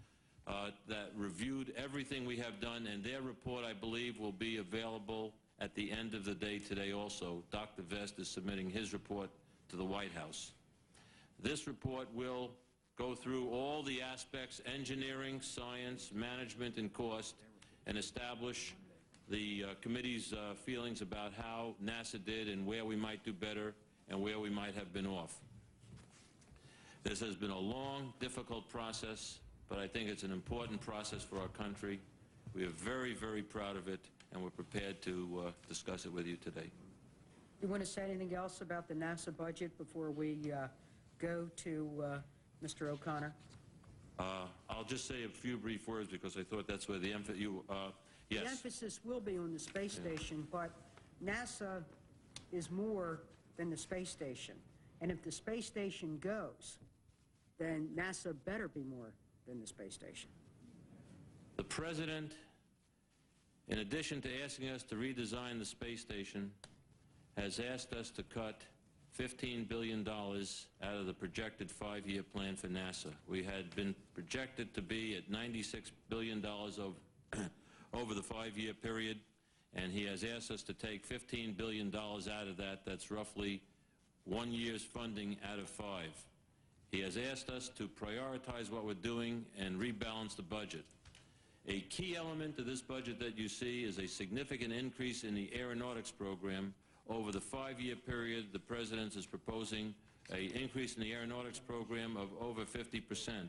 that reviewed everything we have done, and their report, I believe, will be available at the end of the day today also. Dr. Vest is submitting his report to the White House. This report will go through all the aspects, engineering, science, management, and cost, and establish the committee's feelings about how NASA did and where we might do better and where we might have been off. This has been a long, difficult process, but I think it's an important process for our country. We are very, very proud of it, and we're prepared to discuss it with you today. You want to say anything else about the NASA budget before we go to Mr. O'Connor? I'll just say a few brief words because I thought that's where the emphasis, yes. The emphasis will be on the space station, but NASA is more than the space station. And if the space station goes, then NASA better be more than the space station. The President, in addition to asking us to redesign the space station, has asked us to cut $15 billion out of the projected 5-year plan for NASA. We had been projected to be at $96 billion over the 5-year period, and he has asked us to take $15 billion out of that. That's roughly 1 year's funding out of 5. He has asked us to prioritize what we're doing and rebalance the budget. A key element of this budget that you see is a significant increase in the aeronautics program. Over the 5-year period, the President is proposing an increase in the aeronautics program of over 50%.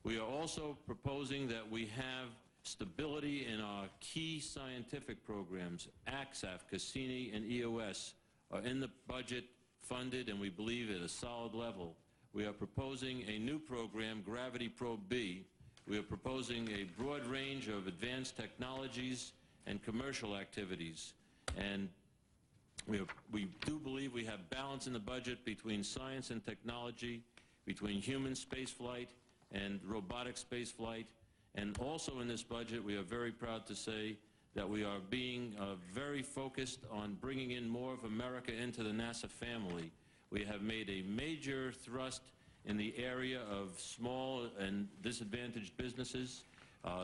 We are also proposing that we have stability in our key scientific programs. ACSAF, Cassini, and EOS are in the budget, funded, and we believe at a solid level. We are proposing a new program, Gravity Probe B. We are proposing a broad range of advanced technologies and commercial activities. And we do believe we have balance in the budget between science and technology, between human spaceflight and robotic spaceflight. And also in this budget, we are very proud to say that we are being very focused on bringing in more of America into the NASA family. We have made a major thrust in the area of small and disadvantaged businesses.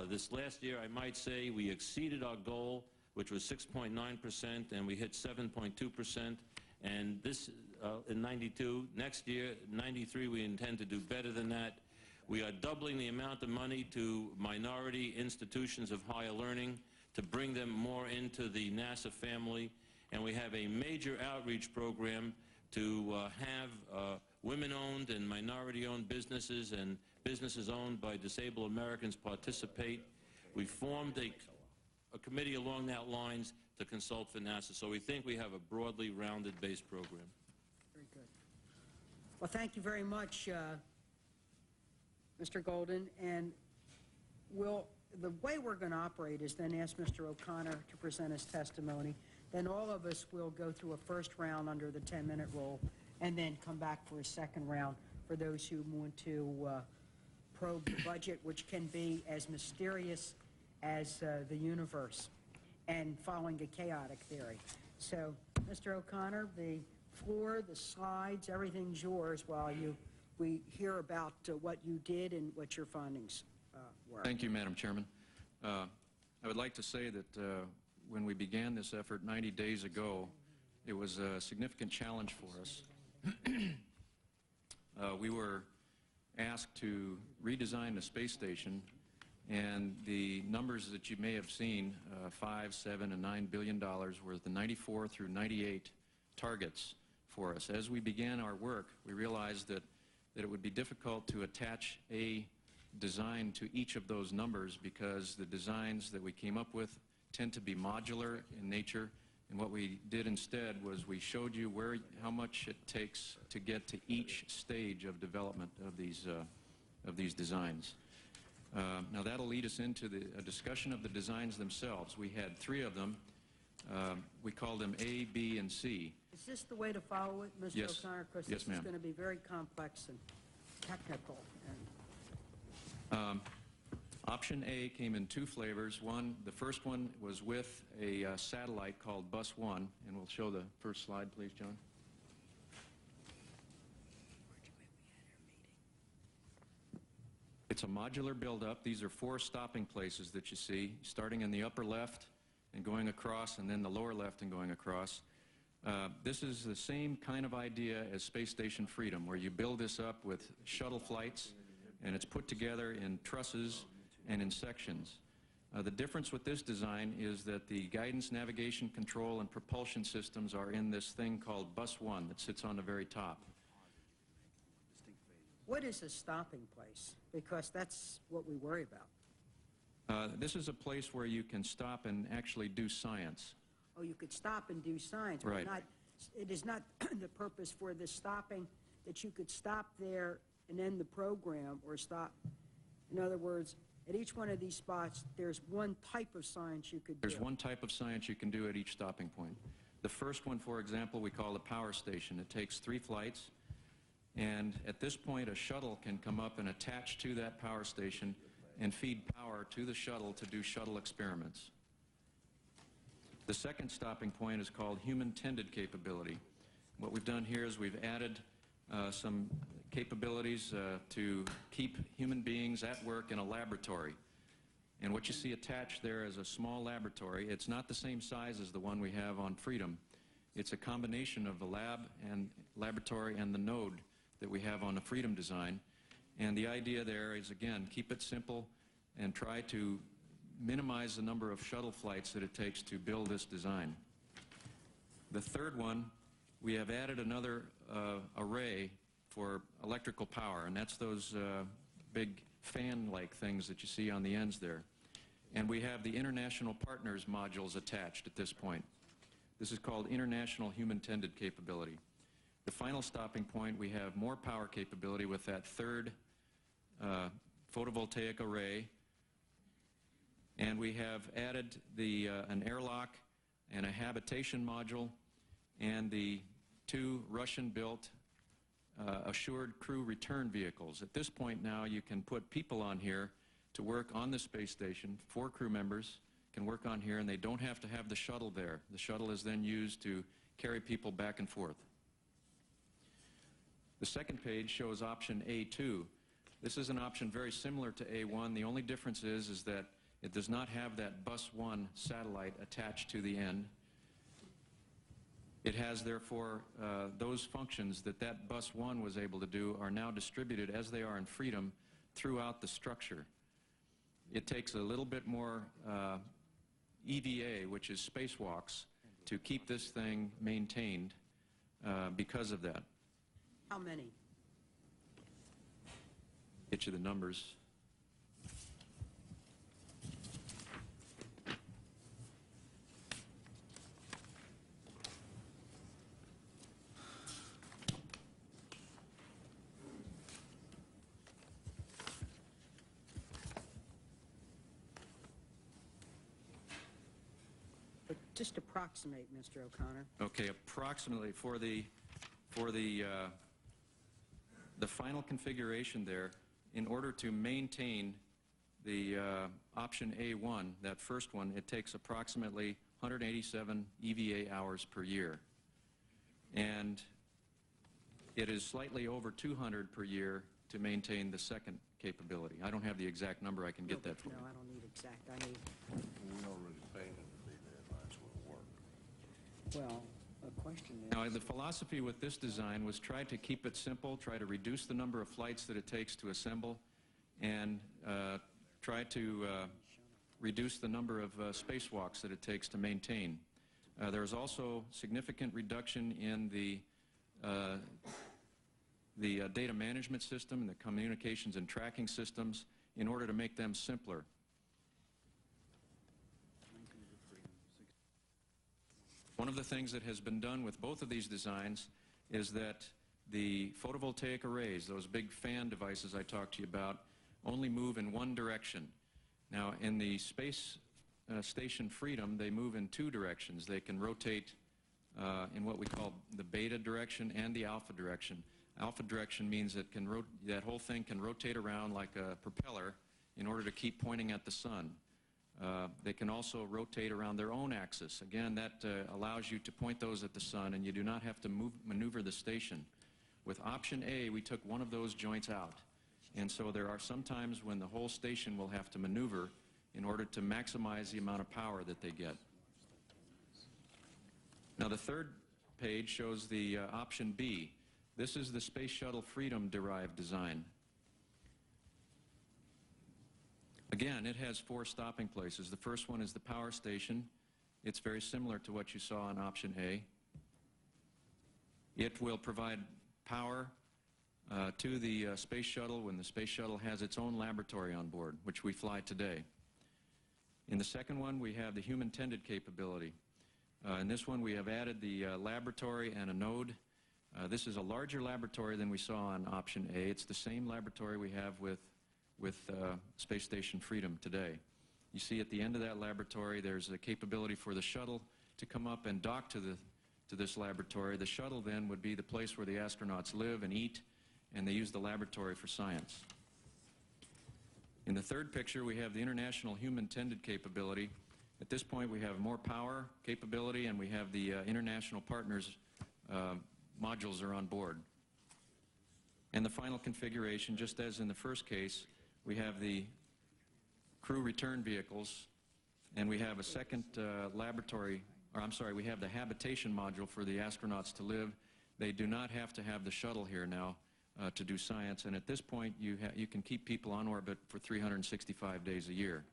This last year, I might say, we exceeded our goal, which was 6.9%, and we hit 7.2%. And this in 92. Next year, 93, we intend to do better than that. We are doubling the amount of money to minority institutions of higher learning to bring them more into the NASA family. And we have a major outreach program to have women-owned and minority-owned businesses and businesses owned by disabled Americans participate. We formed a committee along that lines to consult for NASA. So we think we have a broadly rounded base program. Very good. Well, thank you very much, Mr. Golden. And the way we're going to operate is then ask Mr. O'Connor to present his testimony. Then all of us will go through a first round under the 10-minute rule and then come back for a second round for those who want to probe the budget, which can be as mysterious as the universe and following a chaotic theory. So, Mr. O'Connor, the floor, the slides, everything's yours while we hear about what you did and what your findings were. Thank you, Madam Chairman. I would like to say that when we began this effort 90 days ago, it was a significant challenge for us. We were asked to redesign the space station, and the numbers that you may have seen, $5, $7, and $9 billion, were the 94 through 98 targets for us. As we began our work, we realized that it would be difficult to attach a design to each of those numbers because the designs that we came up with tend to be modular in nature. And what we did instead was we showed you how much it takes to get to each stage of development of these designs. Now that'll lead us into a discussion of the designs themselves. We had 3 of them. We called them A, B, and C. Is this the way to follow it, Mr. Yes. O'Connor? Because Yes, this is ma'am. going to be very complex and technical. Option A came in 2 flavors. The first one was with a satellite called Bus 1, and we'll show the first slide, please, John. It's a modular buildup. These are 4 stopping places that you see, starting in the upper left and going across, and then the lower left and going across. This is the same kind of idea as Space Station Freedom, where you build this up with shuttle flights, and it's put together in trusses and in sections. The difference with this design is that the guidance, navigation, control, and propulsion systems are in this thing called Bus 1 that sits on the very top. What is a stopping place? Because that's what we worry about. This is a place where you can stop and actually do science. Oh, you could stop and do science. but Right. It is not the purpose for the stopping that you could stop there and end the program or stop. In other words, at each one of these spots, there's one type of science you could do. There's one type of science you can do at each stopping point. The first one, for example, we call the power station. It takes 3 flights, and at this point, a shuttle can come up and attach to that power station and feed power to the shuttle to do shuttle experiments. The second stopping point is called human-tended capability. What we've done here is we've added some capabilities to keep human beings at work in a laboratory. And what you see attached there is a small laboratory. It's not the same size as the one we have on Freedom. It's a combination of the laboratory and the node that we have on the Freedom design. And the idea there is, again, keep it simple and try to minimize the number of shuttle flights that it takes to build this design. The third one, we have added another array for electrical power, and that's those big fan-like things that you see on the ends there. And we have the International Partners modules attached at this point. This is called International Human-Tended Capability. The final stopping point, we have more power capability with that third photovoltaic array, and we have added an airlock and a habitation module and the 2 Russian-built assured crew return vehicles. At this point now, you can put people on here to work on the space station. 4 crew members can work on here, and they don't have to have the shuttle there. The shuttle is then used to carry people back and forth. The second page shows option A2. This is an option very similar to A1. The only difference is that it does not have that Bus 1 satellite attached to the end. It has, therefore, those functions that Bus 1 was able to do are now distributed as they are in Freedom throughout the structure. It takes a little bit more EVA, which is spacewalks, to keep this thing maintained because of that. How many? Get you the numbers. But just approximate, Mr. O'Connor. Okay, approximately for the final configuration there, in order to maintain the option A1, that first one, it takes approximately 187 EVA hours per year. And it is slightly over 200 per year to maintain the second capability. I don't have the exact number. I can get that for you. No, I don't need exact. I need... We already paid it to be there, might as well work. Well, the question is... Now, the philosophy with this design was try to keep it simple, try to reduce the number of flights that it takes to assemble, and try to reduce the number of spacewalks that it takes to maintain. There is also significant reduction in the data management system and the communications and tracking systems in order to make them simpler. One of the things that has been done with both of these designs is that the photovoltaic arrays, those big fan devices I talked to you about, only move in one direction. Now, in the space station Freedom, they move in 2 directions. They can rotate in what we call the beta direction and the alpha direction. Alpha direction means that whole thing can rotate around like a propeller in order to keep pointing at the sun. They can also rotate around their own axis. Again, that allows you to point those at the sun, and you do not have to maneuver the station. With option A, we took one of those joints out. And so there are some times when the whole station will have to maneuver in order to maximize the amount of power that they get. Now, the third page shows the option B. This is the Space Shuttle Freedom derived design. Again, it has 4 stopping places. The first one is the power station. It's very similar to what you saw on option A. It will provide power to the space shuttle when the space shuttle has its own laboratory on board, which we fly today. In the second one, we have the human-tended capability. In this one, we have added the laboratory and a node. This is a larger laboratory than we saw on option A. It's the same laboratory we have with Space Station Freedom today. You see at the end of that laboratory, there's a capability for the shuttle to come up and dock to this laboratory. The shuttle then would be the place where the astronauts live and eat, and they use the laboratory for science. In the third picture, we have the International Human-Tended capability. At this point, we have more power capability, and we have the International Partners modules are on board. And the final configuration, just as in the first case, we have the crew return vehicles, and we have a second we have the habitation module for the astronauts to live. They do not have to have the shuttle here now to do science, and at this point you can keep people on orbit for 365 days a year.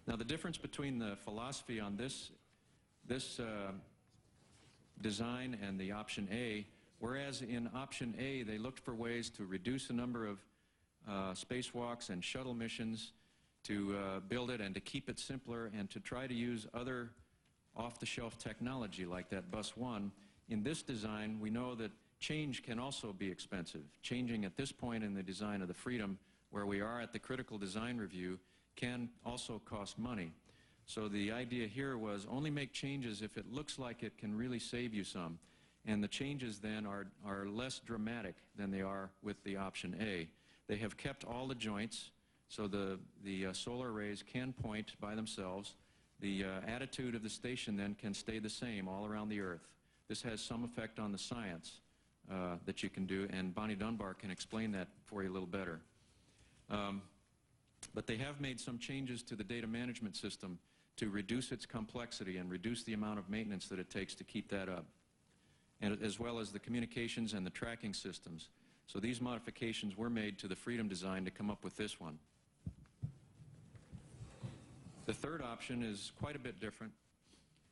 Now the difference between the philosophy on this design and the option A, whereas in option A they looked for ways to reduce the number of spacewalks and shuttle missions, to build it and to keep it simpler and to try to use other off-the-shelf technology like that Bus 1. In this design, we know that change can also be expensive. Changing at this point in the design of the Freedom, where we are at the critical design review, can also cost money. So the idea here was only make changes if it looks like it can really save you some. And the changes then are less dramatic than they are with the option A. They have kept all the joints, so the solar arrays can point by themselves. The attitude of the station then can stay the same all around the Earth. This has some effect on the science that you can do, and Bonnie Dunbar can explain that for you a little better. But they have made some changes to the data management system to reduce its complexity and reduce the amount of maintenance that it takes to keep that up, and as well as the communications and the tracking systems. So these modifications were made to the Freedom design to come up with this one. The third option is quite a bit different.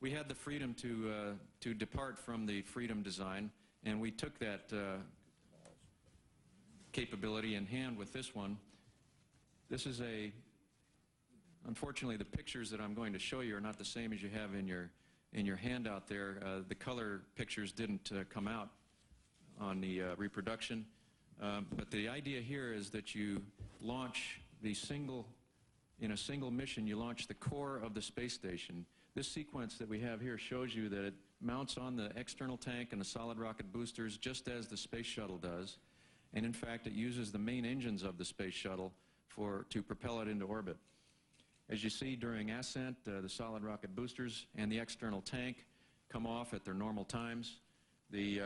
We had the freedom to depart from the Freedom design, and we took that capability in hand with this one. This is unfortunately the pictures that I'm going to show you are not the same as you have in your handout there. The color pictures didn't come out on the reproduction, but the idea here is that you launch in a single mission, you launch the core of the space station. This sequence that we have here shows you that it mounts on the external tank and the solid rocket boosters just as the space shuttle does. And in fact, it uses the main engines of the space shuttle to propel it into orbit. As you see during ascent, the solid rocket boosters and the external tank come off at their normal times. The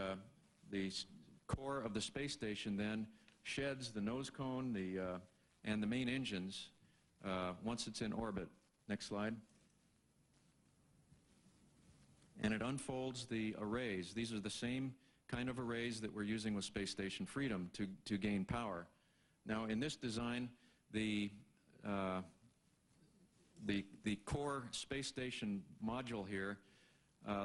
core of the space station then sheds the nose cone and the main engines once it's in orbit. Next slide. And it unfolds the arrays. These are the same kind of arrays that we're using with Space Station Freedom to gain power. Now in this design, the core space station module here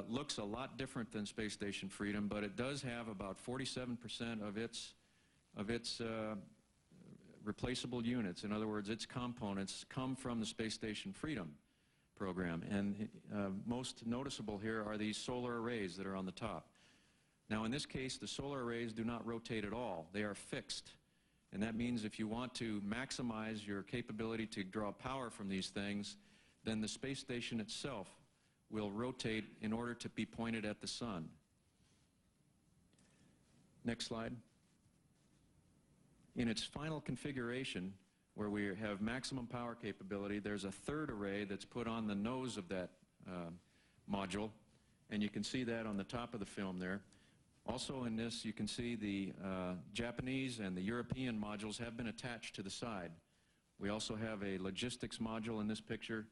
looks a lot different than Space Station Freedom, but it does have about 47% of its replaceable units. In other words, its components come from the Space Station Freedom program, and most noticeable here are these solar arrays that are on the top. Now in this case, the solar arrays do not rotate at all. They are fixed, and that means if you want to maximize your capability to draw power from these things, then the space station itself will rotate in order to be pointed at the sun. Next slide. In its final configuration, where we have maximum power capability, there's a third array that's put on the nose of that module, and you can see that on the top of the film there. Also in this, you can see the Japanese and the European modules have been attached to the side. We also have a logistics module in this picture,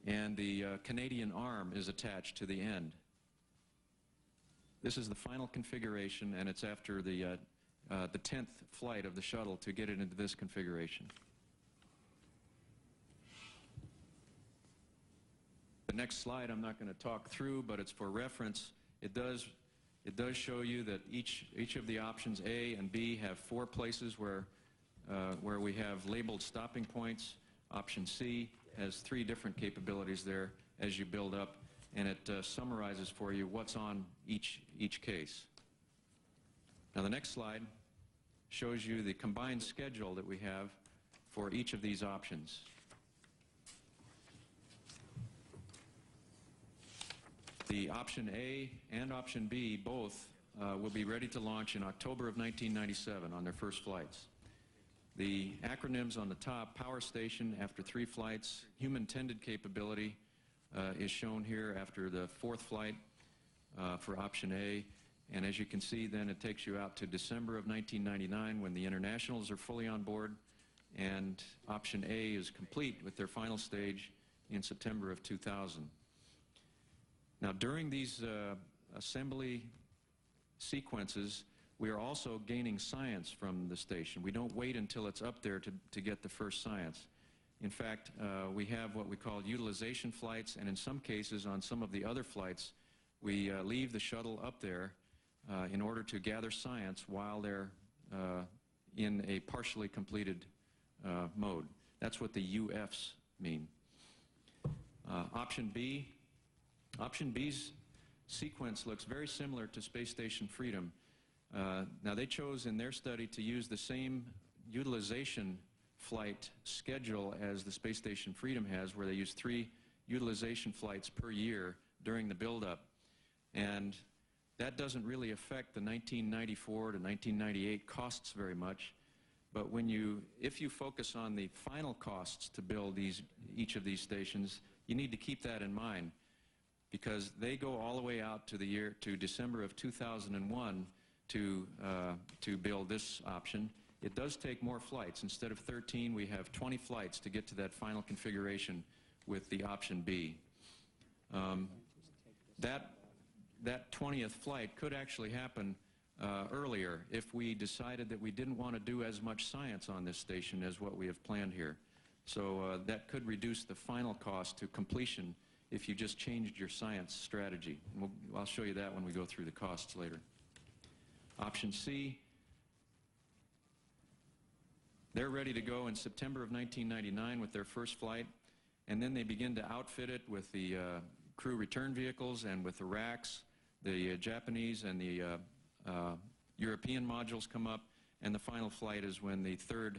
and the Canadian arm is attached to the end. This is the final configuration, and it's after the 10th flight of the shuttle to get it into this configuration. The next slide I'm not going to talk through, but it's for reference. It does show you that each of the options A and B have 4 places where we have labeled stopping points. Option C has 3 different capabilities there as you build up, and it summarizes for you what's on each case. Now the next slide shows you the combined schedule that we have for each of these options. The option A and option B both will be ready to launch in October of 1997 on their first flights. The acronyms on the top: power station after 3 flights, human tended capability is shown here after the 4th flight for option A. And as you can see, then it takes you out to December of 1999 when the internationals are fully on board, and option A is complete with their final stage in September of 2000. Now, during these assembly sequences, we are also gaining science from the station. We don't wait until it's up there to get the first science. In fact, we have what we call utilization flights, and in some cases, on some of the other flights, we leave the shuttle up there in order to gather science while they're in a partially completed mode. That's what the UFs mean. Option B. Option B's sequence looks very similar to Space Station Freedom. Now, they chose in their study to use the same utilization flight schedule as the Space Station Freedom has, where they use 3 utilization flights per year during the buildup. And that doesn't really affect the 1994 to 1998 costs very much. But if you focus on the final costs to build each of these stations, you need to keep that in mind, because they go all the way out to December of 2001 to build this option. It does take more flights. Instead of 13, we have 20 flights to get to that final configuration with the option B. That 20th flight could actually happen earlier if we decided that we didn't want to do as much science on this station as what we have planned here. So that could reduce the final cost to completion if you just changed your science strategy. And I'll show you that when we go through the costs later. Option C, they're ready to go in September of 1999 with their first flight, and then they begin to outfit it with the crew return vehicles and with the racks. The Japanese and the European modules come up, and the final flight is when the 3rd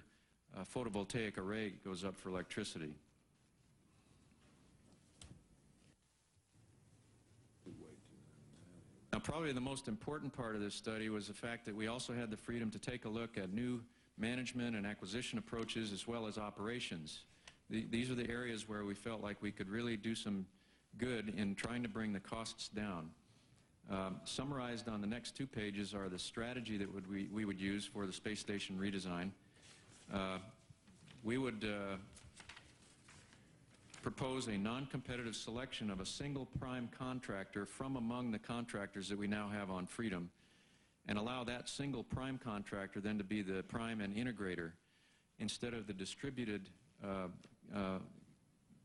photovoltaic array goes up for electricity. Now, probably the most important part of this study was the fact that we also had the freedom to take a look at new management and acquisition approaches as well as operations. These are the areas where we felt like we could really do some good in trying to bring the costs down. Summarized on the next 2 pages are the strategy that we would use for the space station redesign. We would propose a non-competitive selection of a single prime contractor from among the contractors that we now have on Freedom, and allow that single prime contractor then to be the prime and integrator instead of the distributed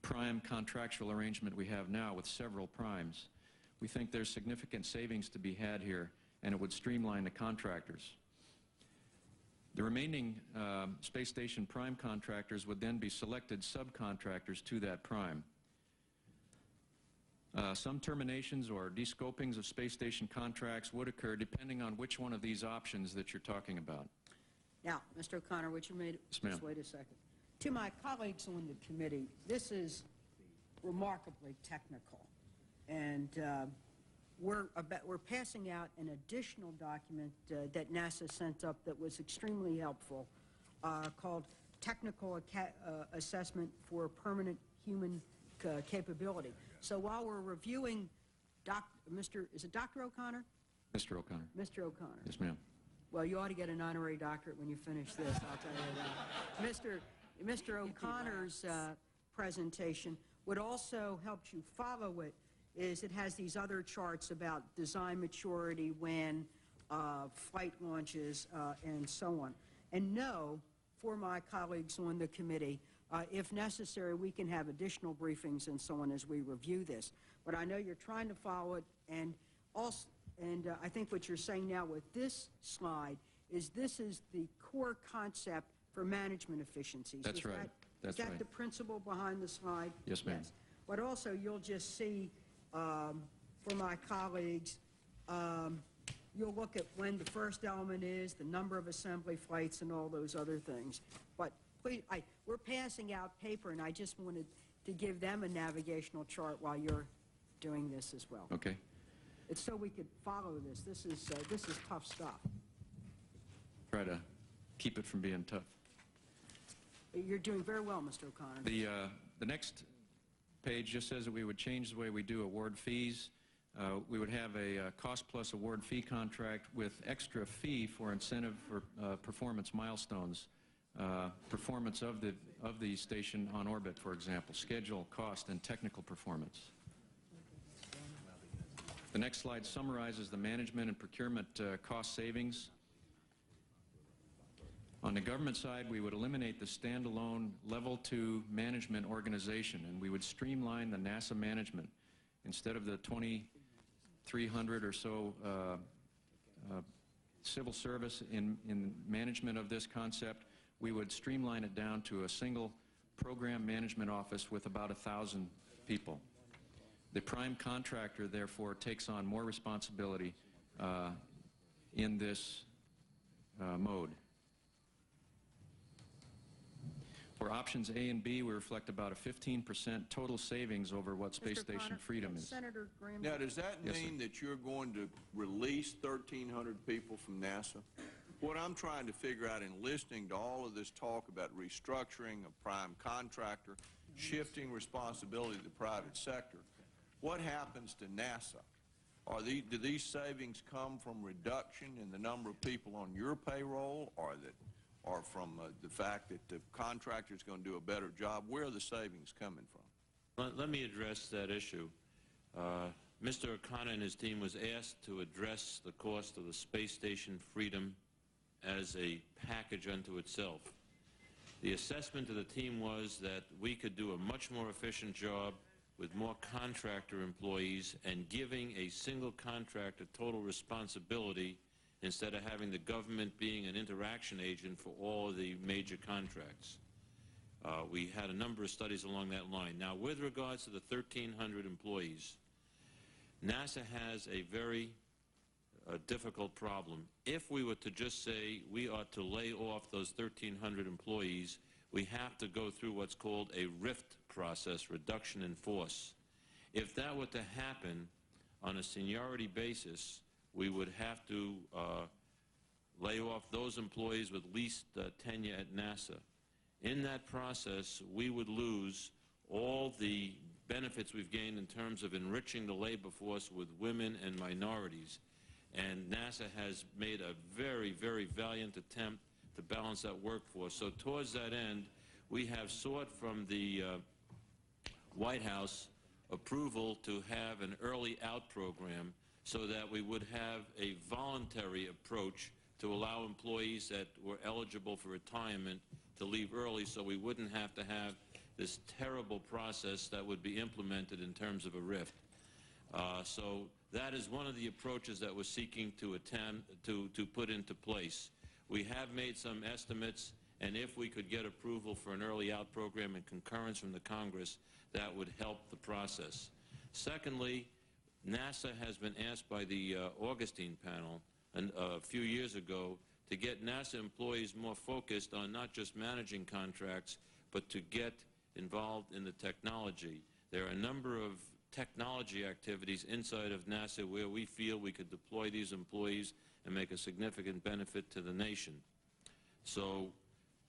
prime contractual arrangement we have now with several primes. We think there's significant savings to be had here, and it would streamline the contractors. The remaining space station prime contractors would then be selected subcontractors to that prime. Some terminations or descopings of space station contracts would occur depending on which one of these options that you're talking about. Now, Mr. O'Connor, would you just wait a second? To my colleagues on the committee, this is remarkably technical, and we're passing out an additional document that NASA sent up that was extremely helpful, called Technical Assessment for Permanent Human Capability. So while we're reviewing, is it Dr. O'Connor? Mr. O'Connor. Mr. O'Connor. Yes, ma'am. Well, you ought to get an honorary doctorate when you finish this, I'll tell you that. Mr. O'Connor's presentation would also help you follow it. It has these other charts about design maturity, when, flight launches, and so on. And no, for my colleagues on the committee, if necessary, we can have additional briefings and so on as we review this. But I know you're trying to follow it, and also, I think what you're saying now with this slide is this is the core concept for management efficiencies. That's right. Is that the principle behind the slide? Yes, ma'am. Yes. But also, you'll just see, for my colleagues, you'll look at when the first element is, the number of assembly flights, and all those other things. But please, we're passing out paper, and I just wanted to give them a navigational chart while you're doing this as well. Okay. It's so we could follow this. This is tough stuff. Try to keep it from being tough. You're doing very well, Mr. O'Connor. The next page just says that we would change the way we do award fees. We would have a cost-plus award fee contract with extra fee for incentive for performance milestones, performance of the station on orbit, for example, schedule, cost, and technical performance. The next slide summarizes the management and procurement cost savings. On the government side, we would eliminate the standalone Level 2 management organization, and we would streamline the NASA management. Instead of the 2,300 or so civil service in management of this concept, we would streamline it down to a single program management office with about 1,000 people. The prime contractor, therefore, takes on more responsibility in this mode. For options A and B, we reflect about a 15% total savings over what Space Station Freedom is. Senator Graham. Now, does that Yes, mean that you're going to release 1,300 people from NASA? What I'm trying to figure out in listening to all of this talk about restructuring a prime contractor, shifting responsibility to the private sector, what happens to NASA? Do these savings come from reduction in the number of people on your payroll, or from the fact that the contractor is going to do a better job? Where are the savings coming from? Let me address that issue. Mr. O'Connor and his team was asked to address the cost of the Space Station Freedom as a package unto itself. The assessment of the team was that we could do a much more efficient job with more contractor employees and giving a single contractor total responsibility instead of having the government being an interaction agent for all of the major contracts. We had a number of studies along that line. Now, with regards to the 1,300 employees, NASA has a very difficult problem. If we were to just say we ought to lay off those 1,300 employees, we have to go through what's called a RIFT process, reduction in force. If that were to happen on a seniority basis, we would have to lay off those employees with least tenure at NASA. In that process, we would lose all the benefits we've gained in terms of enriching the labor force with women and minorities. And NASA has made a very, very valiant attempt to balance that workforce. So towards that end, we have sought from the White House approval to have an early out program so that we would have a voluntary approach to allow employees that were eligible for retirement to leave early, so we wouldn't have to have this terrible process that would be implemented in terms of a RIFT. So that is one of the approaches that we're seeking to attempt to put into place. We have made some estimates, and if we could get approval for an early out program and concurrence from the Congress, that would help the process. Secondly, NASA has been asked by the Augustine panel a few years ago to get NASA employees more focused on not just managing contracts, but to get involved in the technology. There are a number of technology activities inside of NASA where we feel we could deploy these employees and make a significant benefit to the nation. So,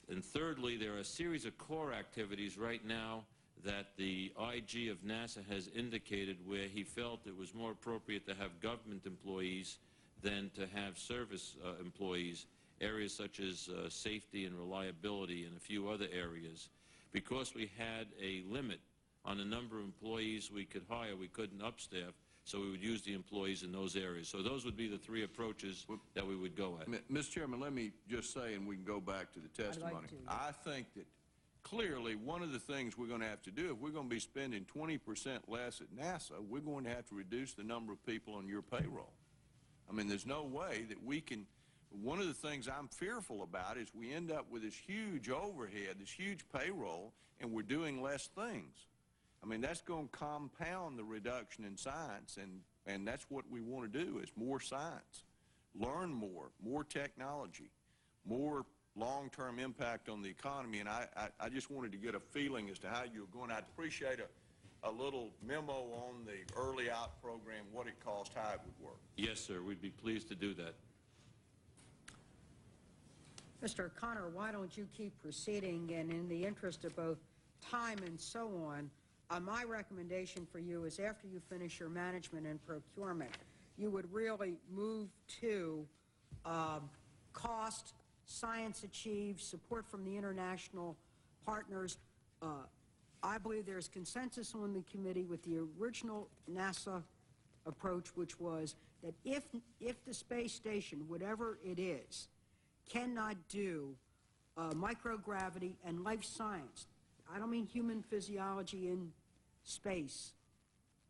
and thirdly, there are a series of core activities right now that the IG of NASA has indicated where he felt it was more appropriate to have government employees than to have service employees, areas such as safety and reliability and a few other areas. Because we had a limit on the number of employees we could hire, we couldn't upstaff, so we would use the employees in those areas. So those would be the three approaches that we would go at. Mr. Chairman, let me just say, and we can go back to the testimony. I think that clearly one of the things we're going to have to do, if we're going to be spending 20% less at NASA, we're going to have to reduce the number of people on your payroll. I mean, there's no way that we can. One of the things I'm fearful about is we end up with this huge overhead, this huge payroll, and we're doing less things. I mean, that's going to compound the reduction in science, and that's what we want to do is more science, learn more technology, more long-term impact on the economy. And I just wanted to get a feeling as to how you're going. I'd appreciate a little memo on the early out program, what it cost, how it would work. Yes, sir. We'd be pleased to do that. Mr. O'Connor, why don't you keep proceeding, and in the interest of both time and so on, My recommendation for you is after you finish your management and procurement, you would really move to cost, science achieved, support from the international partners. I believe there's consensus on the committee with the original NASA approach, which was that if the space station, whatever it is, cannot do microgravity and life science, I don't mean human physiology in space,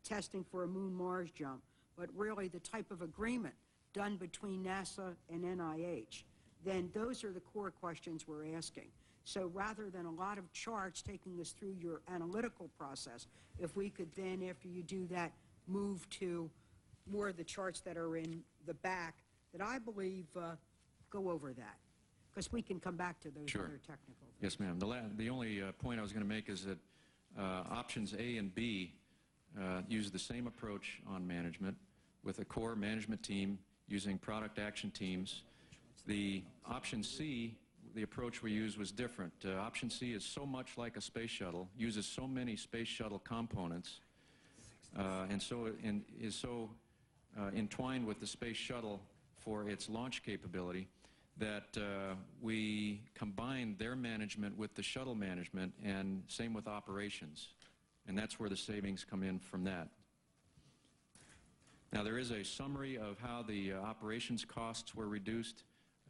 testing for a Moon-Mars jump, but really the type of agreement done between NASA and NIH, then those are the core questions we're asking. So rather than a lot of charts taking us through your analytical process, if we could then, after you do that, move to more of the charts that are in the back, that I believe go over that, because we can come back to those other technical things. Yes, ma'am. The only point I was going to make is that options A and B use the same approach on management with a core management team using product action teams. The option C, the approach we used was different. Option C is so much like a space shuttle, uses so many space shuttle components, and so is so entwined with the space shuttle for its launch capability that we combined their management with the shuttle management, and same with operations. And that's where the savings come in from that. Now, there is a summary of how the operations costs were reduced.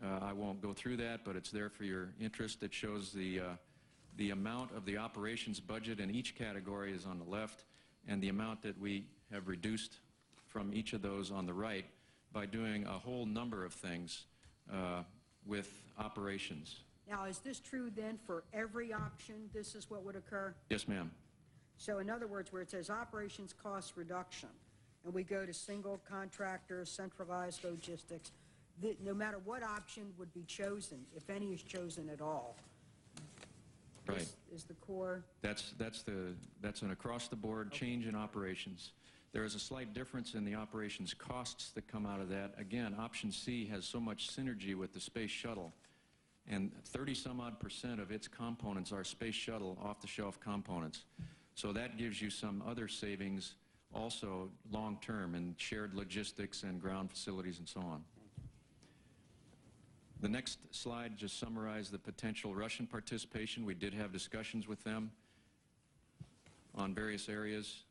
I won't go through that, but it's there for your interest. It shows the amount of the operations budget in each category is on the left, and the amount that we have reduced from each of those on the right by doing a whole number of things with operations. Now, is this true then for every option? This is what would occur? Yes, ma'am. So in other words, where it says operations cost reduction, and we go to single contractor, centralized logistics, no matter what option would be chosen, if any is chosen at all, right, is the core? That's an across-the-board change in operations. There is a slight difference in the operations costs that come out of that. Again, option C has so much synergy with the space shuttle, and 30-some-odd% of its components are space shuttle off-the-shelf components. So that gives you some other savings also long-term in shared logistics and ground facilities and so on. The next slide just summarized the potential Russian participation. We did have discussions with them on various areas.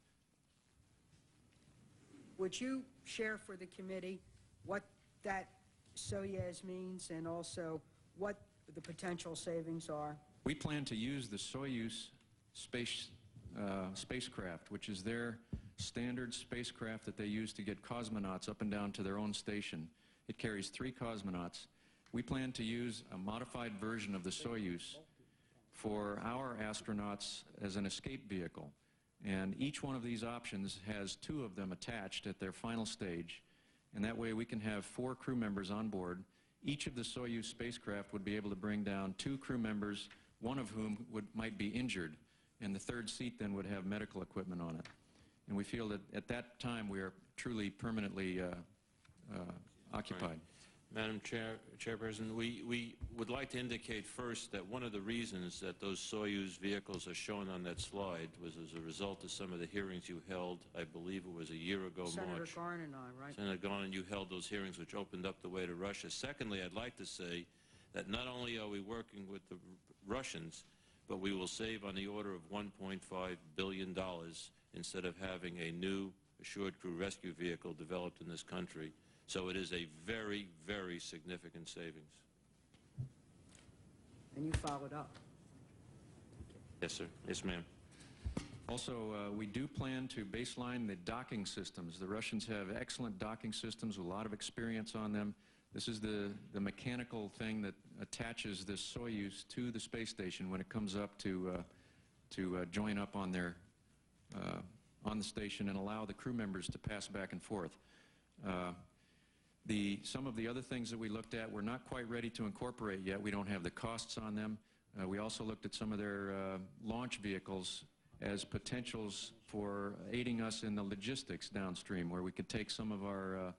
Would you share for the committee what that Soyuz means and also what the potential savings are? We plan to use the Soyuz spacecraft, which is their standard spacecraft that they use to get cosmonauts up and down to their own station. It carries 3 cosmonauts. We plan to use a modified version of the Soyuz for our astronauts as an escape vehicle. And each one of these options has 2 of them attached at their final stage. And that way we can have 4 crew members on board. Each of the Soyuz spacecraft would be able to bring down 2 crew members, one of whom might be injured. And the 3rd seat then would have medical equipment on it. And we feel that at that time we are truly permanently occupied. Right. Madam Chairperson, we would like to indicate first that one of the reasons that those Soyuz vehicles are shown on that slide was as a result of some of the hearings you held, I believe it was a year ago, Senator Garn and I, right? Senator Garn, you held those hearings which opened up the way to Russia. Secondly, I'd like to say that not only are we working with the Russians, but we will save on the order of $1.5 billion instead of having a new assured crew rescue vehicle developed in this country. So it is a very, very significant savings. And you followed up. Yes, sir. Yes, ma'am. Also, we do plan to baseline the docking systems. The Russians have excellent docking systems with a lot of experience on them. This is the mechanical thing that attaches this Soyuz to the space station when it comes up to join up on their on the station and allow the crew members to pass back and forth. Some of the other things that we looked at we're not quite ready to incorporate yet. We don't have the costs on them. We also looked at some of their launch vehicles as potentials for aiding us in the logistics downstream, where we could take some of our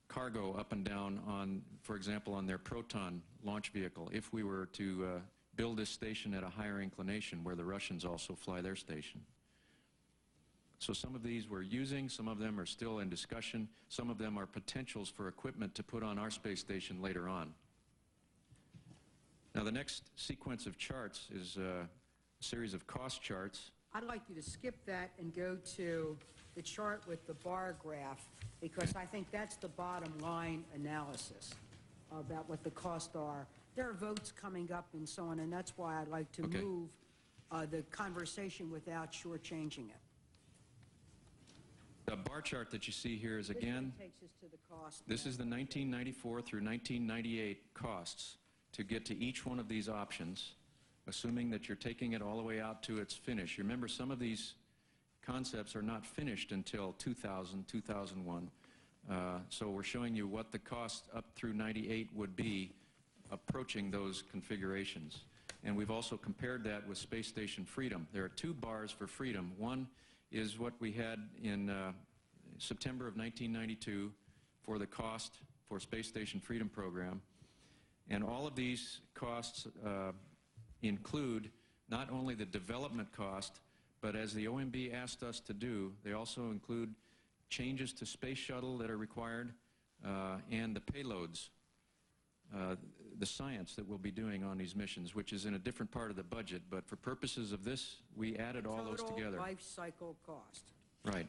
cargo up and down on, for example, on their Proton launch vehicle, if we were to build this station at a higher inclination where the Russians also fly their station. So some of these we're using, some of them are still in discussion, some of them are potentials for equipment to put on our space station later on. Now the next sequence of charts is a series of cost charts. I'd like you to skip that and go to the chart with the bar graph, because I think that's the bottom line analysis about what the costs are. There are votes coming up and so on, and that's why I'd like to move the conversation without shortchanging it. The bar chart that you see here is, again, Takes us to the cost. this is the 1994 through 1998 costs to get to each one of these options, assuming that you're taking it all the way out to its finish. Remember, some of these concepts are not finished until 2000, 2001. So we're showing you what the cost up through 98 would be approaching those configurations. And we've also compared that with Space Station Freedom. There are two bars for Freedom. One is what we had in September of 1992 for the cost for Space Station Freedom program. And all of these costs include not only the development cost, but as the OMB asked us to do, they also include changes to Space Shuttle that are required and the payloads, the science that we'll be doing on these missions, which is in a different part of the budget. But for purposes of this, we added all those together. Total life cycle cost. Right.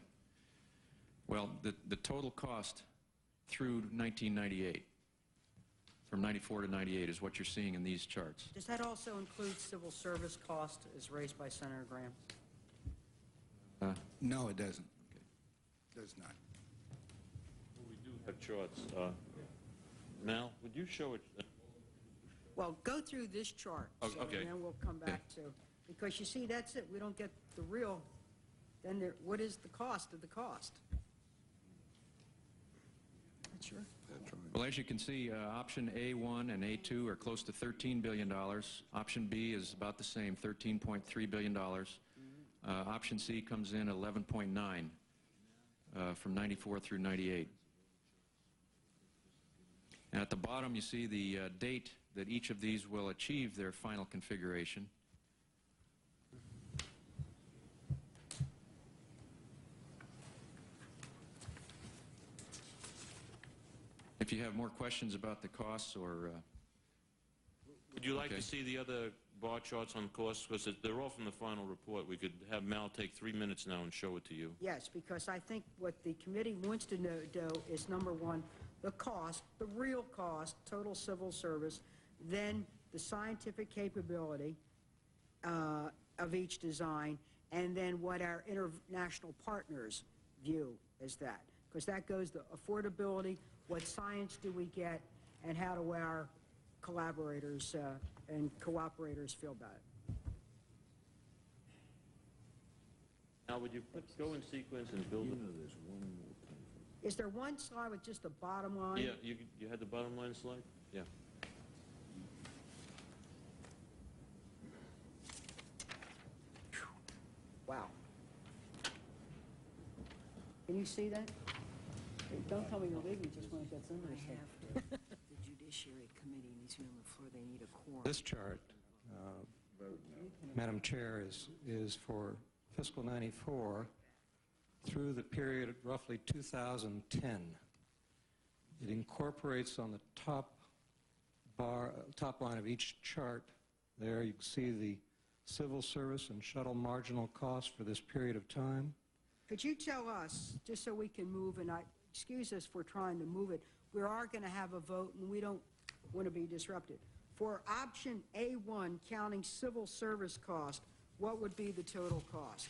Well, the total cost through 1998, from 94 to 98, is what you're seeing in these charts. Does that also include civil service cost as raised by Senator Graham? No, it doesn't. Does not. We do have charts. Mal, would you show it? Well, go through this chart, Oh, so, okay. and then we'll come back to, because you see, that's it. We don't get the real, then there, what is the cost of the cost? Sure. Well, as you can see, option A1 and A2 are close to $13 billion. Option B is about the same, $13.3 billion. Option C comes in 11.9 from 94 through 98. And at the bottom, you see the date that each of these will achieve their final configuration. If you have more questions about the costs or... Would you like to see the other bar charts on costs? Because they're all from the final report. We could have Mal take 3 minutes now and show it to you. Yes, because I think what the committee wants to know is, number one, the cost, the real cost, total civil service, then the scientific capability of each design, and then what our international partners view as that. Because that goes to affordability, what science do we get, and how do our collaborators and cooperators feel about it. Now, would you go in sequence and build it? Is there one slide with just the bottom line? Yeah, you had the bottom line slide? Yeah. Wow. Can you see that? Don't tell me you're leaving just when it gets in there. The Judiciary Committee needs to be on the floor. They need a quorum. This chart, Madam Chair, is for fiscal 94 through the period of roughly 2010. It incorporates on the top line of each chart there, you can see the civil service and shuttle marginal cost for this period of time. Could you tell us, just so we can move, and excuse us for trying to move it, we are going to have a vote and we don't want to be disrupted. For option A1, counting civil service cost, what would be the total cost?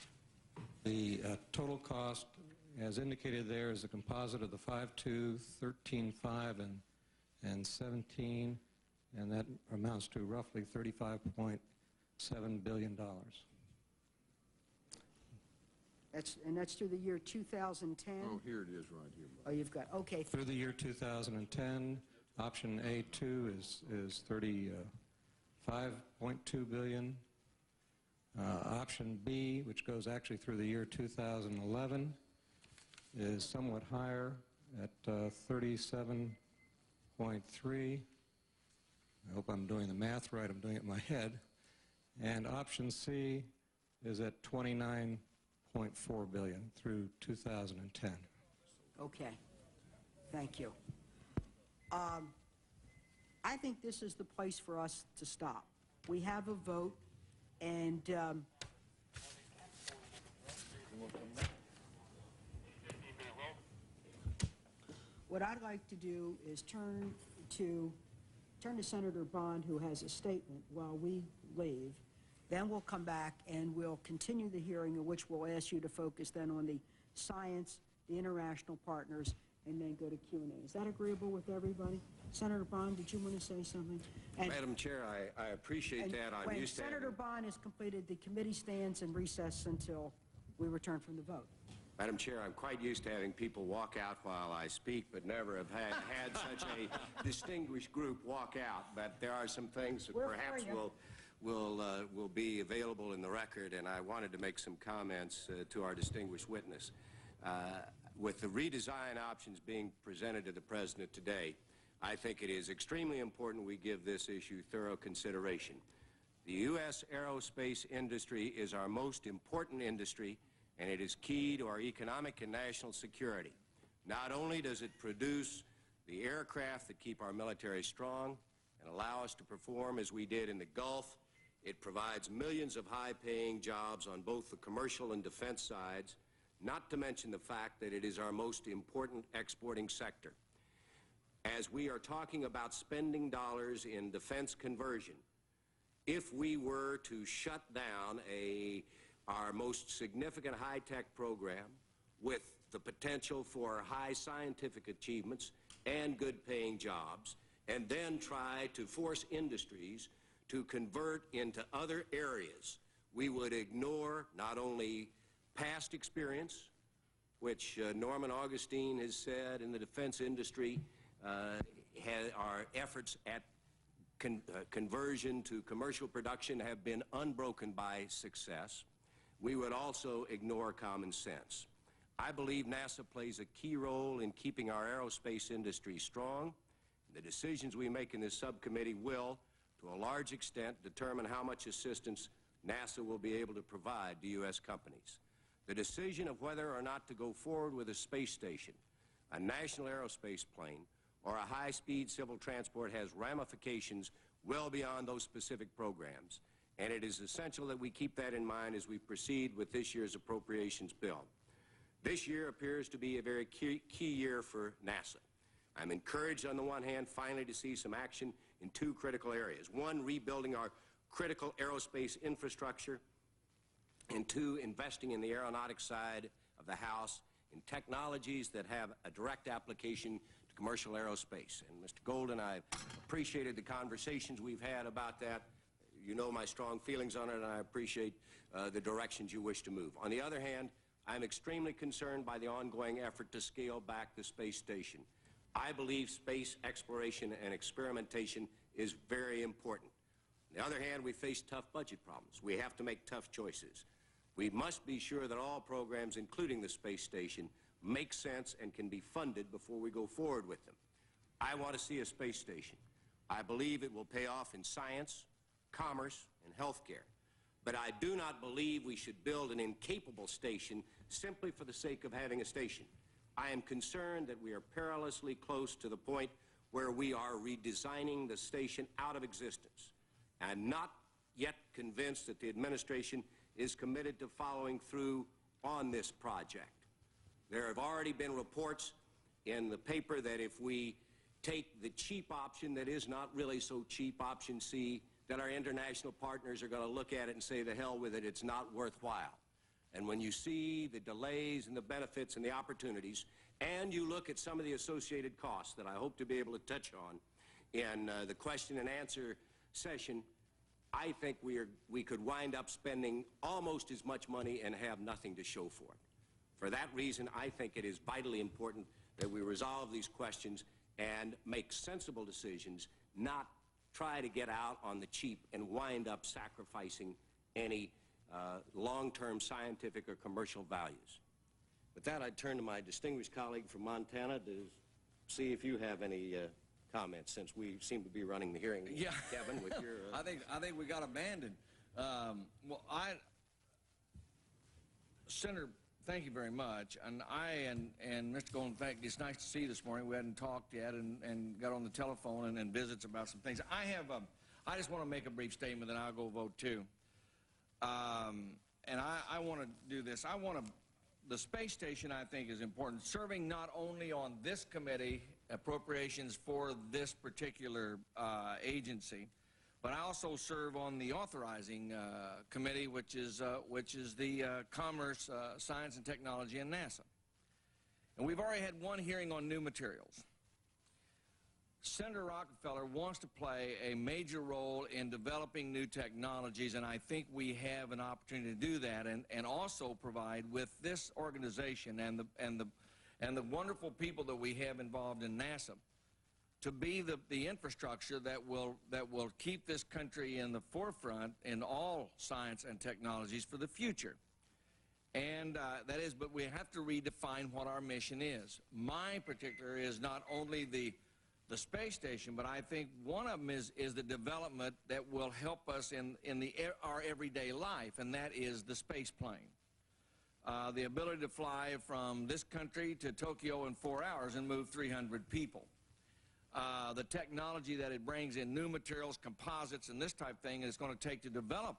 The total cost, as indicated there, is a composite of the 5.2, 13.5, and 17, and that amounts to roughly $35.7 billion. That's through the year 2010? Oh, here it is right here. Oh, you've got, okay. Through the year 2010, option A2 is $35.2 billion. Option B, which goes actually through the year 2011, is somewhat higher at 37.3. I hope I'm doing the math right. I'm doing it in my head. And option C is at 29.2 $1.4 billion through 2010. Okay. Thank you. I think this is the place for us to stop. We have a vote, and what I'd like to do is turn to Senator Bond, who has a statement, while we leave. Then we'll come back and we'll continue the hearing, in which we'll ask you to focus then on the science, the international partners, and then go to Q&A. Is that agreeable with everybody? Senator Bond, did you want to say something? And, Madam Chair, I appreciate that. I'm used to when Senator Bond is completed, the committee stands in recess until we return from the vote. Madam Chair, I'm quite used to having people walk out while I speak, but never have had such a distinguished group walk out. But there are some things that perhaps will be available in the record, and I wanted to make some comments to our distinguished witness. With the redesign options being presented to the President today, I think it is extremely important we give this issue thorough consideration. The U.S. aerospace industry is our most important industry, and it is key to our economic and national security. Not only does it produce the aircraft that keep our military strong and allow us to perform as we did in the Gulf, it provides millions of high-paying jobs on both the commercial and defense sides, not to mention the fact that it is our most important exporting sector. As we are talking about spending dollars in defense conversion, if we were to shut down our most significant high-tech program with the potential for high scientific achievements and good-paying jobs, and then try to force industries to convert into other areas, we would ignore not only past experience, which Norman Augustine has said in the defense industry, our efforts at conversion to commercial production have been unbroken by success. We would also ignore common sense. I believe NASA plays a key role in keeping our aerospace industry strong. The decisions we make in this subcommittee will, to a large extent, determine how much assistance NASA will be able to provide to U.S. companies. The decision of whether or not to go forward with a space station, a national aerospace plane, or a high-speed civil transport has ramifications well beyond those specific programs, and it is essential that we keep that in mind as we proceed with this year's appropriations bill. This year appears to be a very key year for NASA. I'm encouraged, on the one hand, finally to see some action in two critical areas. One, rebuilding our critical aerospace infrastructure, and two, investing in the aeronautics side of the house in technologies that have a direct application to commercial aerospace. And Mr. Golden, I appreciated the conversations we've had about that. You know my strong feelings on it, and I appreciate the directions you wish to move. On the other hand, I'm extremely concerned by the ongoing effort to scale back the space station. I believe space exploration and experimentation is very important. On the other hand, we face tough budget problems. We have to make tough choices. We must be sure that all programs, including the space station, make sense and can be funded before we go forward with them. I want to see a space station. I believe it will pay off in science, commerce, and healthcare. But I do not believe we should build an incapable station simply for the sake of having a station. I am concerned that we are perilously close to the point where we are redesigning the station out of existence. I'm not yet convinced that the administration is committed to following through on this project. There have already been reports in the paper that if we take the cheap option that is not really so cheap, option C, that our international partners are going to look at it and say, the hell with it, it's not worthwhile. And when you see the delays and the benefits and the opportunities, and you look at some of the associated costs that I hope to be able to touch on in the question and answer session, I think we could wind up spending almost as much money and have nothing to show for it. For that reason, I think it is vitally important that we resolve these questions and make sensible decisions, not try to get out on the cheap and wind up sacrificing any long-term scientific or commercial values. With that, I turn to my distinguished colleague from Montana to see if you have any comments, since we seem to be running the hearing. Yeah. Kevin, with your... I think we got abandoned. Well, Senator, thank you very much. And and Mr. Golden, in fact, it's nice to see you this morning. We hadn't talked yet and got on the telephone and visits about some things. I just want to make a brief statement, then I'll go vote too. And I want to do this. The space station, I think, is important, serving not only on this committee, appropriations for this particular agency, but I also serve on the authorizing committee, which is the Commerce, Science and Technology, and NASA. And we've already had one hearing on new materials. Senator Rockefeller wants to play a major role in developing new technologies, and I think we have an opportunity to do that, and also provide with this organization and the wonderful people that we have involved in NASA to be the infrastructure that will keep this country in the forefront in all science and technologies for the future. And that is, but we have to redefine what our mission is. My particular is not only the space station, but I think one of them is the development that will help us in our everyday life, and that is the space plane. The ability to fly from this country to Tokyo in 4 hours and move 300 people. The technology that it brings in new materials, composites, and this type of thing is going to take to develop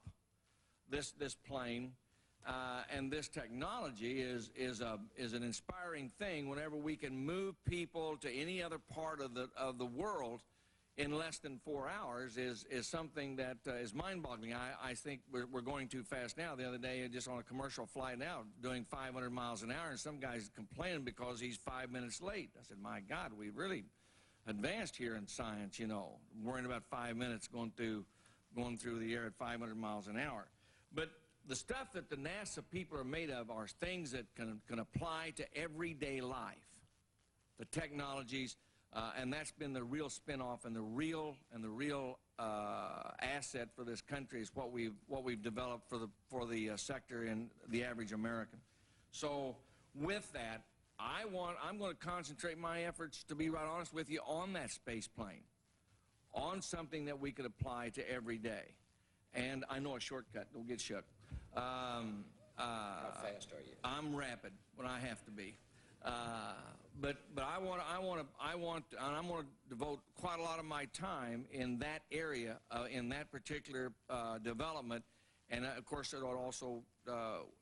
this plane. And this technology is an inspiring thing. Whenever we can move people to any other part of the world in less than 4 hours is something that is mind-boggling. I think we're going too fast now. The other day, just on a commercial flight now, doing 500 miles an hour, and some guy's complaining because he's 5 minutes late. I said, my God, we really advanced here in science, you know, worrying about 5 minutes going through the air at 500 miles an hour. But the stuff that the NASA people are made of are things that can apply to everyday life. The technologies, and that's been the real spin-off and the real asset for this country is what we've developed for the sector and the average American. So with that, I'm going to concentrate my efforts, to be right honest with you, on that space plane, on something that we could apply to every day. And I know a shortcut. Don't get shook. How fast are you? I'm rapid when I have to be. But I'm going to devote quite a lot of my time in that area, in that particular development. And of course, it also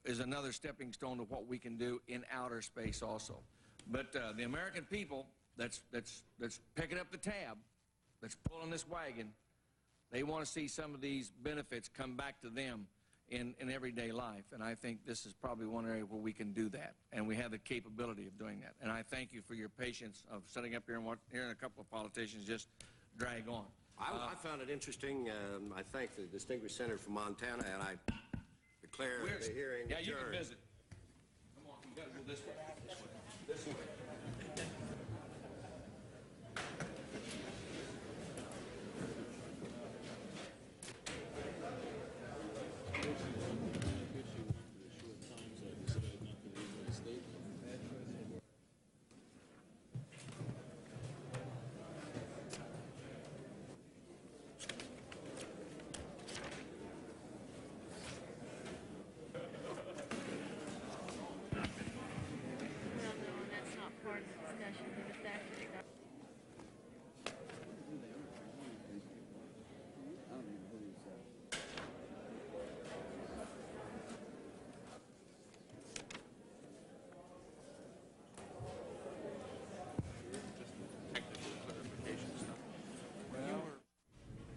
is another stepping stone to what we can do in outer space also. But the American people that's picking up the tab, that's pulling this wagon, they want to see some of these benefits come back to them in everyday life. And I think this is probably one area where we can do that. And we have the capability of doing that. And I thank you for your patience of sitting up here and hearing a couple of politicians just drag on. I found it interesting. I thank the distinguished senator from Montana, and I declare the hearing adjourned. Yeah, you can visit. Come on, you got to go this way. This way.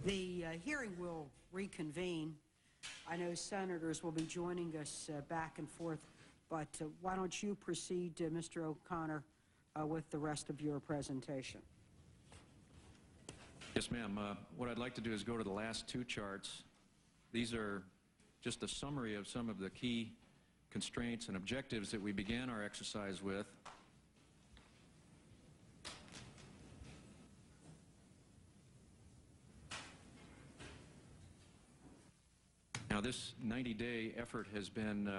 The hearing will reconvene. I know senators will be joining us back and forth, but why don't you proceed, Mr. O'Connor, with the rest of your presentation. Yes, ma'am. What I'd like to do is go to the last two charts. These are just a summary of some of the key constraints and objectives that we began our exercise with. Now, this 90-day effort has been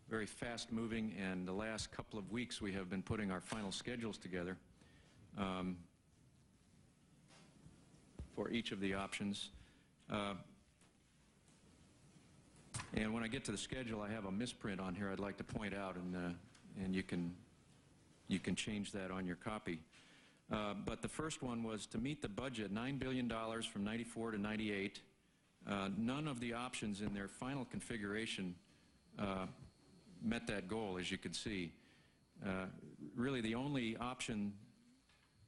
very fast-moving, and the last couple of weeks we have been putting our final schedules together for each of the options. And when I get to the schedule, I have a misprint on here I'd like to point out, and you can change that on your copy. But the first one was to meet the budget, $9 billion from 94 to 98. None of the options in their final configuration met that goal, as you can see. Really, the only options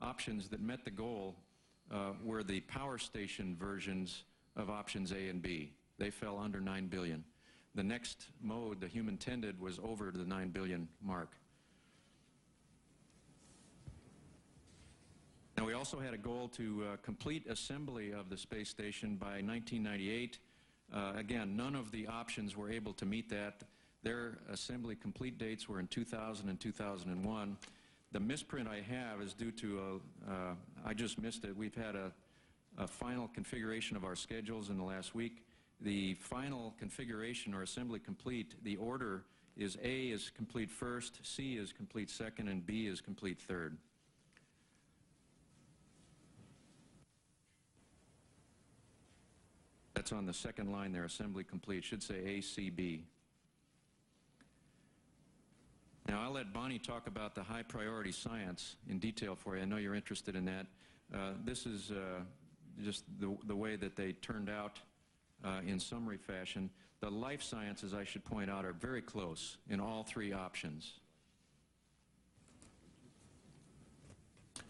that met the goal were the power station versions of options A and B. They fell under $9 billion. The next mode, the human-tended, was over the $9 billion mark. Now, we also had a goal to complete assembly of the space station by 1998. Again, none of the options were able to meet that. Their assembly complete dates were in 2000 and 2001. The misprint I have is due to, I just missed it. We've had a final configuration of our schedules in the last week. The final configuration or assembly complete, the order is A is complete first, C is complete second, and B is complete third. That's on the second line there, assembly complete. Should say A, C, B. Now, I'll let Bonnie talk about the high priority science in detail for you. I know you're interested in that. This is just the way that they turned out in summary fashion. The life sciences, I should point out, are very close in all three options.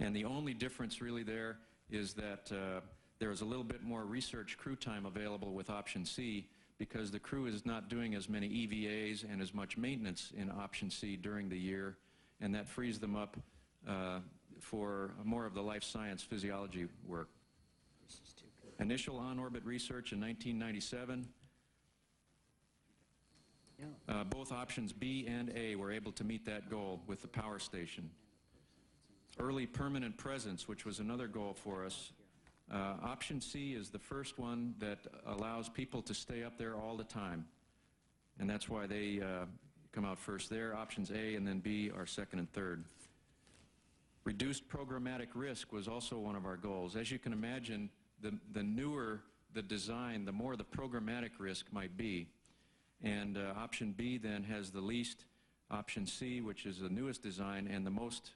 And the only difference really there is that there is a little bit more research crew time available with option C, because the crew is not doing as many EVAs and as much maintenance in option C during the year, and that frees them up for more of the life science physiology work. Initial on-orbit research in 1997. Both options B and A were able to meet that goal with the power station. Early permanent presence, which was another goal for us. Option C is the first one that allows people to stay up there all the time, and that's why they come out first there. Options A and then B are second and third. Reduced programmatic risk was also one of our goals. As you can imagine, the newer the design, the more the programmatic risk might be. And option B then has the least. Option C, which is the newest design and the most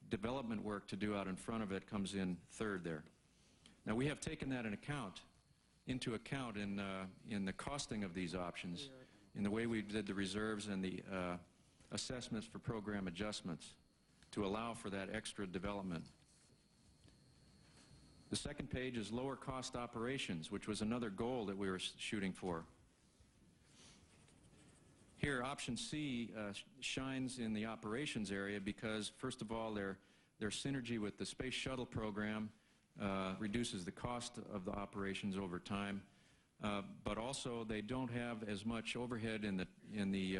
development work to do out in front of it, comes in third there. Now, we have taken that into account in the costing of these options, in the way we did the reserves and the assessments for program adjustments to allow for that extra development. The second page is lower cost operations, which was another goal that we were shooting for. Here, option C shines in the operations area because, first of all, their synergy with the Space Shuttle program reduces the cost of the operations over time, but also they don't have as much overhead in the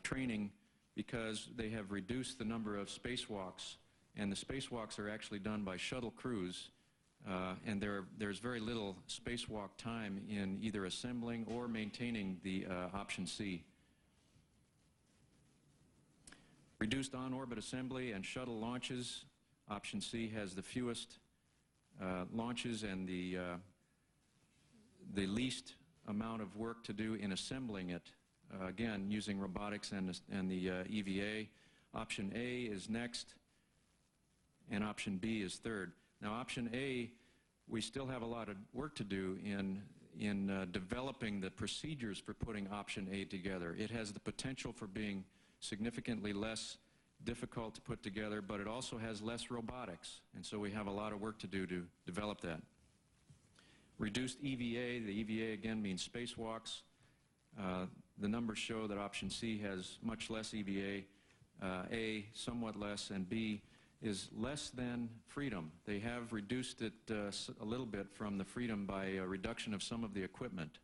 training because they have reduced the number of spacewalks, and the spacewalks are actually done by shuttle crews, and there's very little spacewalk time in either assembling or maintaining the option C. Reduced on-orbit assembly and shuttle launches. Option C has the fewest launches and the least amount of work to do in assembling it, again, using robotics and the EVA. Option A is next, and option B is third. Now, option A, we still have a lot of work to do in developing the procedures for putting option A together. It has the potential for being significantly less difficult to put together, but it also has less robotics, and so we have a lot of work to do to develop that. Reduced EVA, the EVA again means spacewalks. The numbers show that option C has much less EVA, A somewhat less, and B is less than Freedom. They have reduced it a little bit from the Freedom by a reduction of some of the equipment.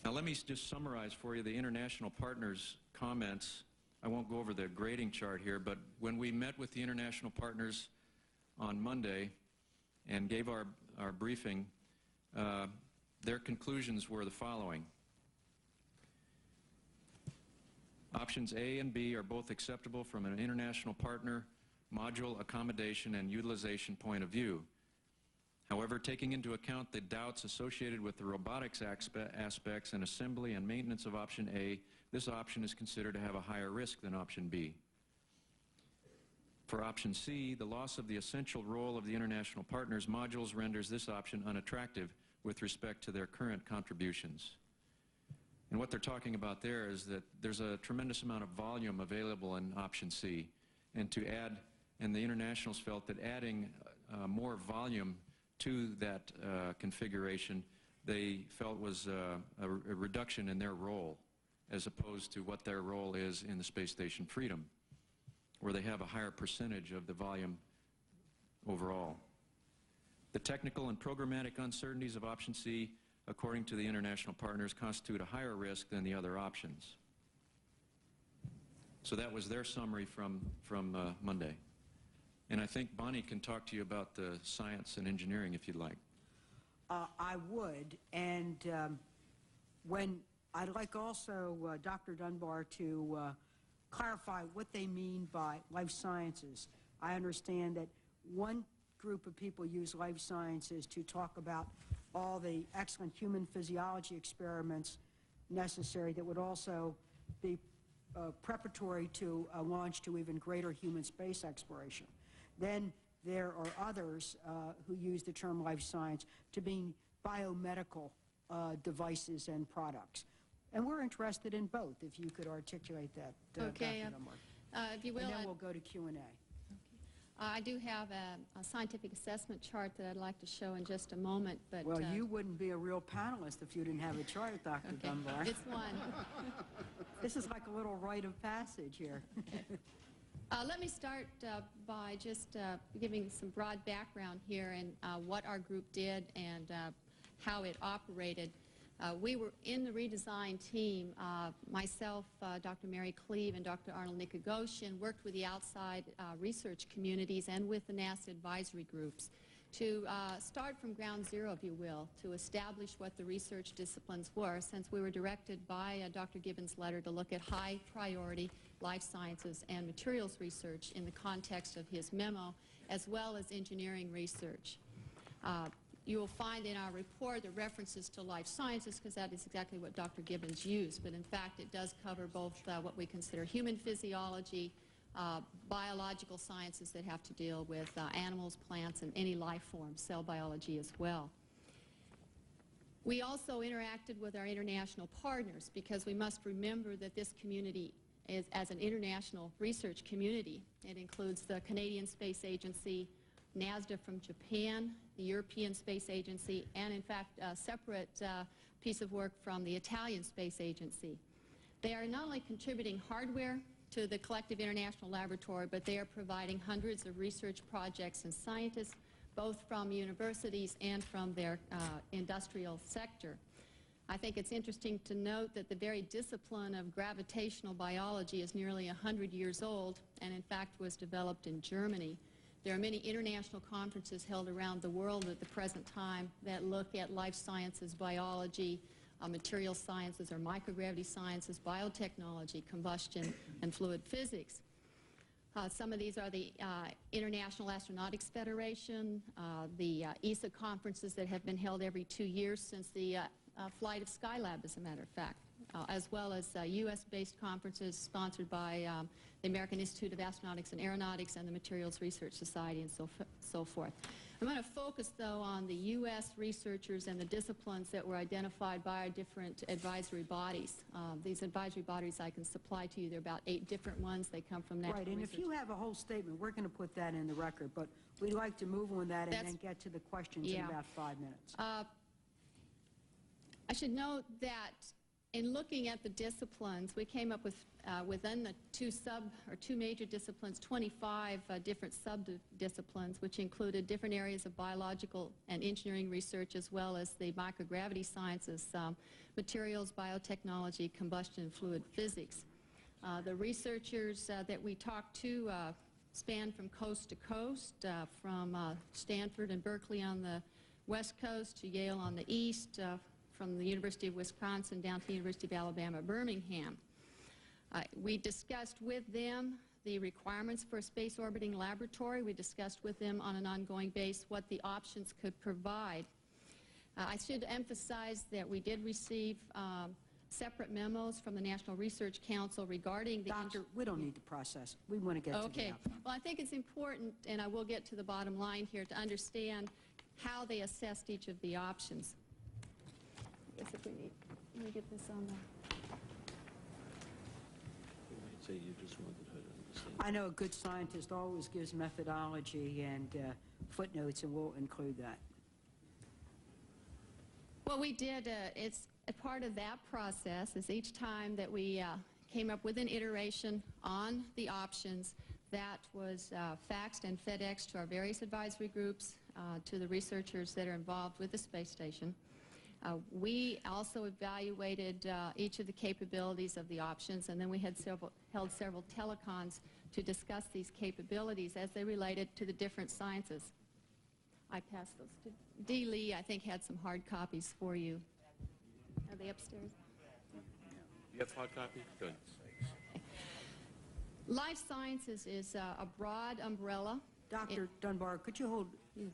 Now, let me just summarize for you the international partners' comments. I won't go over the grading chart here, but when we met with the international partners on Monday and gave our briefing, their conclusions were the following. Options A and B are both acceptable from an international partner, module, accommodation, and utilization point of view. However, taking into account the doubts associated with the robotics aspects and assembly and maintenance of option A, this option is considered to have a higher risk than option B. For option C, the loss of the essential role of the international partners modules renders this option unattractive with respect to their current contributions. And what they're talking about there is that there's a tremendous amount of volume available in option C, and the internationals felt that adding more volume to that configuration, they felt was a reduction in their role, as opposed to what their role is in the Space Station Freedom, where they have a higher percentage of the volume overall. The technical and programmatic uncertainties of option C, according to the international partners, constitute a higher risk than the other options. So that was their summary from Monday. And I think Bonnie can talk to you about the science and engineering if you'd like. I would, and when I'd like also Dr. Dunbar to clarify what they mean by life sciences. I understand that one group of people use life sciences to talk about all the excellent human physiology experiments necessary that would also be preparatory to a launch to even greater human space exploration. Then there are others who use the term life science to mean biomedical devices and products. And we're interested in both, if you could articulate that, okay, Dr. Dunbar. If you will, and then we'll go to Q&A. I do have a scientific assessment chart that I'd like to show in just a moment. But well, you wouldn't be a real panelist if you didn't have a chart, Dr. Okay. Dunbar. It's one. This is like a little rite of passage here. Let me start by just giving some broad background here and what our group did and how it operated. We were in the redesign team, myself, Dr. Mary Cleve, and Dr. Arnold Nikogoshian worked with the outside research communities and with the NASA advisory groups to start from ground zero, if you will, to establish what the research disciplines were, since we were directed by Dr. Gibbons' letter to look at high priority life sciences and materials research in the context of his memo, as well as engineering research. You will find in our report the references to life sciences, because that is exactly what Dr. Gibbons used, but in fact it does cover both what we consider human physiology, biological sciences that have to deal with animals, plants, and any life form, cell biology as well. We also interacted with our international partners, because we must remember that this community is as an international research community. It includes the Canadian Space Agency, NASDA from Japan, the European Space Agency, and in fact a separate piece of work from the Italian Space Agency. They are not only contributing hardware to the collective international laboratory, but they are providing hundreds of research projects and scientists, both from universities and from their industrial sector. I think it's interesting to note that the very discipline of gravitational biology is nearly 100 years old, and in fact was developed in Germany. There are many international conferences held around the world at the present time that look at life sciences, biology, material sciences or microgravity sciences, biotechnology, combustion, and fluid physics. Some of these are the International Astronautics Federation, the ESA conferences that have been held every 2 years since the flight of Skylab, as a matter of fact, as well as U.S.-based conferences sponsored by the American Institute of Astronautics and Aeronautics and the Materials Research Society and so forth. I'm going to focus, though, on the U.S. researchers and the disciplines that were identified by our different advisory bodies. These advisory bodies I can supply to you. There are about 8 different ones. They come from National Right, and Research. if you have a whole statement, we're going to put that in the record, but we'd like to move on that and then get to the questions in about 5 minutes. I should note that in looking at the disciplines, we came up with, within the two major disciplines, 25 different sub-disciplines, which included different areas of biological and engineering research, as well as the microgravity sciences, materials, biotechnology, combustion, and fluid physics. The researchers that we talked to span from coast to coast, from Stanford and Berkeley on the west coast to Yale on the east, from the University of Wisconsin down to the University of Alabama, Birmingham. We discussed with them the requirements for a space orbiting laboratory. We discussed with them on an ongoing basis what the options could provide. I should emphasize that we did receive separate memos from the National Research Council regarding the... Doctor, we don't need to process. We want to get to the Okay. outcome. Well, I think it's important, and I will get to the bottom line here, to understand how they assessed each of the options. I guess if we need... Let me get this on the... Say you just wanted her to understand. I know a good scientist always gives methodology and footnotes, and we'll include that. Well, we did. It's a part of that process is each time that we came up with an iteration on the options, that was faxed and FedExed to our various advisory groups, to the researchers that are involved with the space station. We also evaluated each of the capabilities of the options, and then we had held several telecons to discuss these capabilities as they related to the different sciences. I passed those to Dee Lee. I think had some hard copies for you. Are they upstairs? You have hard copy? Good. Life sciences is a broad umbrella. Dr. Dunbar, could you hold... Yes.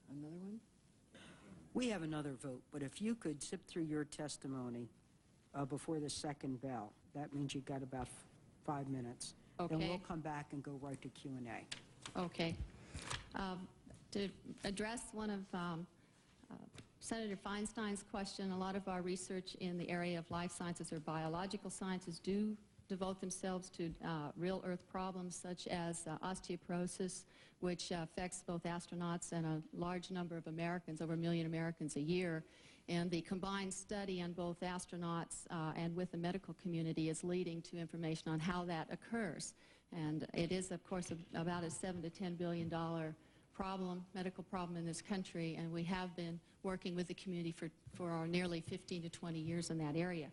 Another one? We have another vote, but if you could zip through your testimony before the second bell, that means you've got about 5 minutes. Okay. Then we'll come back and go right to Q&A. Okay. To address one of Senator Feinstein's question, a lot of our research in the area of life sciences or biological sciences do devote themselves to real Earth problems such as osteoporosis, which affects both astronauts and a large number of Americans, over 1 million Americans a year. And the combined study on both astronauts and with the medical community is leading to information on how that occurs. And it is, of course, about a $7 to $10 billion problem, medical problem in this country, and we have been working with the community for our nearly 15 to 20 years in that area.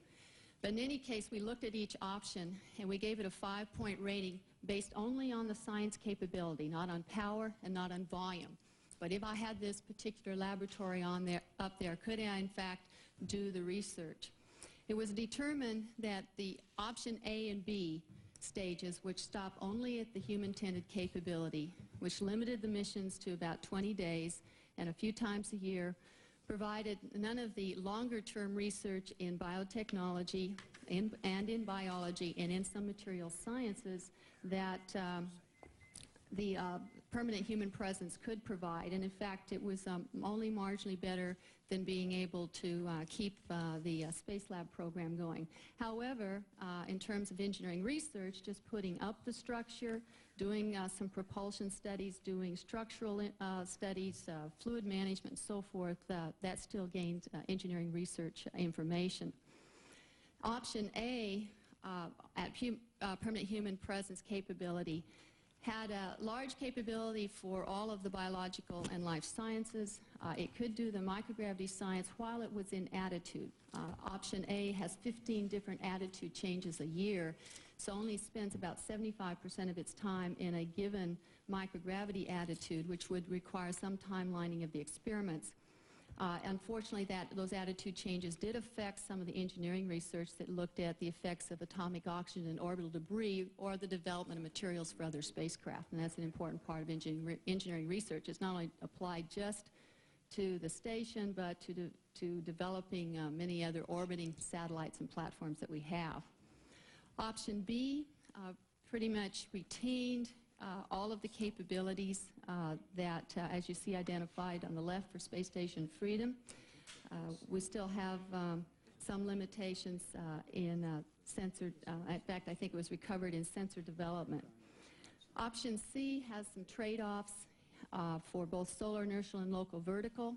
But in any case, we looked at each option, and we gave it a 5-point rating based only on the science capability, not on power and not on volume. But if I had this particular laboratory up there, could I, in fact, do the research? It was determined that the option A and B stages, which stop only at the human-tended capability, which limited the missions to about 20 days and a few times a year, provided none of the longer-term research in biotechnology and in biology and in some material sciences that the permanent human presence could provide. And in fact, it was only marginally better than being able to keep the Space Lab program going. However, in terms of engineering research, just putting up the structure, doing some propulsion studies, doing structural studies, fluid management, and so forth, that still gained engineering research information. Option A, at permanent human presence capability, had a large capability for all of the biological and life sciences. It could do the microgravity science while it was in attitude. Option A has 15 different attitude changes a year, so only spends about 75% of its time in a given microgravity attitude, which would require some timelining of the experiments. Unfortunately, those attitude changes did affect some of the engineering research that looked at the effects of atomic oxygen and orbital debris or the development of materials for other spacecraft. And that's an important part of engineering research. It's not only applied just to the station, but to developing many other orbiting satellites and platforms that we have. Option B pretty much retained all of the capabilities that, as you see identified on the left for Space Station Freedom. We still have some limitations in sensor, in fact, I think it was recovered in sensor development. Option C has some trade-offs for both solar inertial and local vertical.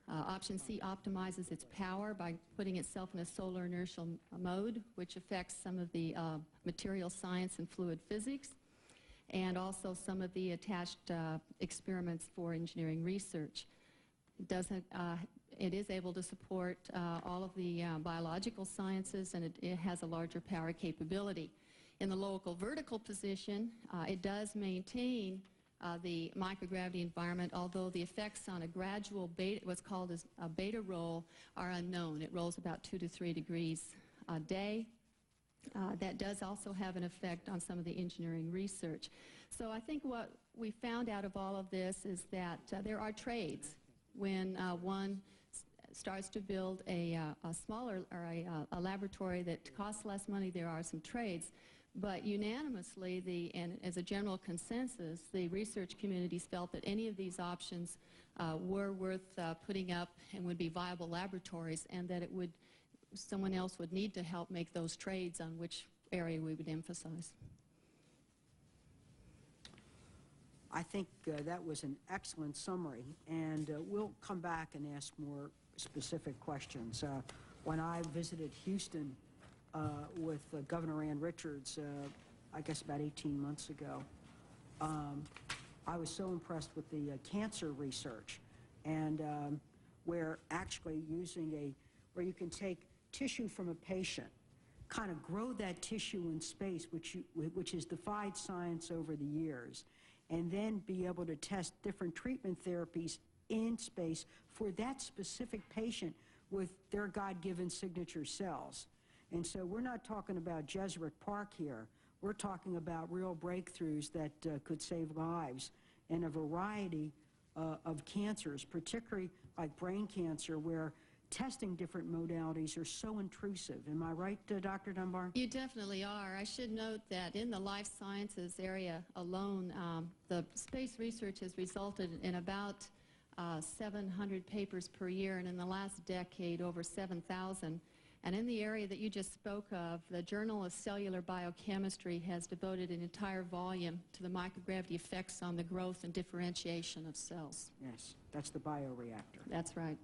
Option C optimizes its power by putting itself in a solar inertial mode, which affects some of the material science and fluid physics, and also some of the attached experiments for engineering research. It is able to support all of the biological sciences, and it has a larger power capability. In the local vertical position, it does maintain the microgravity environment, although the effects on a gradual beta, what's called a beta roll, are unknown. It rolls about 2 to 3 degrees a day. That does also have an effect on some of the engineering research. So I think what we found out of all of this is that there are trades. When one starts to build a smaller or a laboratory that costs less money, there are some trades. But unanimously, and as a general consensus, the research communities felt that any of these options were worth putting up and would be viable laboratories, and that it would, someone else would need to help make those trades on which area we would emphasize. I think that was an excellent summary, and we'll come back and ask more specific questions. When I visited Houston with Governor Ann Richards, I guess about 18 months ago, I was so impressed with the cancer research, and where actually where you can take tissue from a patient, kind of grow that tissue in space, which has defied science over the years, and then be able to test different treatment therapies in space for that specific patient with their God-given signature cells. And so we're not talking about Jesuit Park here. We're talking about real breakthroughs that could save lives in a variety of cancers, particularly like brain cancer, where testing different modalities are so intrusive. Am I right, Dr. Dunbar? You definitely are. I should note that in the life sciences area alone, the space research has resulted in about 700 papers per year, and in the last decade, over 7,000. And in the area that you just spoke of, the Journal of Cellular Biochemistry has devoted an entire volume to the microgravity effects on the growth and differentiation of cells. Yes, that's the bioreactor. That's right.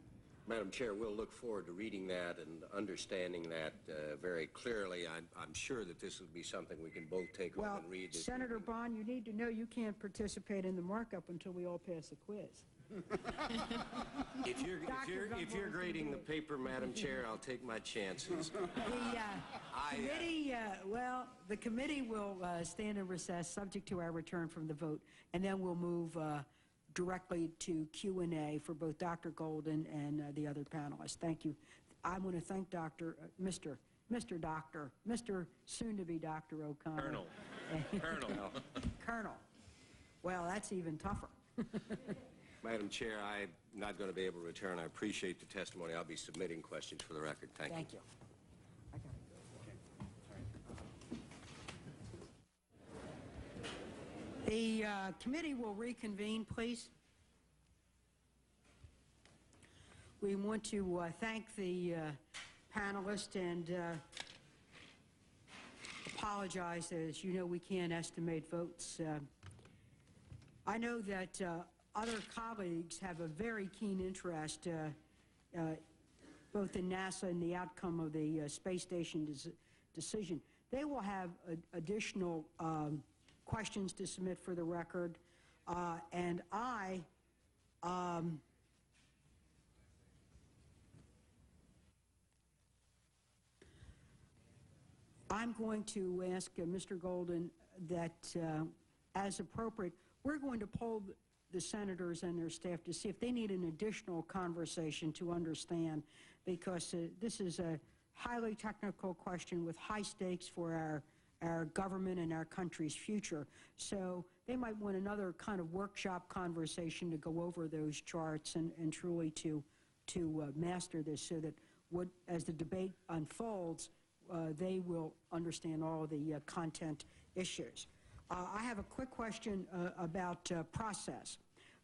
Madam Chair, we'll look forward to reading that and understanding that very clearly. I'm sure that this will be something we can both take home and read. Senator Bond, you need to know you can't participate in the markup until we all pass the quiz. If you're grading the paper, Madam Chair, I'll take my chances. The committee will stand in recess subject to our return from the vote, and then we'll move directly to Q&A for both Dr. Golden and the other panelists. Thank you. I want to thank Mr. soon-to-be Dr. O'Connor. Colonel. Well, that's even tougher. Madam Chair, I'm not going to be able to return. I appreciate the testimony. I'll be submitting questions for the record. Thank you. Thank you. The committee will reconvene, please. We want to thank the panelists and apologize. As you know, we can't estimate votes. I know that other colleagues have a very keen interest both in NASA and the outcome of the space station decision. They will have additional questions to submit for the record, and I'm going to ask Mr. Golden that, as appropriate, we're going to poll the senators and their staff to see if they need an additional conversation to understand, because this is a highly technical question with high stakes for our government and our country's future. So they might want another kind of workshop conversation to go over those charts and truly to master this, so that as the debate unfolds, they will understand all the content issues. I have a quick question about process.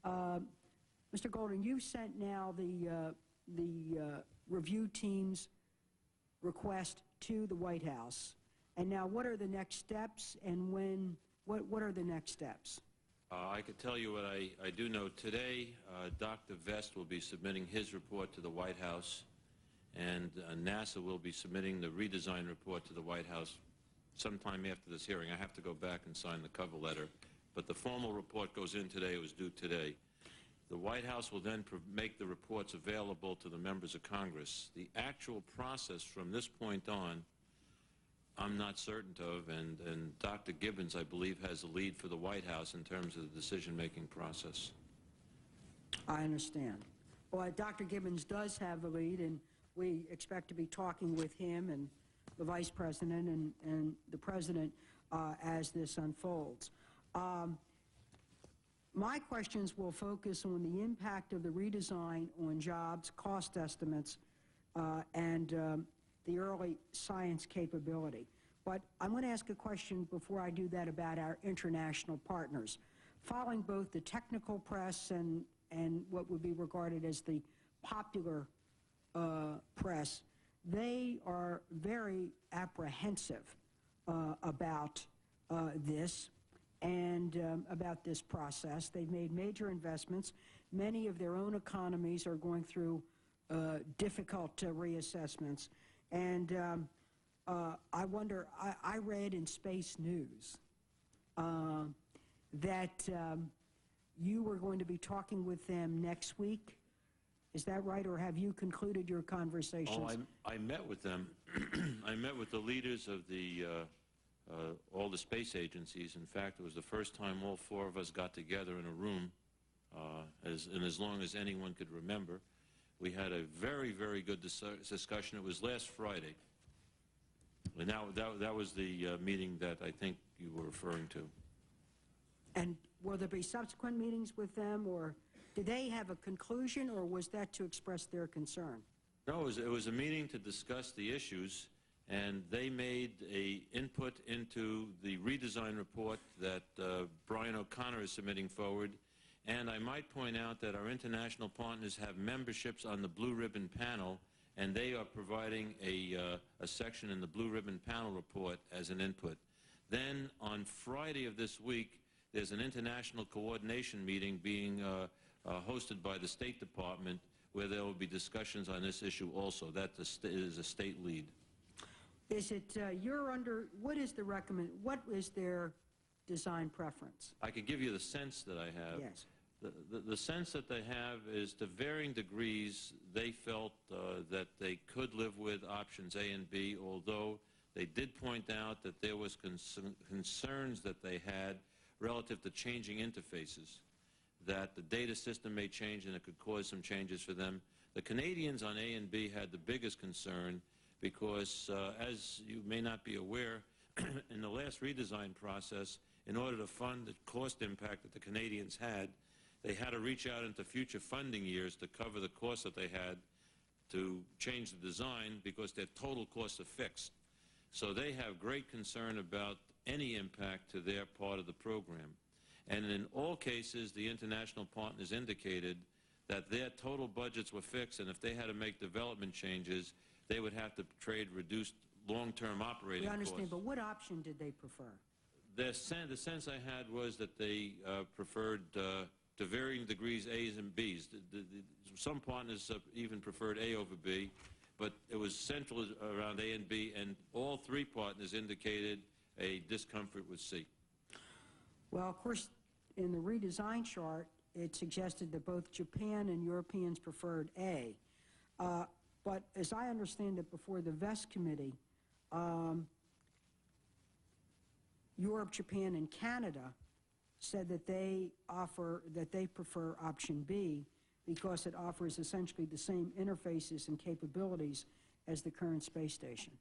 Mr. Golden, you sent now the review team's request to the White House. And now what are the next steps, and what are the next steps? I could tell you what I do know. Today, Dr. Vest will be submitting his report to the White House, and NASA will be submitting the redesign report to the White House sometime after this hearing. I have to go back and sign the cover letter, but the formal report goes in today. It was due today. The White House will then make the reports available to the members of Congress. The actual process from this point on I'm not certain of, and Dr. Gibbons, I believe, has the lead for the White House in terms of the decision-making process. I understand. Well, Dr. Gibbons does have a lead, and we expect to be talking with him and the Vice President and the President as this unfolds. My questions will focus on the impact of the redesign on jobs, cost estimates, and the early science capability. But I'm going to ask a question before I do that about our international partners. Following both the technical press and what would be regarded as the popular press, they are very apprehensive about this and about this process. They've made major investments. Many of their own economies are going through difficult reassessments. And I wonder, I read in Space News that you were going to be talking with them next week. Is that right, or have you concluded your conversations? Oh, I met with them. I met with the leaders of all the space agencies. In fact, it was the first time all four of us got together in a room, as long as anyone could remember. We had a very, very good discussion. It was last Friday. And that was the meeting that I think you were referring to. And will there be subsequent meetings with them, or did they have a conclusion, or was that to express their concern? No, it was a meeting to discuss the issues, and they made an input into the redesign report that Brian O'Connor is submitting forward. And I might point out that our international partners have memberships on the Blue Ribbon Panel, and they are providing a section in the Blue Ribbon Panel report as an input. Then on Friday of this week, there's an international coordination meeting being hosted by the State Department, where there will be discussions on this issue also. That is a state lead. Is it what is their design preference? I could give you the sense that I have. Yes. The sense that they have is, to varying degrees, they felt that they could live with options A and B, although they did point out that there was concerns that they had relative to changing interfaces, that the data system may change and it could cause some changes for them. The Canadians on A and B had the biggest concern because, as you may not be aware, in the last redesign process, in order to fund the cost impact that the Canadians had, they had to reach out into future funding years to cover the costs that they had to change the design because their total costs are fixed. So they have great concern about any impact to their part of the program. And in all cases, the international partners indicated that their total budgets were fixed, and if they had to make development changes, they would have to trade reduced long-term operating costs. We understand, but what option did they prefer? The sense I had was that they preferred, to varying degrees, A's and B's. Some partners even preferred A over B, but it was central around A and B, and all three partners indicated a discomfort with C. Well, of course, in the redesign chart, it suggested that both Japan and Europeans preferred A. But as I understand it, before the VEST committee, Europe, Japan, and Canada said that they prefer option B because it offers essentially the same interfaces and capabilities as the current space station.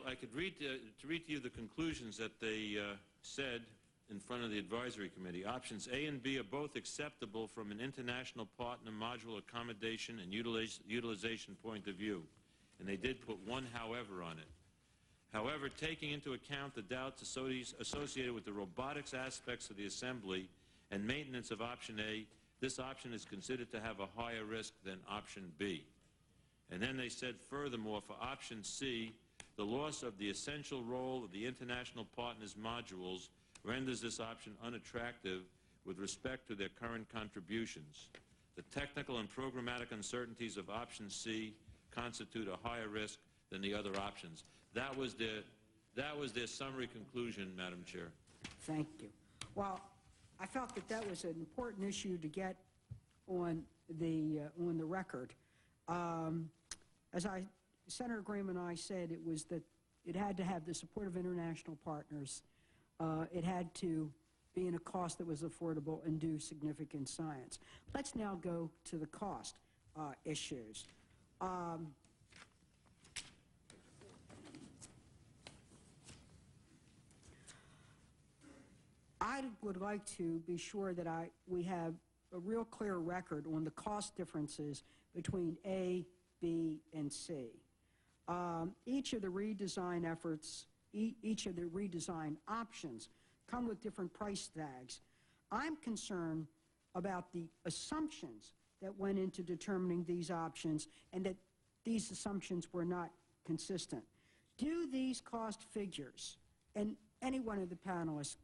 I could read to you the conclusions that they said in front of the advisory committee. Options A and B are both acceptable from an international partner module accommodation and utilization point of view. And they did put one however on it. However, taking into account the doubts associated with the robotics aspects of the assembly and maintenance of option A, this option is considered to have a higher risk than option B. And then they said, furthermore, for option C, the loss of the essential role of the international partners' modules renders this option unattractive with respect to their current contributions. The technical and programmatic uncertainties of option C constitute a higher risk than the other options. That was their summary conclusion, Madam Chair. Thank you. Well, I felt that that was an important issue to get on the record. As Senator Graham and I said, it was that it had to have the support of international partners. It had to be in a cost that was affordable and do significant science. Let's now go to the cost issues. I would like to be sure that we have a real clear record on the cost differences between A, B, and C. Each of the redesign efforts, each of the redesign options come with different price tags. I'm concerned about the assumptions that went into determining these options and that these assumptions were not consistent. Do these cost figures, and any one of the panelists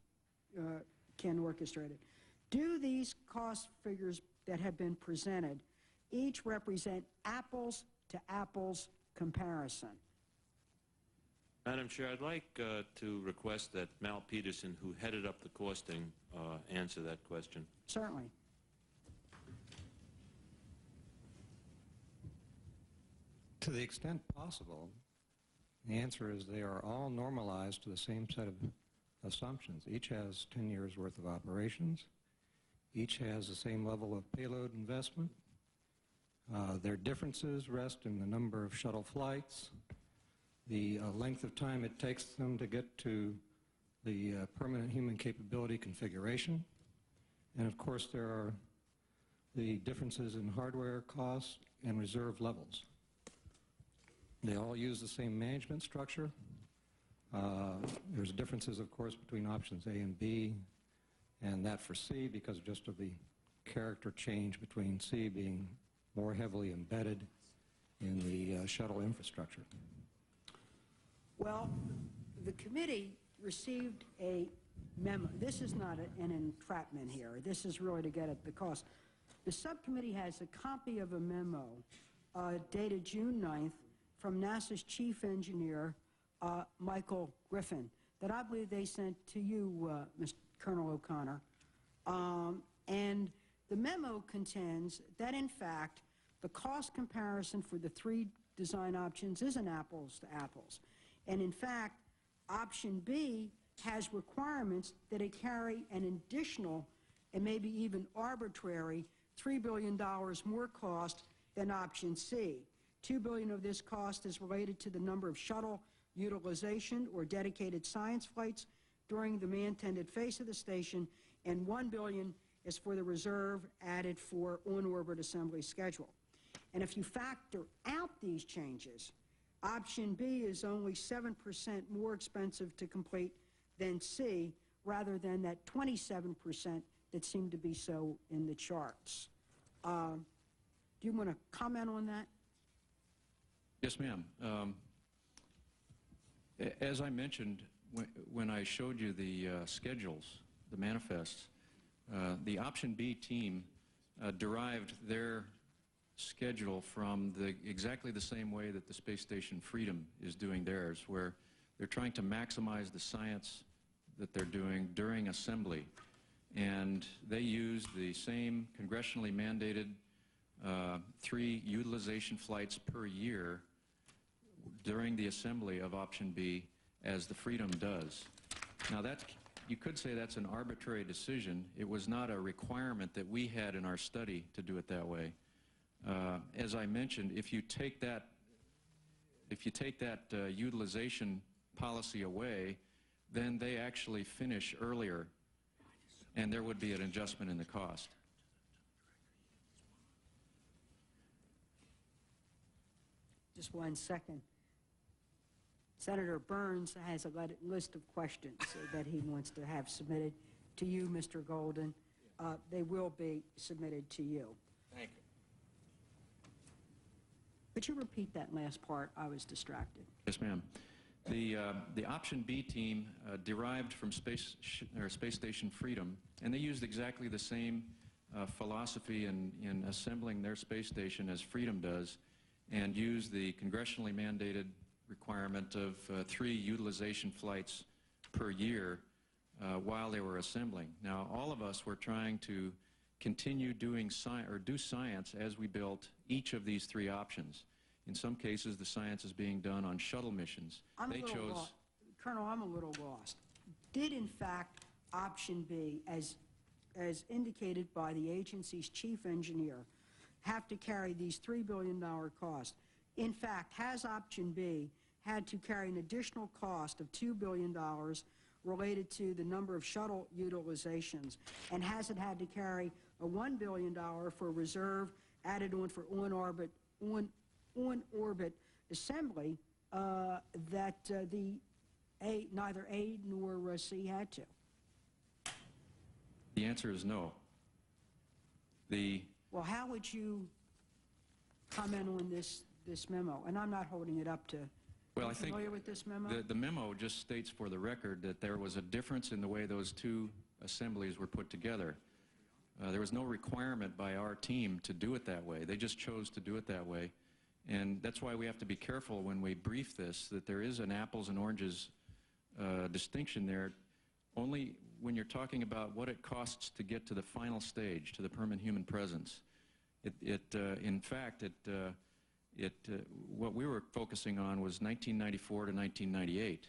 can orchestrate it, do these cost figures that have been presented each represent apples to apples comparison? Madam Chair, I'd like to request that Mal Peterson, who headed up the costing, answer that question. Certainly. To the extent possible, the answer is they are all normalized to the same set of assumptions. Each has 10 years' worth of operations. Each has the same level of payload investment. Their differences rest in the number of shuttle flights, the length of time it takes them to get to the permanent human capability configuration, and of course there are the differences in hardware costs and reserve levels. They all use the same management structure. There's differences, of course, between options A and B, and that for C because just of the character change between C being more heavily embedded in the shuttle infrastructure. Well, the committee received a memo. This is not an entrapment here. This is really to get at the cost. The subcommittee has a copy of a memo dated June 9th from NASA's chief engineer, Michael Griffin, that I believe they sent to you, Mr. Colonel O'Connor. And the memo contends that, in fact, the cost comparison for the three design options isn't apples to apples. And, in fact, option B has requirements that it carry an additional and maybe even arbitrary $3 billion more cost than option C. $2 billion of this cost is related to the number of shuttle utilization or dedicated science flights during the man-tended phase of the station, and $1 billion is for the reserve added for on-orbit assembly schedule. And if you factor out these changes, option B is only 7% more expensive to complete than C, rather than that 27% that seemed to be so in the charts. Do you want to comment on that? Yes, ma'am. As I mentioned when I showed you the schedules, the manifests, the option B team derived their schedule from exactly the same way that the Space Station Freedom is doing theirs, where they're trying to maximize the science that they're doing during assembly. And they use the same congressionally mandated 3 utilization flights per year during the assembly of option B as the Freedom does. Now you could say that's an arbitrary decision. It was not a requirement that we had in our study to do it that way. As I mentioned, if you take that utilization policy away, then they actually finish earlier, and there would be an adjustment in the cost. Just 1 second. Senator Burns has a list of questions that he wants to have submitted to you, Mr. Golden. They will be submitted to you. Thank you. Could you repeat that last part? I was distracted. Yes, ma'am. The option B team derived from Space Station Freedom, and they used exactly the same philosophy in assembling their space station as Freedom does, and used the congressionally mandated requirement of 3 utilization flights per year while they were assembling. Now, all of us were trying to continue doing do science as we built each of these three options. In some cases, the science is being done on shuttle missions. Colonel, I'm a little lost. Did, in fact, option B, as indicated by the agency's chief engineer, have to carry these $3 billion costs? In fact, has option B had to carry an additional cost of $2 billion related to the number of shuttle utilizations? And has it had to carry a $1 billion for reserve added on for on-orbit assembly that neither A nor C had to? The answer is no. Well, how would you comment on this memo? And I'm not holding it up to... Well, Are you I think familiar with this memo? the memo just states for the record that there was a difference in the way those two assemblies were put together. There was no requirement by our team to do it that way. They just chose to do it that way. And that's why we have to be careful when we brief this, that there is an apples and oranges distinction there. Only when you're talking about what it costs to get to the final stage, to the permanent human presence. In fact, what we were focusing on was 1994 to 1998.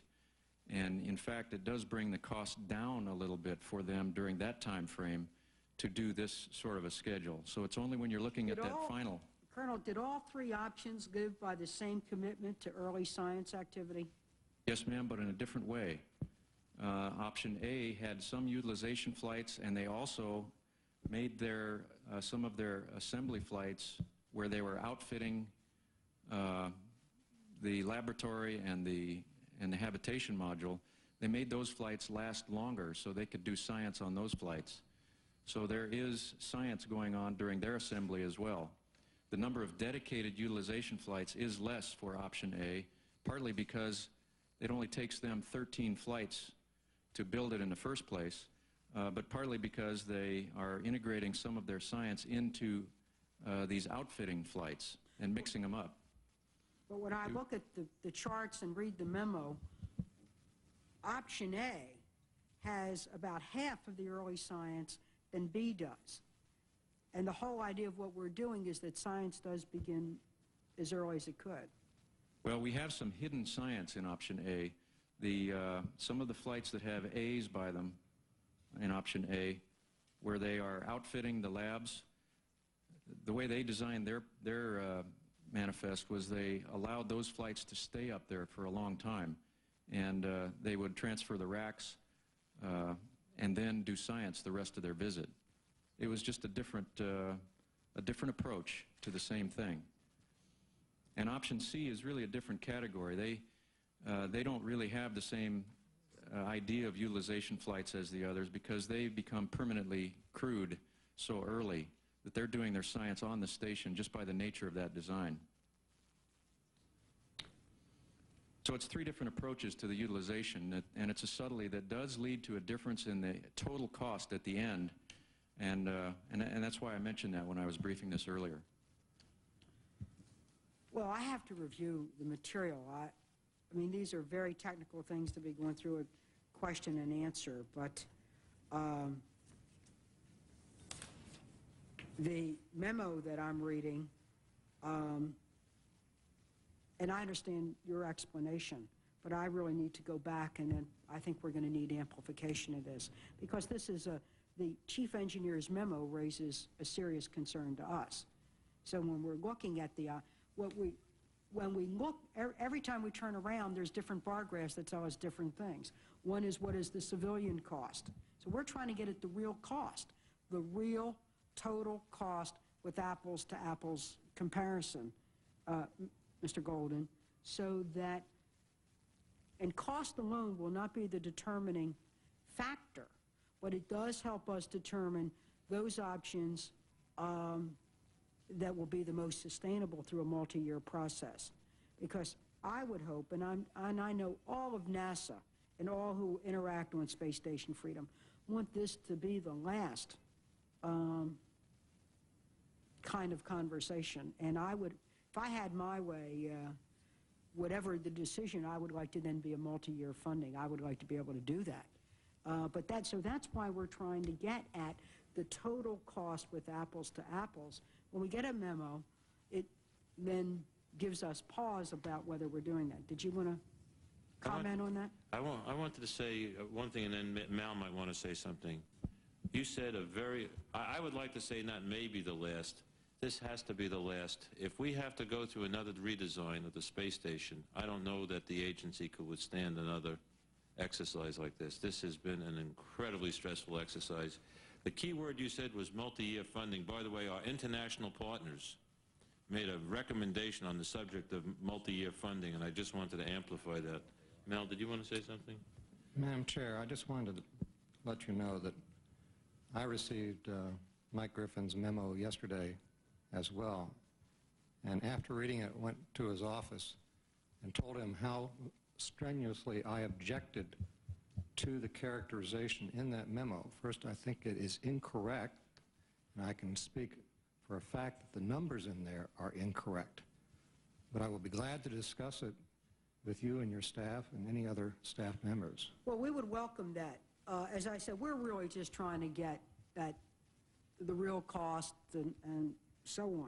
And in fact, it does bring the cost down a little bit for them during that time frame to do this sort of a schedule. So it's only when you're looking at that final... Colonel, did all three options live by the same commitment to early science activity? Yes, ma'am, but in a different way. Option A had some utilization flights, and they also made some of their assembly flights where they were outfitting the laboratory and the habitation module. They made those flights last longer so they could do science on those flights. So there is science going on during their assembly as well. The number of dedicated utilization flights is less for option A, partly because it only takes them 13 flights to build it in the first place, but partly because they are integrating some of their science into these outfitting flights and mixing them up. But when I look at the charts and read the memo, option A has about half of the early science than B does. And the whole idea of what we're doing is that science does begin as early as it could. Well, we have some hidden science in option A. Some of the flights that have A's by them in option A, where they are outfitting the labs, the way they designed their manifest was they allowed those flights to stay up there for a long time, and they would transfer the racks and then do science the rest of their visit. It was just a different approach to the same thing. And option C is really a different category. They don't really have the same idea of utilization flights as the others because they become permanently crewed so early that they're doing their science on the station just by the nature of that design. So it's three different approaches to the utilization, and it's a subtlety that does lead to a difference in the total cost at the end, and that's why I mentioned that when I was briefing this earlier. Well, I have to review the material. I mean, these are very technical things to be going through a question and answer, but the memo that I'm reading, and I understand your explanation, but I really need to go back, and then I think we're going to need amplification of this, because this is the chief engineer's memo raises a serious concern to us. So when we're looking at the when we look, every time we turn around, there's different bar graphs that tell us different things. One is what is the civilian cost. So we're trying to get at the real cost, the real total cost with apples to apples comparison, Mr. Golden, so that, and cost alone will not be the determining factor, but it does help us determine those options that will be the most sustainable through a multi-year process. Because I would hope, and I know all of NASA and all who interact on Space Station Freedom want this to be the last kind of conversation. And I would, if I had my way, whatever the decision, I would like to then be a multi-year funding. I would like to be able to do that. So that's why we're trying to get at the total cost with apples to apples. When we get a memo, it then gives us pause about whether we're doing that. Did you want to comment on that? I wanted to say one thing, and then Mal might want to say something. You said I would like to say not maybe the last. This has to be the last. If we have to go through another redesign of the space station, I don't know that the agency could withstand another exercise like this. This has been an incredibly stressful exercise. The key word you said was multi-year funding. By the way, our international partners made a recommendation on the subject of multi-year funding, and I just wanted to amplify that. Mel, did you want to say something? Madam Chair, I just wanted to let you know that I received Mike Griffin's memo yesterday as well, and after reading it, went to his office and told him how strenuously I objected to the characterization in that memo. First, I think it is incorrect, and I can speak for a fact that the numbers in there are incorrect. But I will be glad to discuss it with you and your staff and any other staff members. Well, we would welcome that. As I said, we're really just trying to get at the real cost and so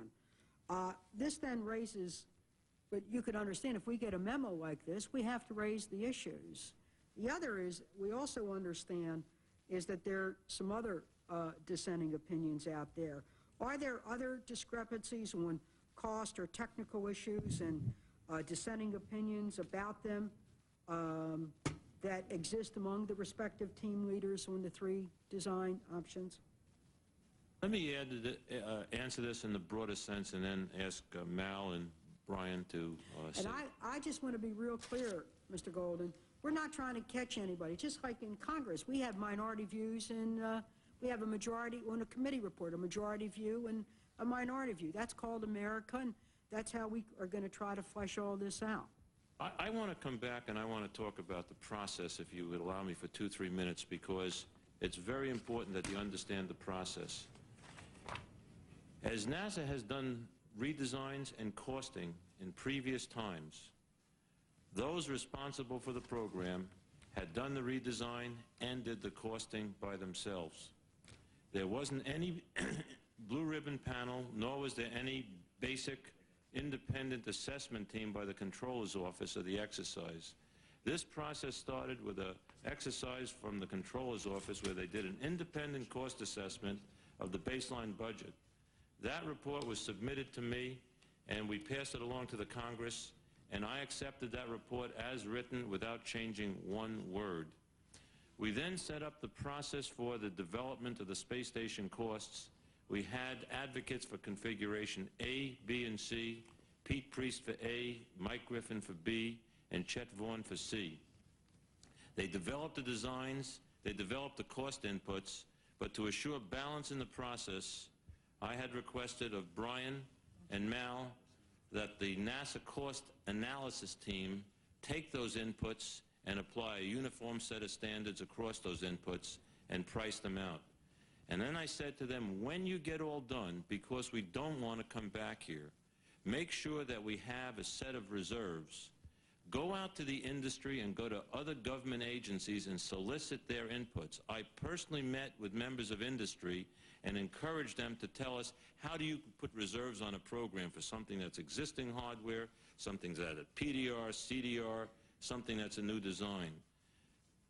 on. This then raises, but you can understand if we get a memo like this, we have to raise the issues. The other is, we also understand, is that there are some other dissenting opinions out there. Are there other discrepancies on cost or technical issues and dissenting opinions about them that exist among the respective team leaders on the three design options? Let me answer this in the broadest sense and then ask Mal and Brian to And I just want to be real clear, Mr. Golden. We're not trying to catch anybody. Just like in Congress, we have minority views and we have a majority on a committee report, a majority view and a minority view. That's called America, and that's how we are going to try to flesh all this out. I want to come back and I want to talk about the process, if you would allow me, for 2-3 minutes, because it's very important that you understand the process. As NASA has done redesigns and costing in previous times, those responsible for the program had done the redesign and did the costing by themselves. There wasn't any blue ribbon panel, nor was there any basic independent assessment team by the Controller's Office of the exercise. This process started with an exercise from the Controller's Office where they did an independent cost assessment of the baseline budget. That report was submitted to me, and we passed it along to the Congress, and I accepted that report as written without changing one word. We then set up the process for the development of the space station costs. We had advocates for configuration A, B, and C, Pete Priest for A, Mike Griffin for B, and Chet Vaughn for C. They developed the designs, they developed the cost inputs, but to assure balance in the process, I had requested of Brian and Mal that the NASA cost analysis team take those inputs and apply a uniform set of standards across those inputs and price them out. And then I said to them, when you get all done, because we don't want to come back here, make sure that we have a set of reserves. Go out to the industry and go to other government agencies and solicit their inputs. I personally met with members of industry and encouraged them to tell us, how do you put reserves on a program for something that's existing hardware, something that's a PDR, CDR, something that's a new design.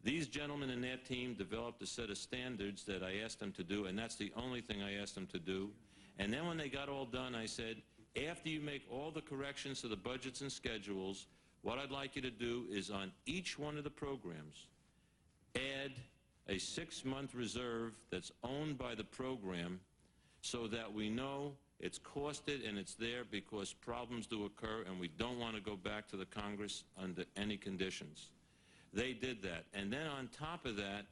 These gentlemen and their team developed a set of standards that I asked them to do, and that's the only thing I asked them to do. And then when they got all done, I said, after you make all the corrections to the budgets and schedules, what I'd like you to do is on each one of the programs, add a 6-month reserve that's owned by the program so that we know it's costed and it's there because problems do occur and we don't want to go back to the Congress under any conditions. They did that. And then on top of that,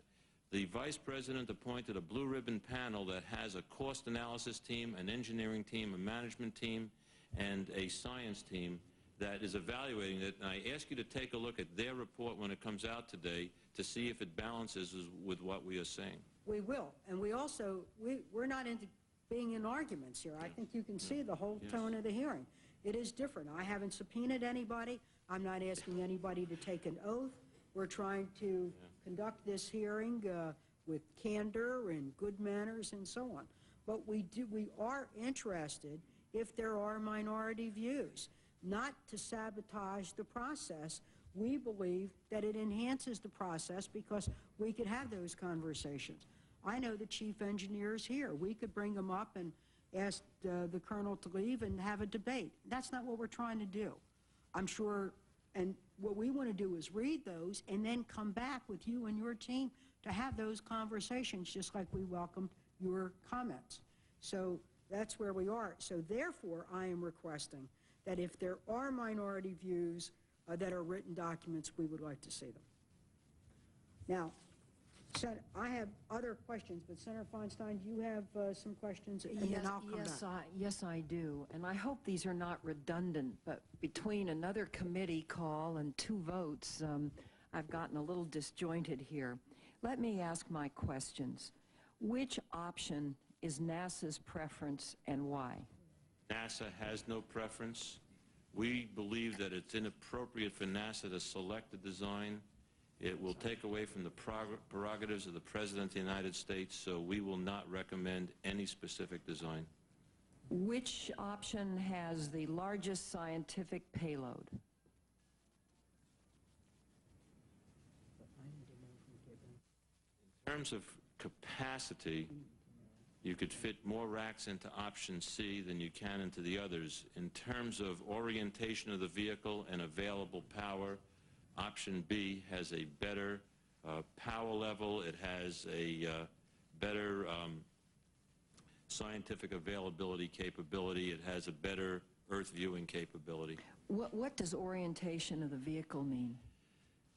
the Vice President appointed a blue ribbon panel that has a cost analysis team, an engineering team, a management team, and a science team that is evaluating it. And I ask you to take a look at their report when it comes out today to see if it balances with what we are saying. We will. And we also, we're not into being in arguments here. I think you can see the whole tone of the hearing. It is different. I haven't subpoenaed anybody. I'm not asking anybody to take an oath. We're trying to conduct this hearing with candor and good manners and so on. But we are interested if there are minority views, not to sabotage the process. We believe that it enhances the process because we could have those conversations. I know the chief engineer's here. We could bring him up and ask the colonel to leave and have a debate. That's not what we're trying to do. I'm sure, and what we want to do is read those and then come back with you and your team to have those conversations, just like we welcomed your comments. So that's where we are. So therefore, I am requesting that if there are minority views that are written documents, we would like to see them. Now, I have other questions, but Senator Feinstein, do you have some questions? And then I'll come back. Yes, I do. And I hope these are not redundant, but between another committee call and 2 votes, I've gotten a little disjointed here. Let me ask my questions. Which option is NASA's preference and why? NASA has no preference. We believe that it's inappropriate for NASA to select a design. It will take away from the prerogatives of the President of the United States, so we will not recommend any specific design. Which option has the largest scientific payload? In terms of capacity, you could fit more racks into option C than you can into the others. In terms of orientation of the vehicle and available power, option B has a better power level. It has a better scientific availability capability. It has a better Earth viewing capability. What does orientation of the vehicle mean?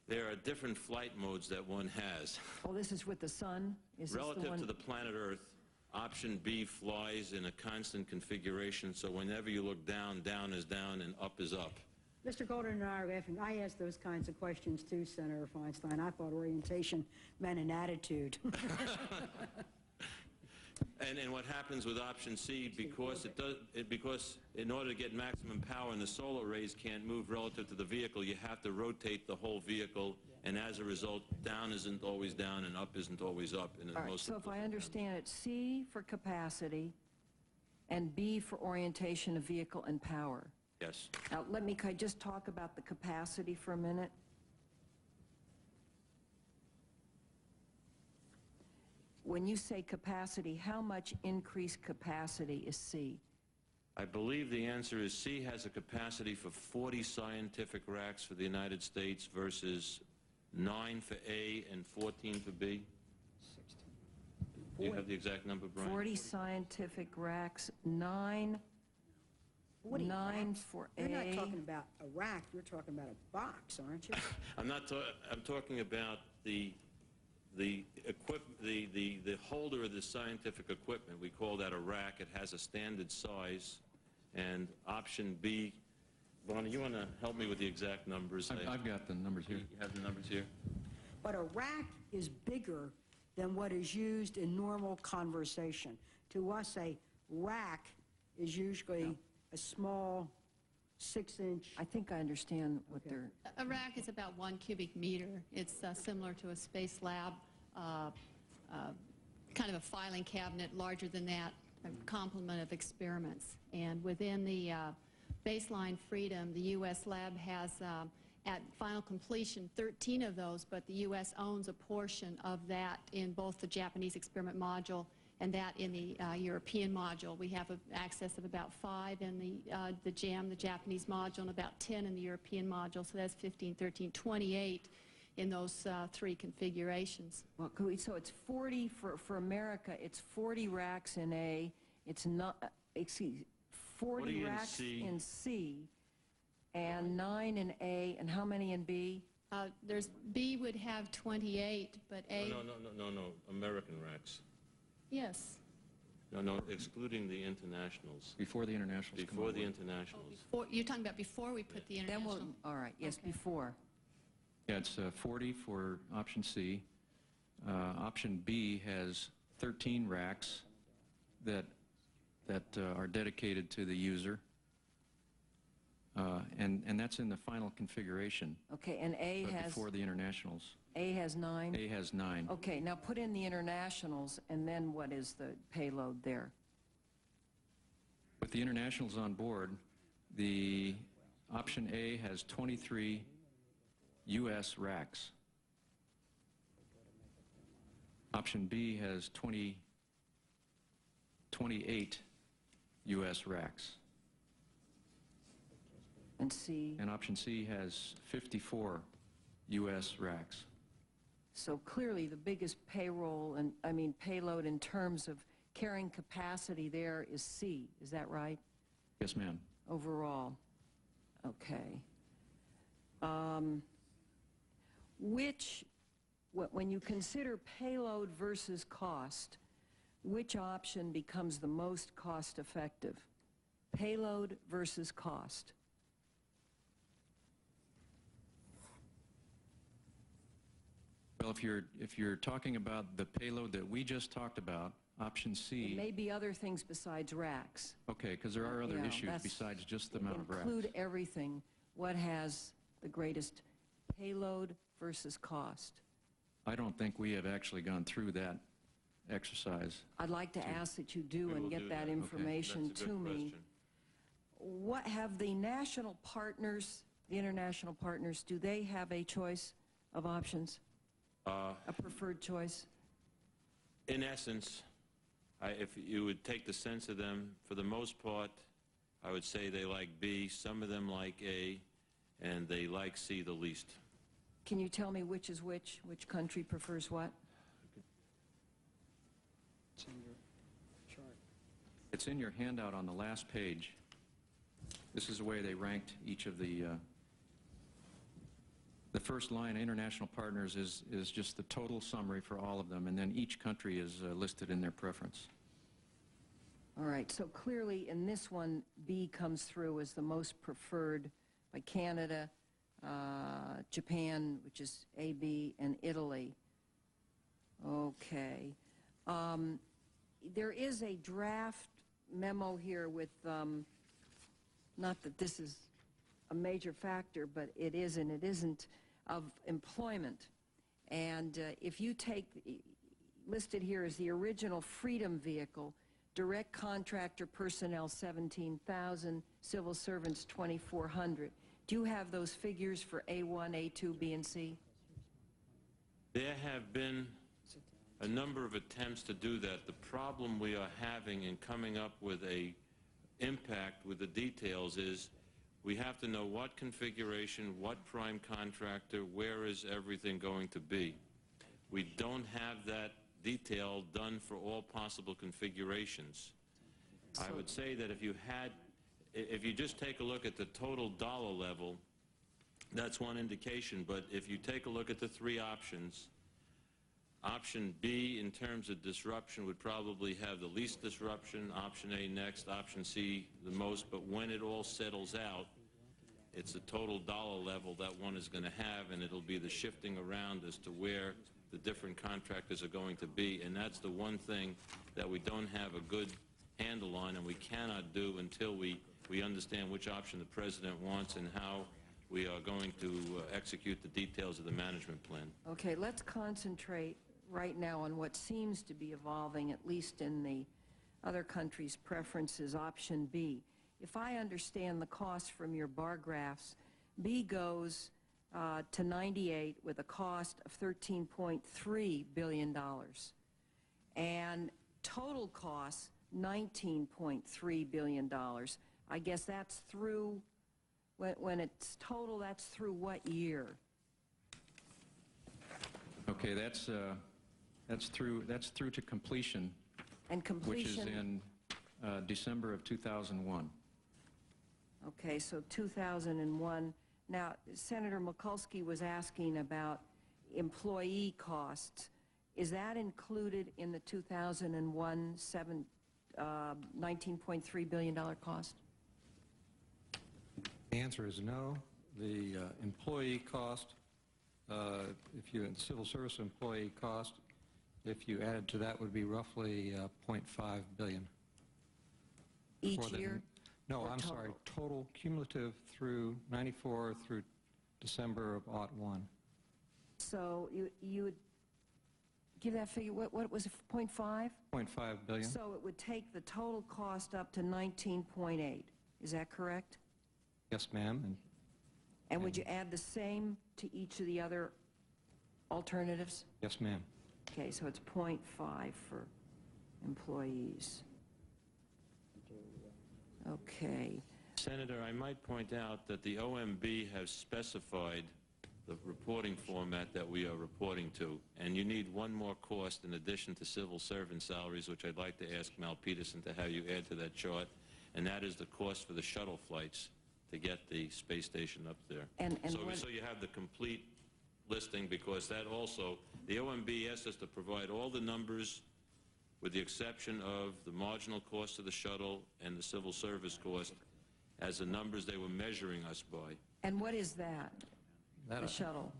There are different flight modes that one has. Oh, this is with the sun? Is Relative this the one? to the planet Earth, option B flies in a constant configuration, so whenever you look down, down is down and up is up. Mr. Golden and I are laughing. I asked those kinds of questions too, Senator Feinstein. I thought orientation meant an attitude. And what happens with option C, because because in order to get maximum power and the solar rays can't move relative to the vehicle, you have to rotate the whole vehicle, and as a result, down isn't always down and up isn't always up. In All right, so if I understand it, C for capacity and B for orientation of vehicle and power. Yes. Now, could I just talk about the capacity for a minute? When you say capacity, how much increased capacity is C? I believe the answer is C has a capacity for 40 scientific racks for the United States versus 9 for A and 14 for B. 16. Do you have the exact number, Brian? 40 scientific racks, 9 for A. You're not talking about a rack, you're talking about a box, aren't you? I'm talking about the holder of the scientific equipment. We call that a rack. It has a standard size. And option B, Bonnie, you want to help me with the exact numbers? I've got the numbers here. You have the numbers here? But a rack is bigger than what is used in normal conversation. To us, a rack is usually a small 6-inch. I think I understand what they're... A rack is about 1 cubic meter. It's similar to a space lab, kind of a filing cabinet, larger than that, a complement of experiments. And within the baseline Freedom, the U.S. lab has, at final completion, 13 of those, but the U.S. owns a portion of that in both the Japanese experiment module and that in the European module. We have access of about 5 in the JAM, the Japanese module, and about 10 in the European module. So that's 15, 13, 28 in those 3 configurations. Well, so it's 40 for America. It's 40 racks in A. It's not. Excuse me, 40 racks in C, and 9 in A, and how many in B? B would have 28, but A. No. American racks. Yes. No, excluding the internationals. Before the internationals. Before the internationals. You're talking about before we put the international. All right. Yes, okay. Before. Yeah, it's 40 for option C. Option B has 13 racks that are dedicated to the user. And that's in the final configuration. Okay, and A has... Before the internationals. A has 9? A has 9. Okay, now put in the internationals, and then what is the payload there? With the internationals on board, the option A has 23 U.S. racks. Option B has 28 U.S. racks. And C? And option C has 54 U.S. racks. So clearly the biggest payload in terms of carrying capacity there is C, is that right? Yes, ma'am. Overall. Okay. When you consider payload versus cost, which option becomes the most cost effective? Payload versus cost. Well, if you're talking about the payload that we just talked about, option C. It may be other things besides racks. Okay, because there are other issues besides just the amount of racks. Include everything. What has the greatest payload versus cost? I don't think we have actually gone through that exercise. I'd like to ask that you do and get that information to me. What have the national partners, the international partners, do they have a choice of options? A preferred choice? In essence, if you would take the sense of them, for the most part, I would say they like B, some of them like A, and they like C the least. Can you tell me which is which country prefers what? It's in your chart. It's in your handout on the last page. This is the way they ranked each of the first line, international partners, is just the total summary for all of them, and then each country is listed in their preference. All right, so clearly in this one, B comes through as the most preferred by Canada, Japan, which is AB, and Italy. Okay. There is a draft memo here with, not that this is a major factor, but it is and it isn't, of employment. And if you take, listed here as the original Freedom vehicle, direct contractor personnel 17,000, civil servants 2,400. Do you have those figures for A1, A2, B, and C? There have been a number of attempts to do that. The problem we are having in coming up with a impact with the details is we have to know what configuration, what prime contractor, where is everything going to be. We don't have that detail done for all possible configurations. I would say that if you just take a look at the total dollar level, that's one indication, but if you take a look at the three options, option B in terms of disruption would probably have the least disruption, option A next, option C the most, but when it all settles out, it's the total dollar level that one is going to have, and it'll be the shifting around as to where the different contractors are going to be, and that's the one thing that we don't have a good handle on, and we cannot do until we understand which option the President wants and how we are going to execute the details of the management plan. Okay, let's concentrate right now on what seems to be evolving, at least in the other countries' preferences, option B. If I understand the cost from your bar graphs, B goes to 98 with a cost of $13.3 billion. And total costs, $19.3 billion. I guess that's through, when it's total, that's through what year? Okay, that's through to completion. And completion? Which is in December of 2001. Okay, so 2001. Now, Senator Mikulski was asking about employee costs. Is that included in the 2001 $19.3 billion cost? The answer is no. The employee cost, civil service employee cost, if you added to that, would be roughly $0.5 billion. Each year? No, Or I'm total? sorry, total cumulative through 94 through December of '01. So you would give that figure, what was it, 0.5? 0.5 billion. So it would take the total cost up to 19.8. Is that correct? Yes, ma'am. And would you add the same to each of the other alternatives? Yes, ma'am. Okay, so it's 0.5 for employees. Okay. Senator, I might point out that the OMB has specified the reporting format that we are reporting to, and you need one more cost in addition to civil servant salaries, which I'd like to ask Mal Peterson to have you add to that chart, and that is the cost for the shuttle flights to get the space station up there. So you have the complete listing, because that also, the OMB asked us to provide all the numbers with the exception of the marginal cost of the shuttle and the civil service cost as the numbers they were measuring us by. And what is that, That- the shuttle?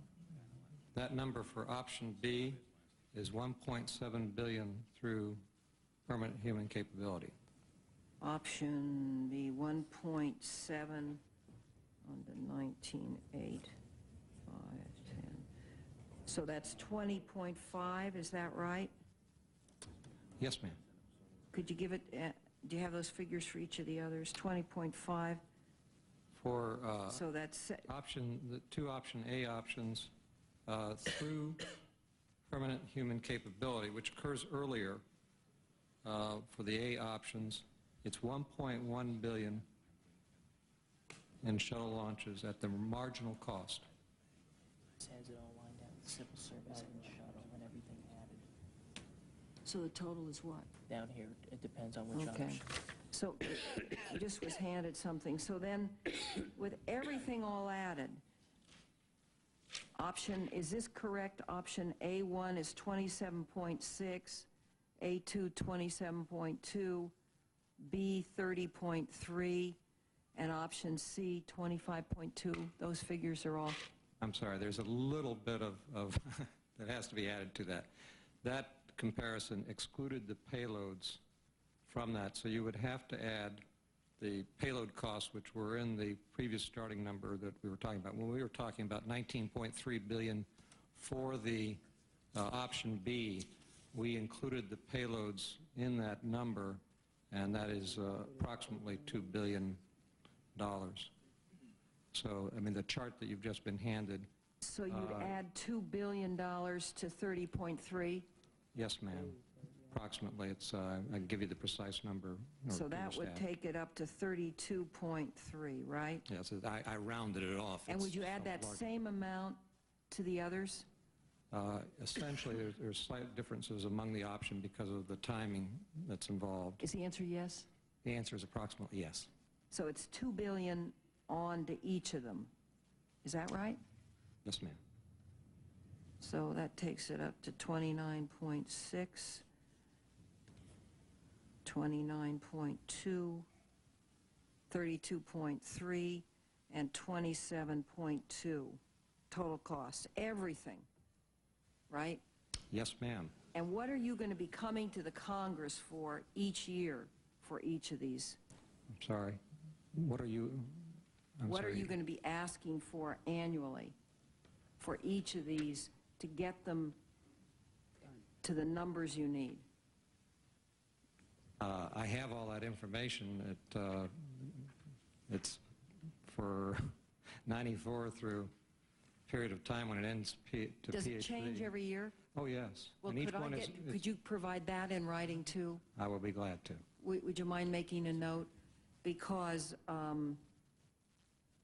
That number for option B is 1.7 billion through permanent human capability. Option B, 1.7 on the 19.8, 5, 10. So that's 20.5, is that right? Yes, ma'am. Could you give it, do you have those figures for each of the others? 20.5? For So that's, the two option A options, through permanent human capability, which occurs earlier for the A options, it's 1.1 billion in shuttle launches at the marginal cost. Has it all lined out with civil service and shuttle and everything added. so the total is what? Down here, it depends on which Okay. option. So I just was handed something. So then, with everything all added, is this correct? Option A1 is 27.6, A2 27.2, B 30.3, and option C 25.2. Those figures are all... I'm sorry, there's a little bit of that has to be added to that. That comparison excluded the payloads from that, so you would have to add the payload costs, which were in the previous starting number that we were talking about. When we were talking about 19.3 billion for the option B, we included the payloads in that number, and that is approximately $2 billion. So, I mean, the chart that you've just been handed. So you'd add $2 billion to 30.3? Yes, ma'am. Approximately. It's, I can give you the precise number. So that would take it up to 32.3, right? Yes, I rounded it off. And It's would you add so that large. same amount to the others? Essentially, there's slight differences among the option because of the timing that's involved. Is the answer yes? The answer is approximately yes. So it's $2 billion on to each of them. Is that right? Yes, ma'am. So that takes it up to 29.6, 29.2, 32.3, and 27.2 total cost. Everything, right? Yes, ma'am. And what are you going to be coming to the Congress for each year for each of these? I'm sorry. What are you? What are you going to be asking for annually for each of these to get them to the numbers you need? I have all that information. It's for 94 through a period of time when it ends to Does PhD. it change every year? Oh, yes. Well, And each one could you provide that in writing too? I will be glad to. Would you mind making a note? Because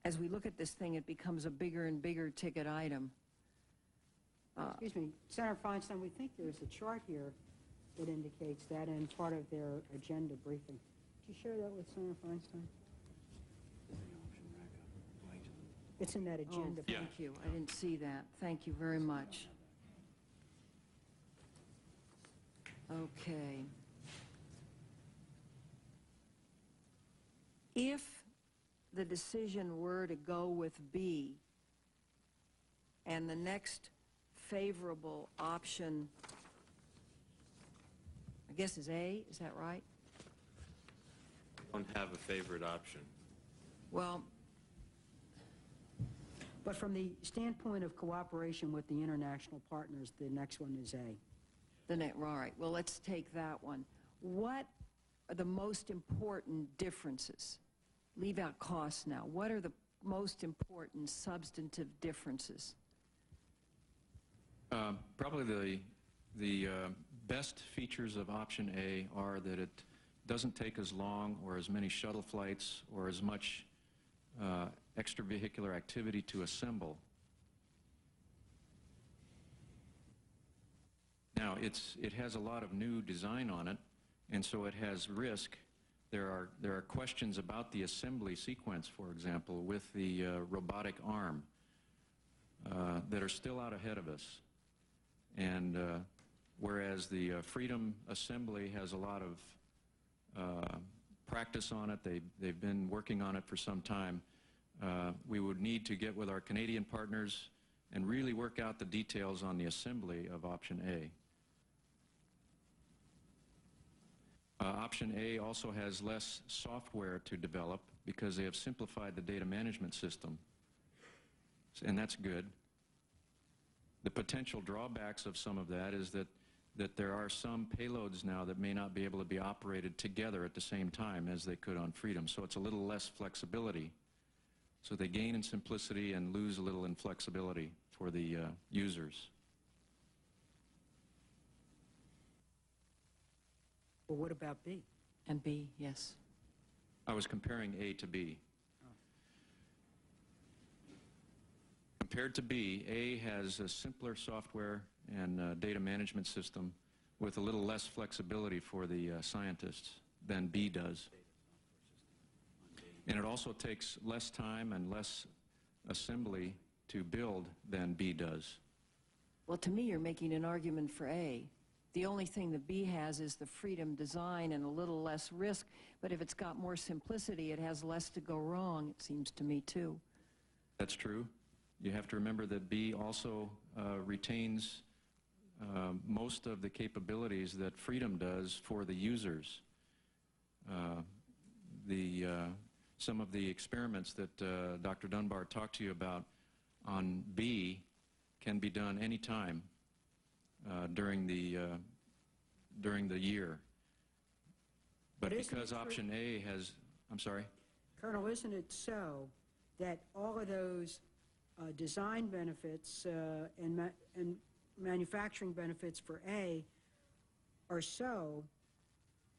as we look at this thing, it becomes a bigger and bigger ticket item. Excuse me, Senator Feinstein, we think there's a chart here that indicates that in part of their agenda briefing. Could you share that with Senator Feinstein? It's in that agenda. Oh, thank you. I didn't see that. Thank you very much. Okay. If the decision were to go with B and the next favorable option, I guess, is A, is that right? don't have a favorite option. Well, But from the standpoint of cooperation with the international partners, the next one is A. all right, well, let's take that one. What are the most important differences? Leave out costs now. What are the most important substantive differences? Probably the best features of option A are that it doesn't take as long or as many shuttle flights or as much extravehicular activity to assemble. Now, it has a lot of new design on it, and so it has risk. There are questions about the assembly sequence, for example, with the robotic arm that are still out ahead of us. And whereas the Freedom Assembly has a lot of practice on it, they've been working on it for some time, we would need to get with our Canadian partners and really work out the details on the assembly of option A. Option A also has less software to develop because they have simplified the data management system, and that's good. The potential drawbacks of some of that is that there are some payloads now that may not be able to be operated together at the same time as they could on Freedom, so it's a little less flexibility. So they gain in simplicity and lose a little in flexibility for the users. Well, what about B? And B, yes. I was comparing A to B. Compared to B, A has a simpler software and data management system with a little less flexibility for the scientists than B does. And it also takes less time and less assembly to build than B does. Well, to me, you're making an argument for A. The only thing that B has is the freedom design and a little less risk, but if it's got more simplicity, it has less to go wrong, it seems to me, too. That's true. You have to remember that B also retains most of the capabilities that Freedom does for the users. Some of the experiments that Dr. Dunbar talked to you about on B can be done anytime during the year. But because option A has, I'm sorry? Colonel, isn't it so that all of those design benefits and manufacturing benefits for A are so,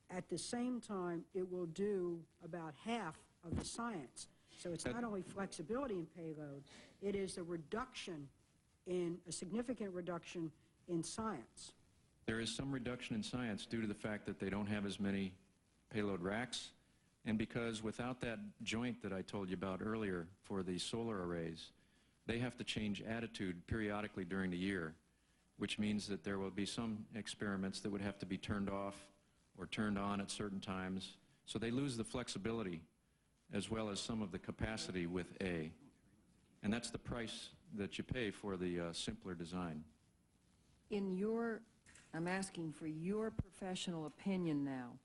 at the same time, it will do about half of the science. So it's not only flexibility in payload, it is a significant reduction in science. There is some reduction in science due to the fact that they don't have as many payload racks, and because without that joint that I told you about earlier for the solar arrays, they have to change attitude periodically during the year, which means that there will be some experiments that would have to be turned off or turned on at certain times. So they lose the flexibility as well as some of the capacity with A. And that's the price that you pay for the simpler design. I'm asking for your professional opinion now.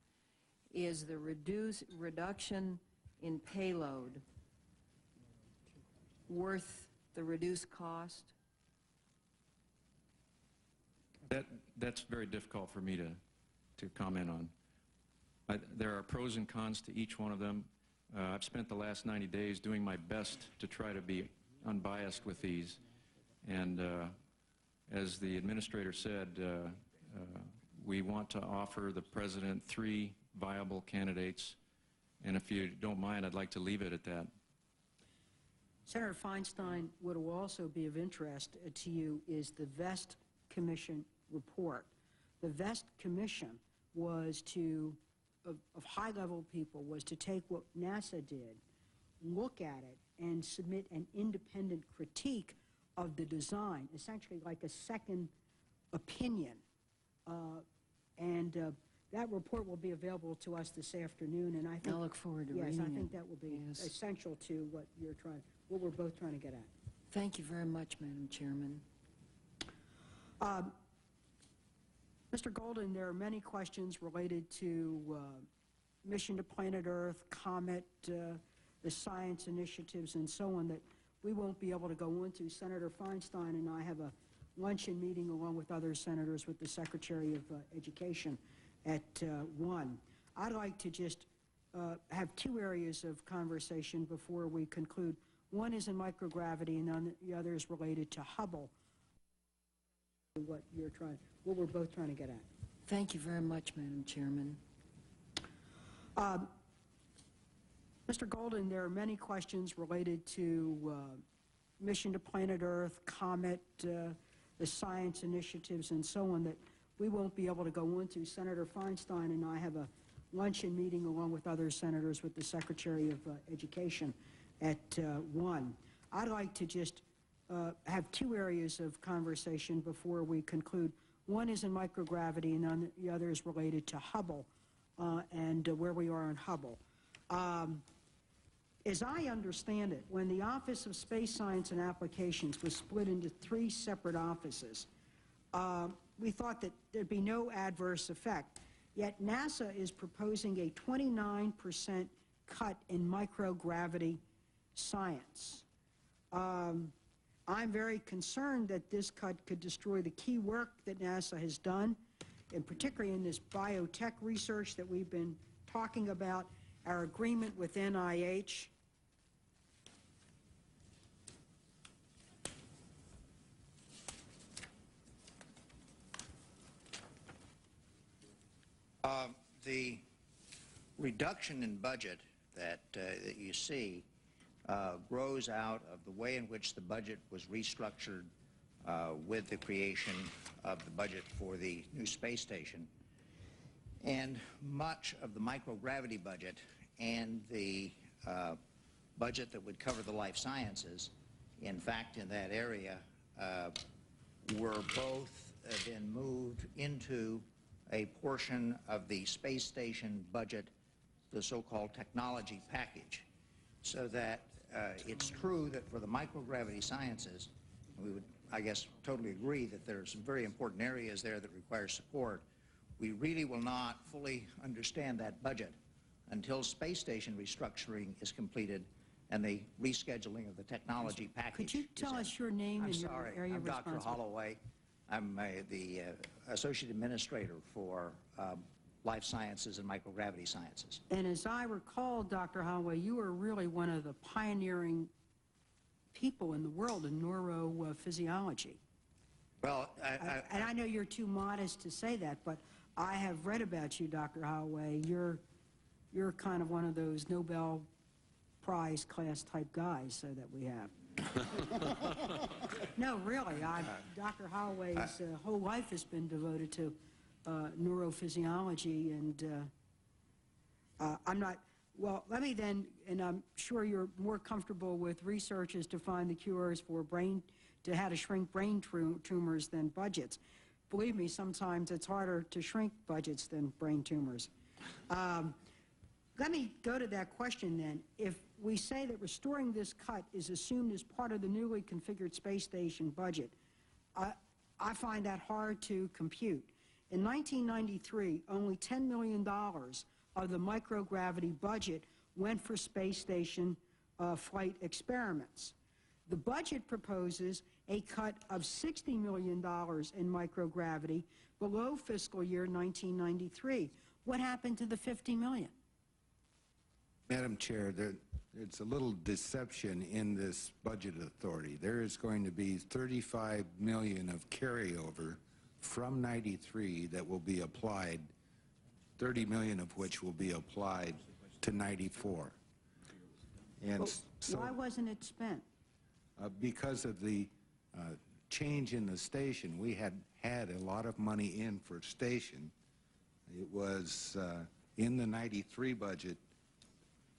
Is the reduction in payload worth the reduced cost? That's very difficult for me to comment on. There are pros and cons to each one of them. I've spent the last 90 days doing my best to try to be unbiased with these. And as the administrator said, we want to offer the President 3 viable candidates. And if you don't mind, I'd like to leave it at that. Senator Feinstein, what will also be of interest to you is the VEST Commission report. The VEST Commission was of high-level people, was to take what NASA did, look at it, and submit an independent critique of the design, essentially like a second opinion. That report will be available to us this afternoon, and I think I'll look forward to reading it. Yes, I think that will be essential to what we're both trying to get at. Thank you very much, Madam Chairman. Mr. Golden, there are many questions related to Mission to Planet Earth, Comet, the science initiatives, and so on that we won't be able to go into. Senator Feinstein and I have a luncheon meeting along with other senators with the Secretary of Education at 1. I'd like to just have two areas of conversation before we conclude. One is in microgravity, and the other is related to Hubble. What we're both trying to get at. Thank you very much, Madam Chairman. Mr. Golden, there are many questions related to Mission to Planet Earth, Comet, the science initiatives, and so on that we won't be able to go into. Senator Feinstein and I have a luncheon meeting along with other senators with the Secretary of Education at 1. I'd like to just have two areas of conversation before we conclude. One is in microgravity, and the other is related to Hubble and where we are on Hubble. As I understand it, when the Office of Space Science and Applications was split into 3 separate offices, we thought that there'd be no adverse effect. Yet NASA is proposing a 29% cut in microgravity science. I'm very concerned that this cut could destroy the key work that NASA has done, and particularly in this biotech research that we've been talking about, our agreement with NIH. The reduction in budget that you see grows out of the way in which the budget was restructured with the creation of the budget for the new space station. And much of the microgravity budget and the budget that would cover the life sciences, in fact, in that area, were both then moved into a portion of the space station budget, the so-called technology package, so that it's true that for the microgravity sciences, we would, I guess, totally agree that there are some very important areas there that require support. We really will not fully understand that budget until space station restructuring is completed and the rescheduling of the technology package. Could you tell us your name and your area of responsibility? I'm Dr. Holloway. I'm the Associate Administrator for Life Sciences and Microgravity Sciences. And as I recall, Dr. Holloway, you are really one of the pioneering people in the world in neurophysiology. Well, and I know you're too modest to say that, but I have read about you, Dr. Holloway. You're kind of one of those Nobel Prize class type guys so that we have. No, really. Dr. Holloway's whole life has been devoted to neurophysiology, and I'm not. Well, let me then, and I'm sure you're more comfortable with researchers to find the cures for how to shrink brain tumors than budgets. Believe me, sometimes it's harder to shrink budgets than brain tumors. Let me go to that question then. If we say that restoring this cut is assumed as part of the newly configured space station budget, I find that hard to compute. In 1993, only $10 million of the microgravity budget went for space station flight experiments. The budget proposes a cut of $60 million in microgravity below fiscal year 1993. What happened to the $50 million? Madam Chair, it's a little deception in this budget authority. There is going to be $35 million of carryover from 93 that will be applied, 30 million of which will be applied to 94. And Well, so, why wasn't it spent? because of the change in the station, we had a lot of money in for station. It was in the 93 budget,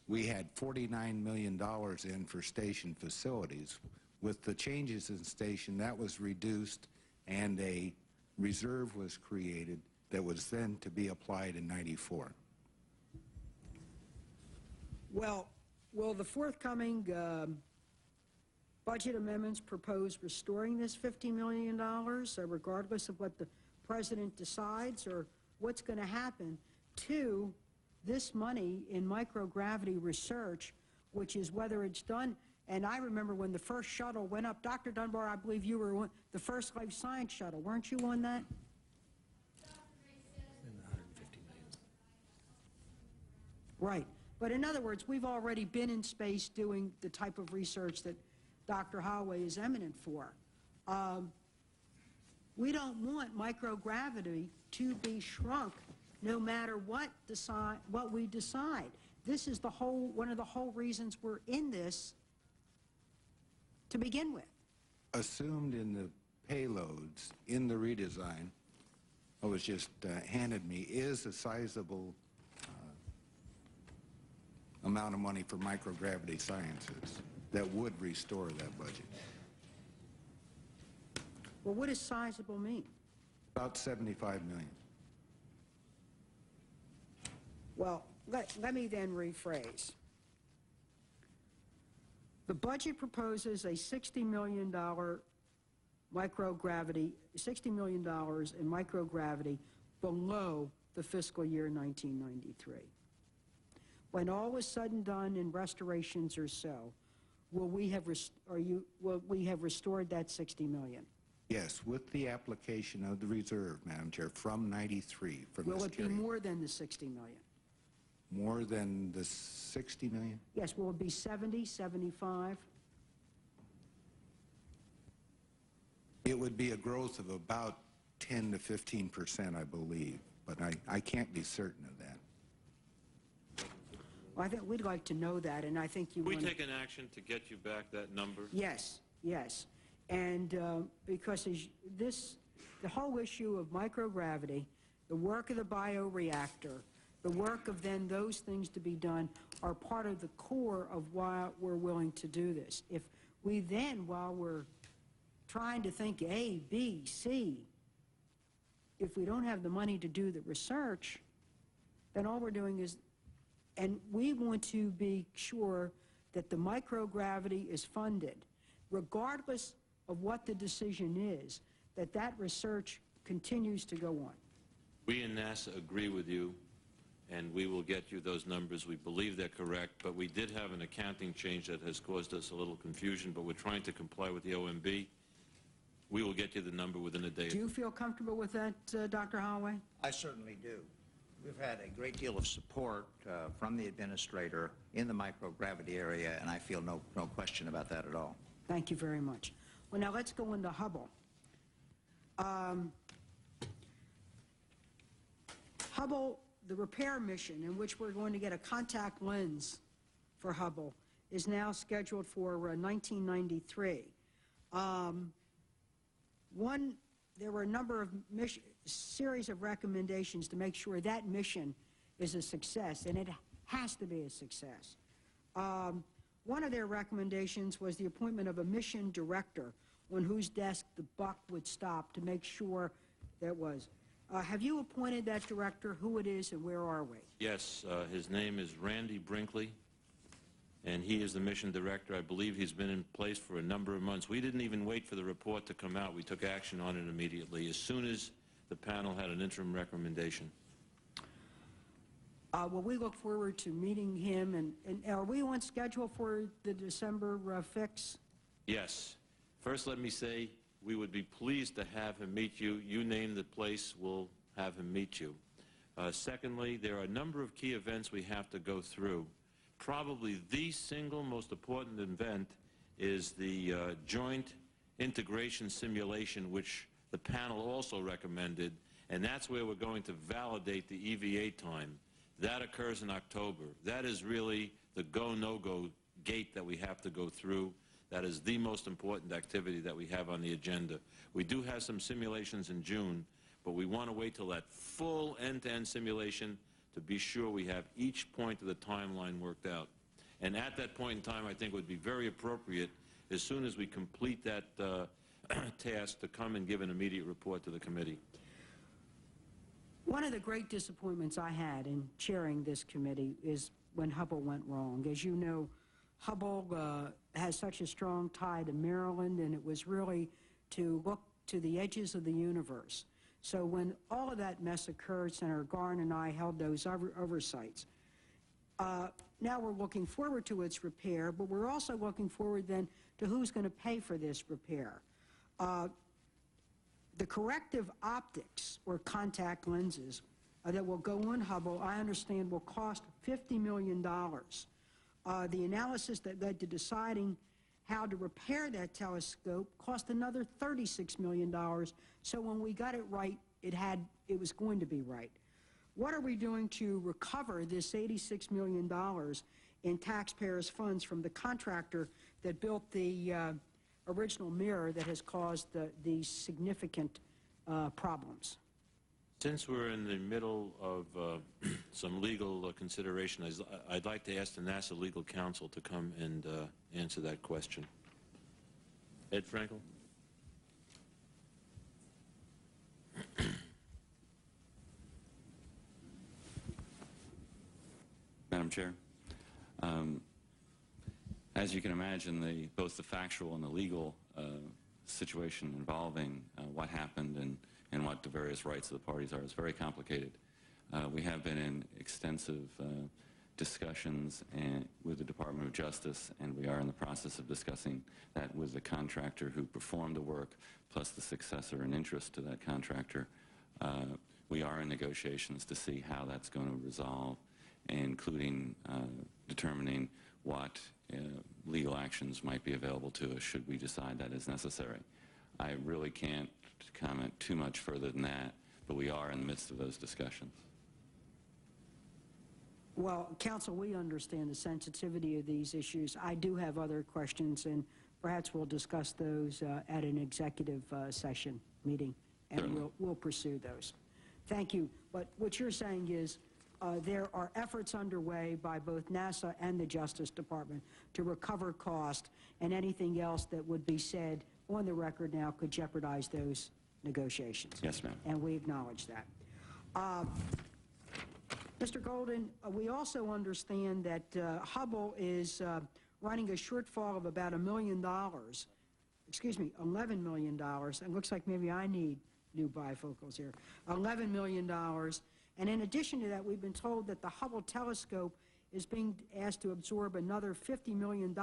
we had $49 million in for station facilities. With the changes in station, that was reduced, and a reserve was created that was then to be applied in 94. Well, will the forthcoming budget amendments propose restoring this $50 million, regardless of what the president decides, or what's going to happen? Two, this money in microgravity research, which is whether it's done, and I remember when the first shuttle went up, Dr. Dunbar, I believe you were the first life science shuttle. Weren't you on that? Right. But in other words, we've already been in space doing the type of research that Dr. Holloway is eminent for. We don't want microgravity to be shrunk no matter what we decide. This is one of the whole reasons we're in this to begin with. Assumed in the payloads in the redesign, what was just handed me, is a sizable amount of money for microgravity sciences that would restore that budget. Well, what does sizable mean? About $75 million. Well, let me then rephrase. The budget proposes a $60 million microgravity, $60 million in microgravity below the fiscal year 1993. When all is said and done in restorations or so, will we have restored that $60 million? Yes, with the application of the reserve, Madam Chair, from 93. Will it be more than the $60 million? More than the $60 million? Yes, will it be 70, 75? It would be a growth of about 10 to 15%, I believe, but I can't be certain of that. Well, I think we'd like to know that, and I think you We want take an action to get you back that number? Yes, yes. And because the whole issue of microgravity, the work of the bioreactor, the work of then those things to be done are part of the core of why we're willing to do this. If we then, while we're trying to think A, B, C, if we don't have the money to do the research, then all we're doing is, and we want to be sure that the microgravity is funded, regardless of what the decision is, that that research continues to go on. We in NASA agree with you, and we will get you those numbers. We believe they're correct, but we did have an accounting change that has caused us a little confusion, but we're trying to comply with the OMB. We will get you the number within a day. Do you feel comfortable with that, Dr. Holloway? I certainly do. We've had a great deal of support from the administrator in the microgravity area, and I feel no question about that at all. Thank you very much. Well, now let's go into Hubble. Hubble, the repair mission in which we're going to get a contact lens for Hubble, is now scheduled for 1993. There were a number of series of recommendations to make sure that mission is a success, and it has to be a success. One of their recommendations was the appointment of a mission director on whose desk the buck would stop to make sure there was. Have you appointed that director, who it is, and where are we? Yes, his name is Randy Brinkley, and he is the mission director. I believe he's been in place for a number of months. We didn't even wait for the report to come out. We took action on it immediately, as soon as the panel had an interim recommendation. Well, we look forward to meeting him, and are we on schedule for the December fix? Yes. First, let me say we would be pleased to have him meet you. You name the place, we'll have him meet you. Secondly, there are a number of key events we have to go through. Probably the single most important event is the joint integration simulation, which the panel also recommended, and that's where we're going to validate the EVA time. That occurs in October. That is really the go, no-go gate that we have to go through. That is the most important activity that we have on the agenda. We do have some simulations in June, but we want to wait till that full end-to-end simulation to be sure we have each point of the timeline worked out. And at that point in time, I think it would be very appropriate, as soon as we complete that task, to come and give an immediate report to the committee. One of the great disappointments I had in chairing this committee is when Hubble went wrong. As you know, Hubble has such a strong tie to Maryland, and it was really to look to the edges of the universe So when all of that mess occurred, Senator Garn and I held those oversights. Now we're looking forward to its repair, but we're also looking forward then to who's going to pay for this repair. The corrective optics or contact lenses that will go on Hubble, I understand, will cost $50 million. The analysis that led to deciding how to repair that telescope cost another $36 million. So when we got it right, it was going to be right. What are we doing to recover this $86 million in taxpayers' funds from the contractor that built the original mirror that has caused these significant problems? Since we're in the middle of some legal consideration, I'd like to ask the NASA legal counsel to come and answer that question. Ed Frankel? Madam Chair, as you can imagine, both the factual and the legal situation involving what happened and what the various rights of the parties are is very complicated. We have been in extensive discussions with the Department of Justice, and we are in the process of discussing that with the contractor who performed the work, plus the successor in interest to that contractor. We are in negotiations to see how that's going to resolve, including determining what legal actions might be available to us should we decide that is necessary. I really can't comment too much further than that, but we are in the midst of those discussions. Well, Counsel, we understand the sensitivity of these issues. I do have other questions, and perhaps we'll discuss those at an executive session meeting, and we'll pursue those. Thank you. But what you're saying is there are efforts underway by both NASA and the Justice Department to recover cost, and anything else that would be said on the record now could jeopardize those negotiations. Yes, ma'am. And we acknowledge that. Mr. Golden, we also understand that Hubble is running a shortfall of about $11 million. It looks like maybe I need new bifocals here. $11 million. And in addition to that, we've been told that the Hubble telescope is being asked to absorb another $50 million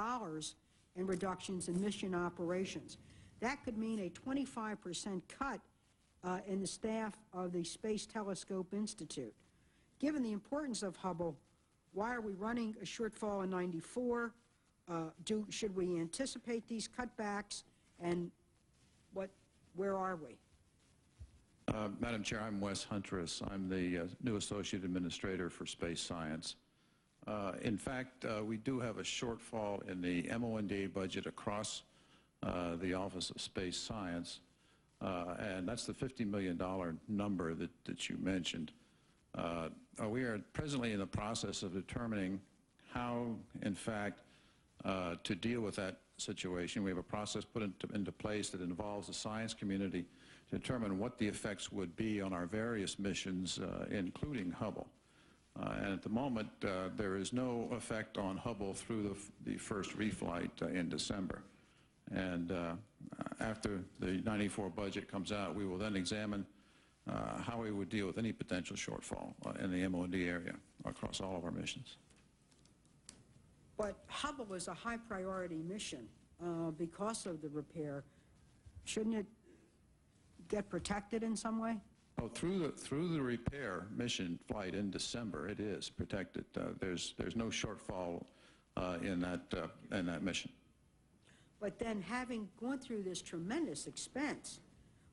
in reductions in mission operations. That could mean a 25% cut in the staff of the Space Telescope Institute. Given the importance of Hubble, why are we running a shortfall in '94? Should we anticipate these cutbacks, and where are we? Madam Chair, I'm Wes Huntress. I'm the new Associate Administrator for Space Science. In fact, we do have a shortfall in the MO&D budget across the Office of Space Science, and that's the $50 million number that you mentioned. We are presently in the process of determining how, in fact, to deal with that situation. We have a process put into place that involves the science community to determine what the effects would be on our various missions, including Hubble. And at the moment, there is no effect on Hubble through the first reflight in December. And after the '94 budget comes out, we will then examine how we would deal with any potential shortfall in the MO&D area across all of our missions. But Hubble is a high priority mission because of the repair. Shouldn't it get protected in some way? Oh, through the repair mission flight in December, it is protected. There's no shortfall in that mission. But then, having gone through this tremendous expense,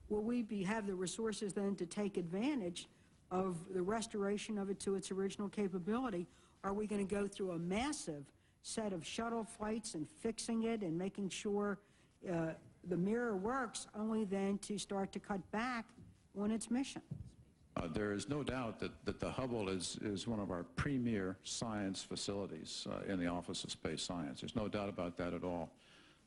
will we have the resources then to take advantage of the restoration of it to its original capability? Are we going to go through a massive set of shuttle flights and fixing it and making sure the mirror works, only then to start to cut back on its mission? There is no doubt that the Hubble is one of our premier science facilities in the Office of Space Science. There's no doubt about that at all.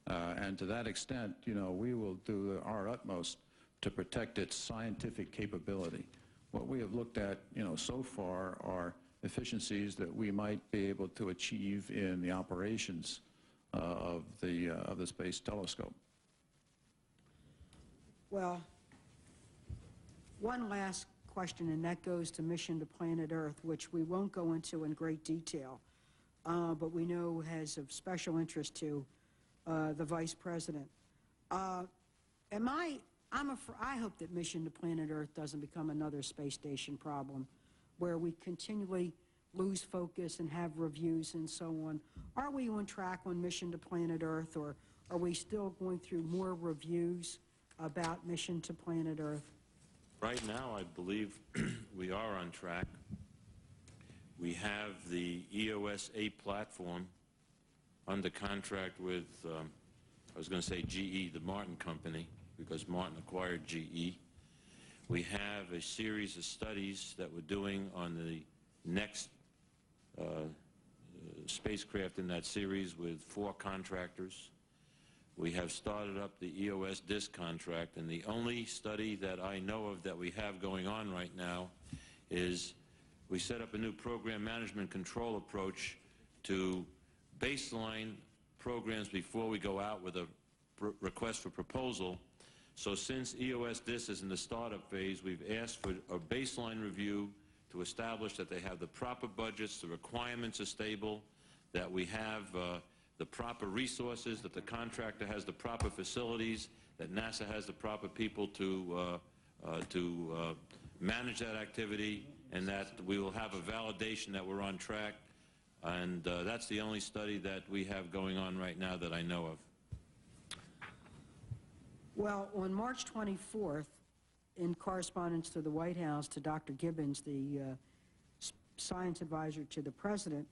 And to that extent, we will do our utmost to protect its scientific capability. What we have looked at, so far are efficiencies that we might be able to achieve in the operations of the Space Telescope. Well, One last question, and that goes to Mission to Planet Earth, which we won't go into in great detail, but we know has of special interest to the Vice President. I hope that Mission to Planet Earth doesn't become another space station problem where we continually lose focus and have reviews and so on. Are we on track on Mission to Planet Earth, or are we still going through more reviews about Mission to Planet Earth? Right now, I believe we are on track. We have the EOS-8 platform under contract with, I was going to say GE, the Martin Company, because Martin acquired GE. We have a series of studies that we're doing on the next spacecraft in that series with 4 contractors. We have started up the EOS DISC contract, and the only study that I know of that we have going on right now is we set up a new program management control approach to baseline programs before we go out with a request for proposal. So since EOS DISC is in the startup phase, we've asked for a baseline review to establish that they have the proper budgets, the requirements are stable, that we have the proper resources, that the contractor has the proper facilities, that NASA has the proper people to manage that activity, and that we will have a validation that we're on track. And that's the only study that we have going on right now that I know of. Well, on March 24th, in correspondence to the White House, to Dr. Gibbons, the science advisor to the President,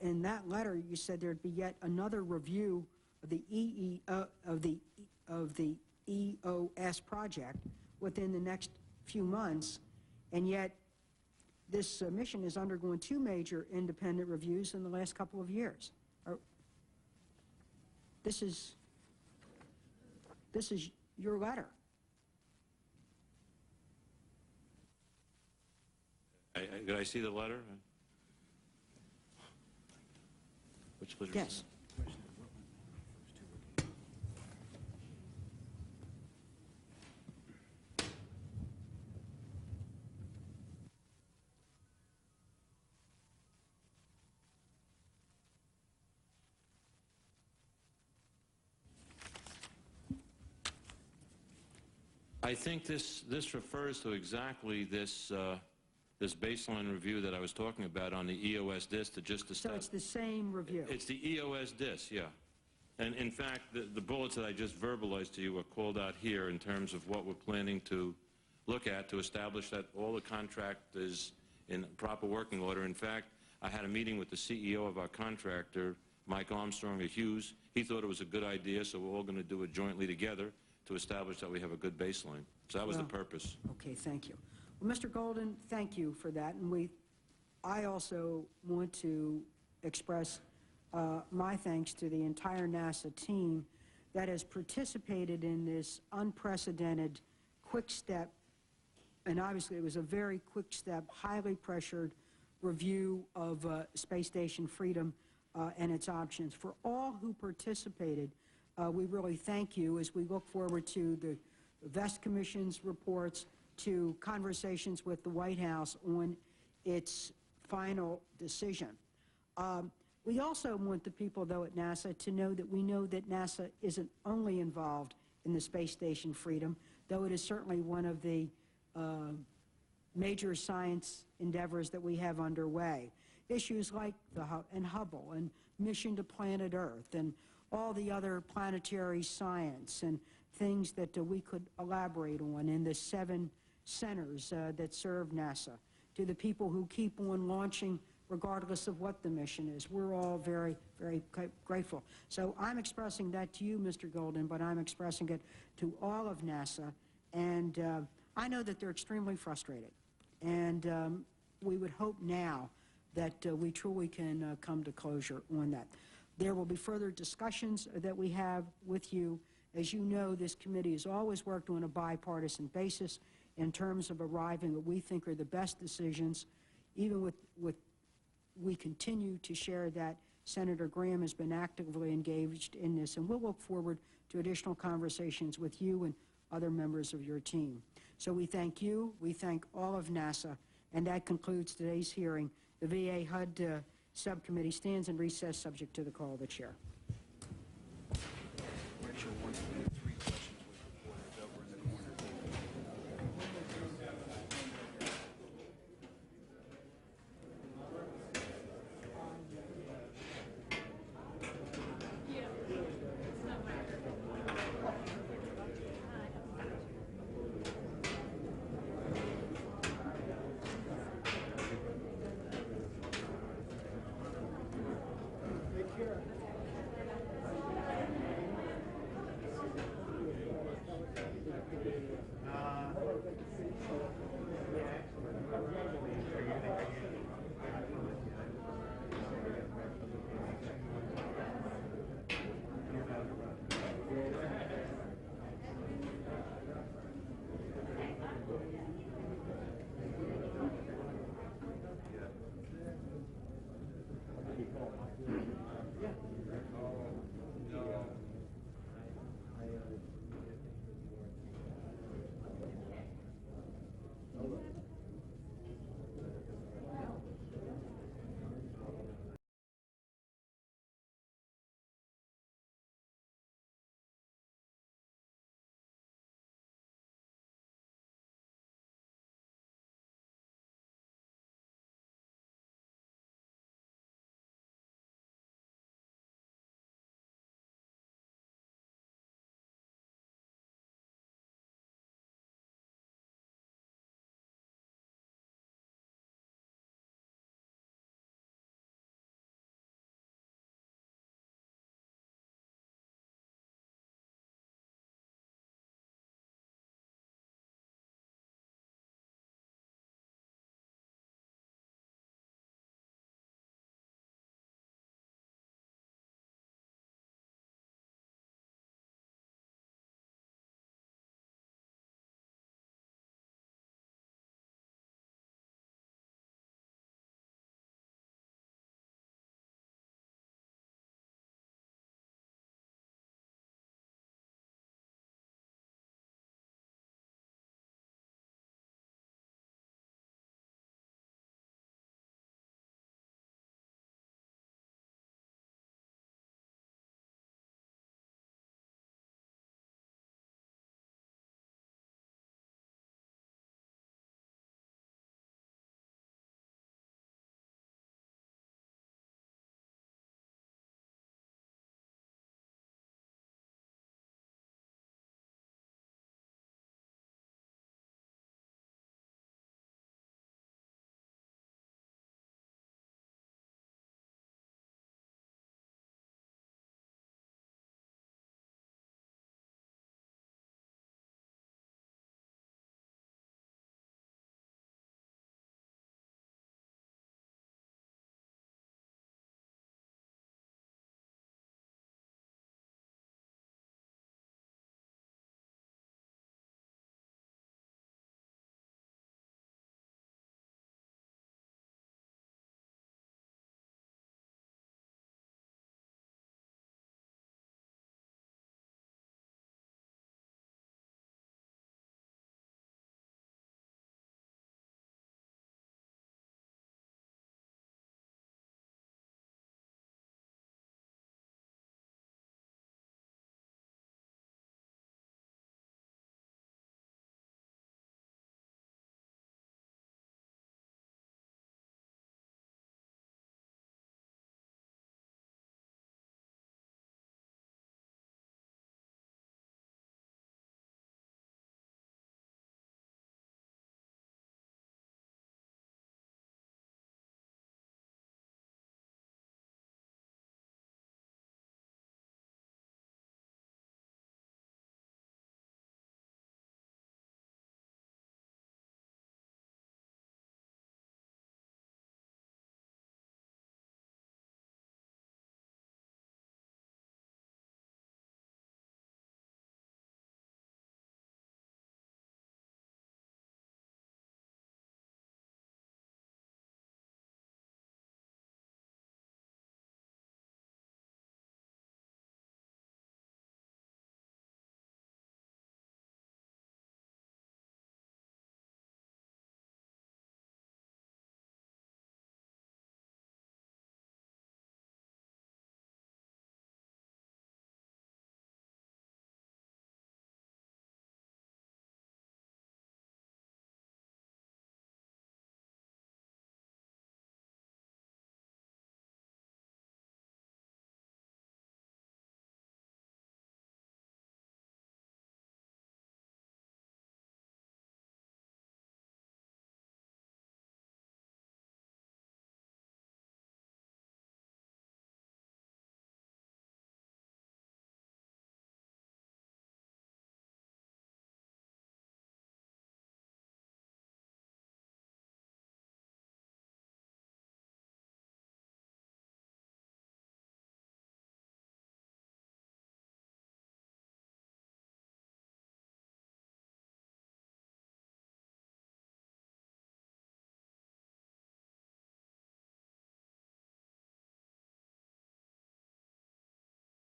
in that letter, you said there'd be yet another review of the EOS project within the next few months, and yet this mission has undergone 2 major independent reviews in the last couple of years. This is your letter. Did I see the letter? Which letter? Yes. I think this refers to exactly this baseline review that I was talking about on the EOS DISC to just establish. So it's the same review? It's the EOS DISC, yeah. And in fact, the bullets that I just verbalized to you are called out here in terms of what we're planning to look at to establish that all the contract is in proper working order. In fact, I had a meeting with the CEO of our contractor, Mike Armstrong of Hughes. He thought it was a good idea, so we're all going to do it jointly together to establish that we have a good baseline. So that was the purpose. Okay, thank you. Well, Mr. Golden, thank you for that. And I also want to express my thanks to the entire NASA team that has participated in this unprecedented quick step, and obviously it was a very quick step, highly pressured review of Space Station Freedom and its options. For all who participated, we really thank you as we look forward to the Vest Commission's reports, to conversations with the White House on its final decision. We also want the people, though, at NASA to know that we know that NASA isn't only involved in the Space Station Freedom, though it is certainly one of the major science endeavors that we have underway. Issues like Hubble and Mission to Planet Earth and all the other planetary science and things that we could elaborate on in the 7 centers that serve NASA, to the people who keep on launching regardless of what the mission is. We're all very, very grateful. So I'm expressing that to you, Mr. Golden, but I'm expressing it to all of NASA, and I know that they're extremely frustrated, and we would hope now that we truly can come to closure on that. There will be further discussions that we have with you. As you know, this committee has always worked on a bipartisan basis in terms of arriving at what we think are the best decisions. Even with we continue to share that Senator Graham has been actively engaged in this, and we'll look forward to additional conversations with you and other members of your team. So we thank you, we thank all of NASA, and that concludes today's hearing. The VA HUD Subcommittee stands in recess subject to the call of the chair.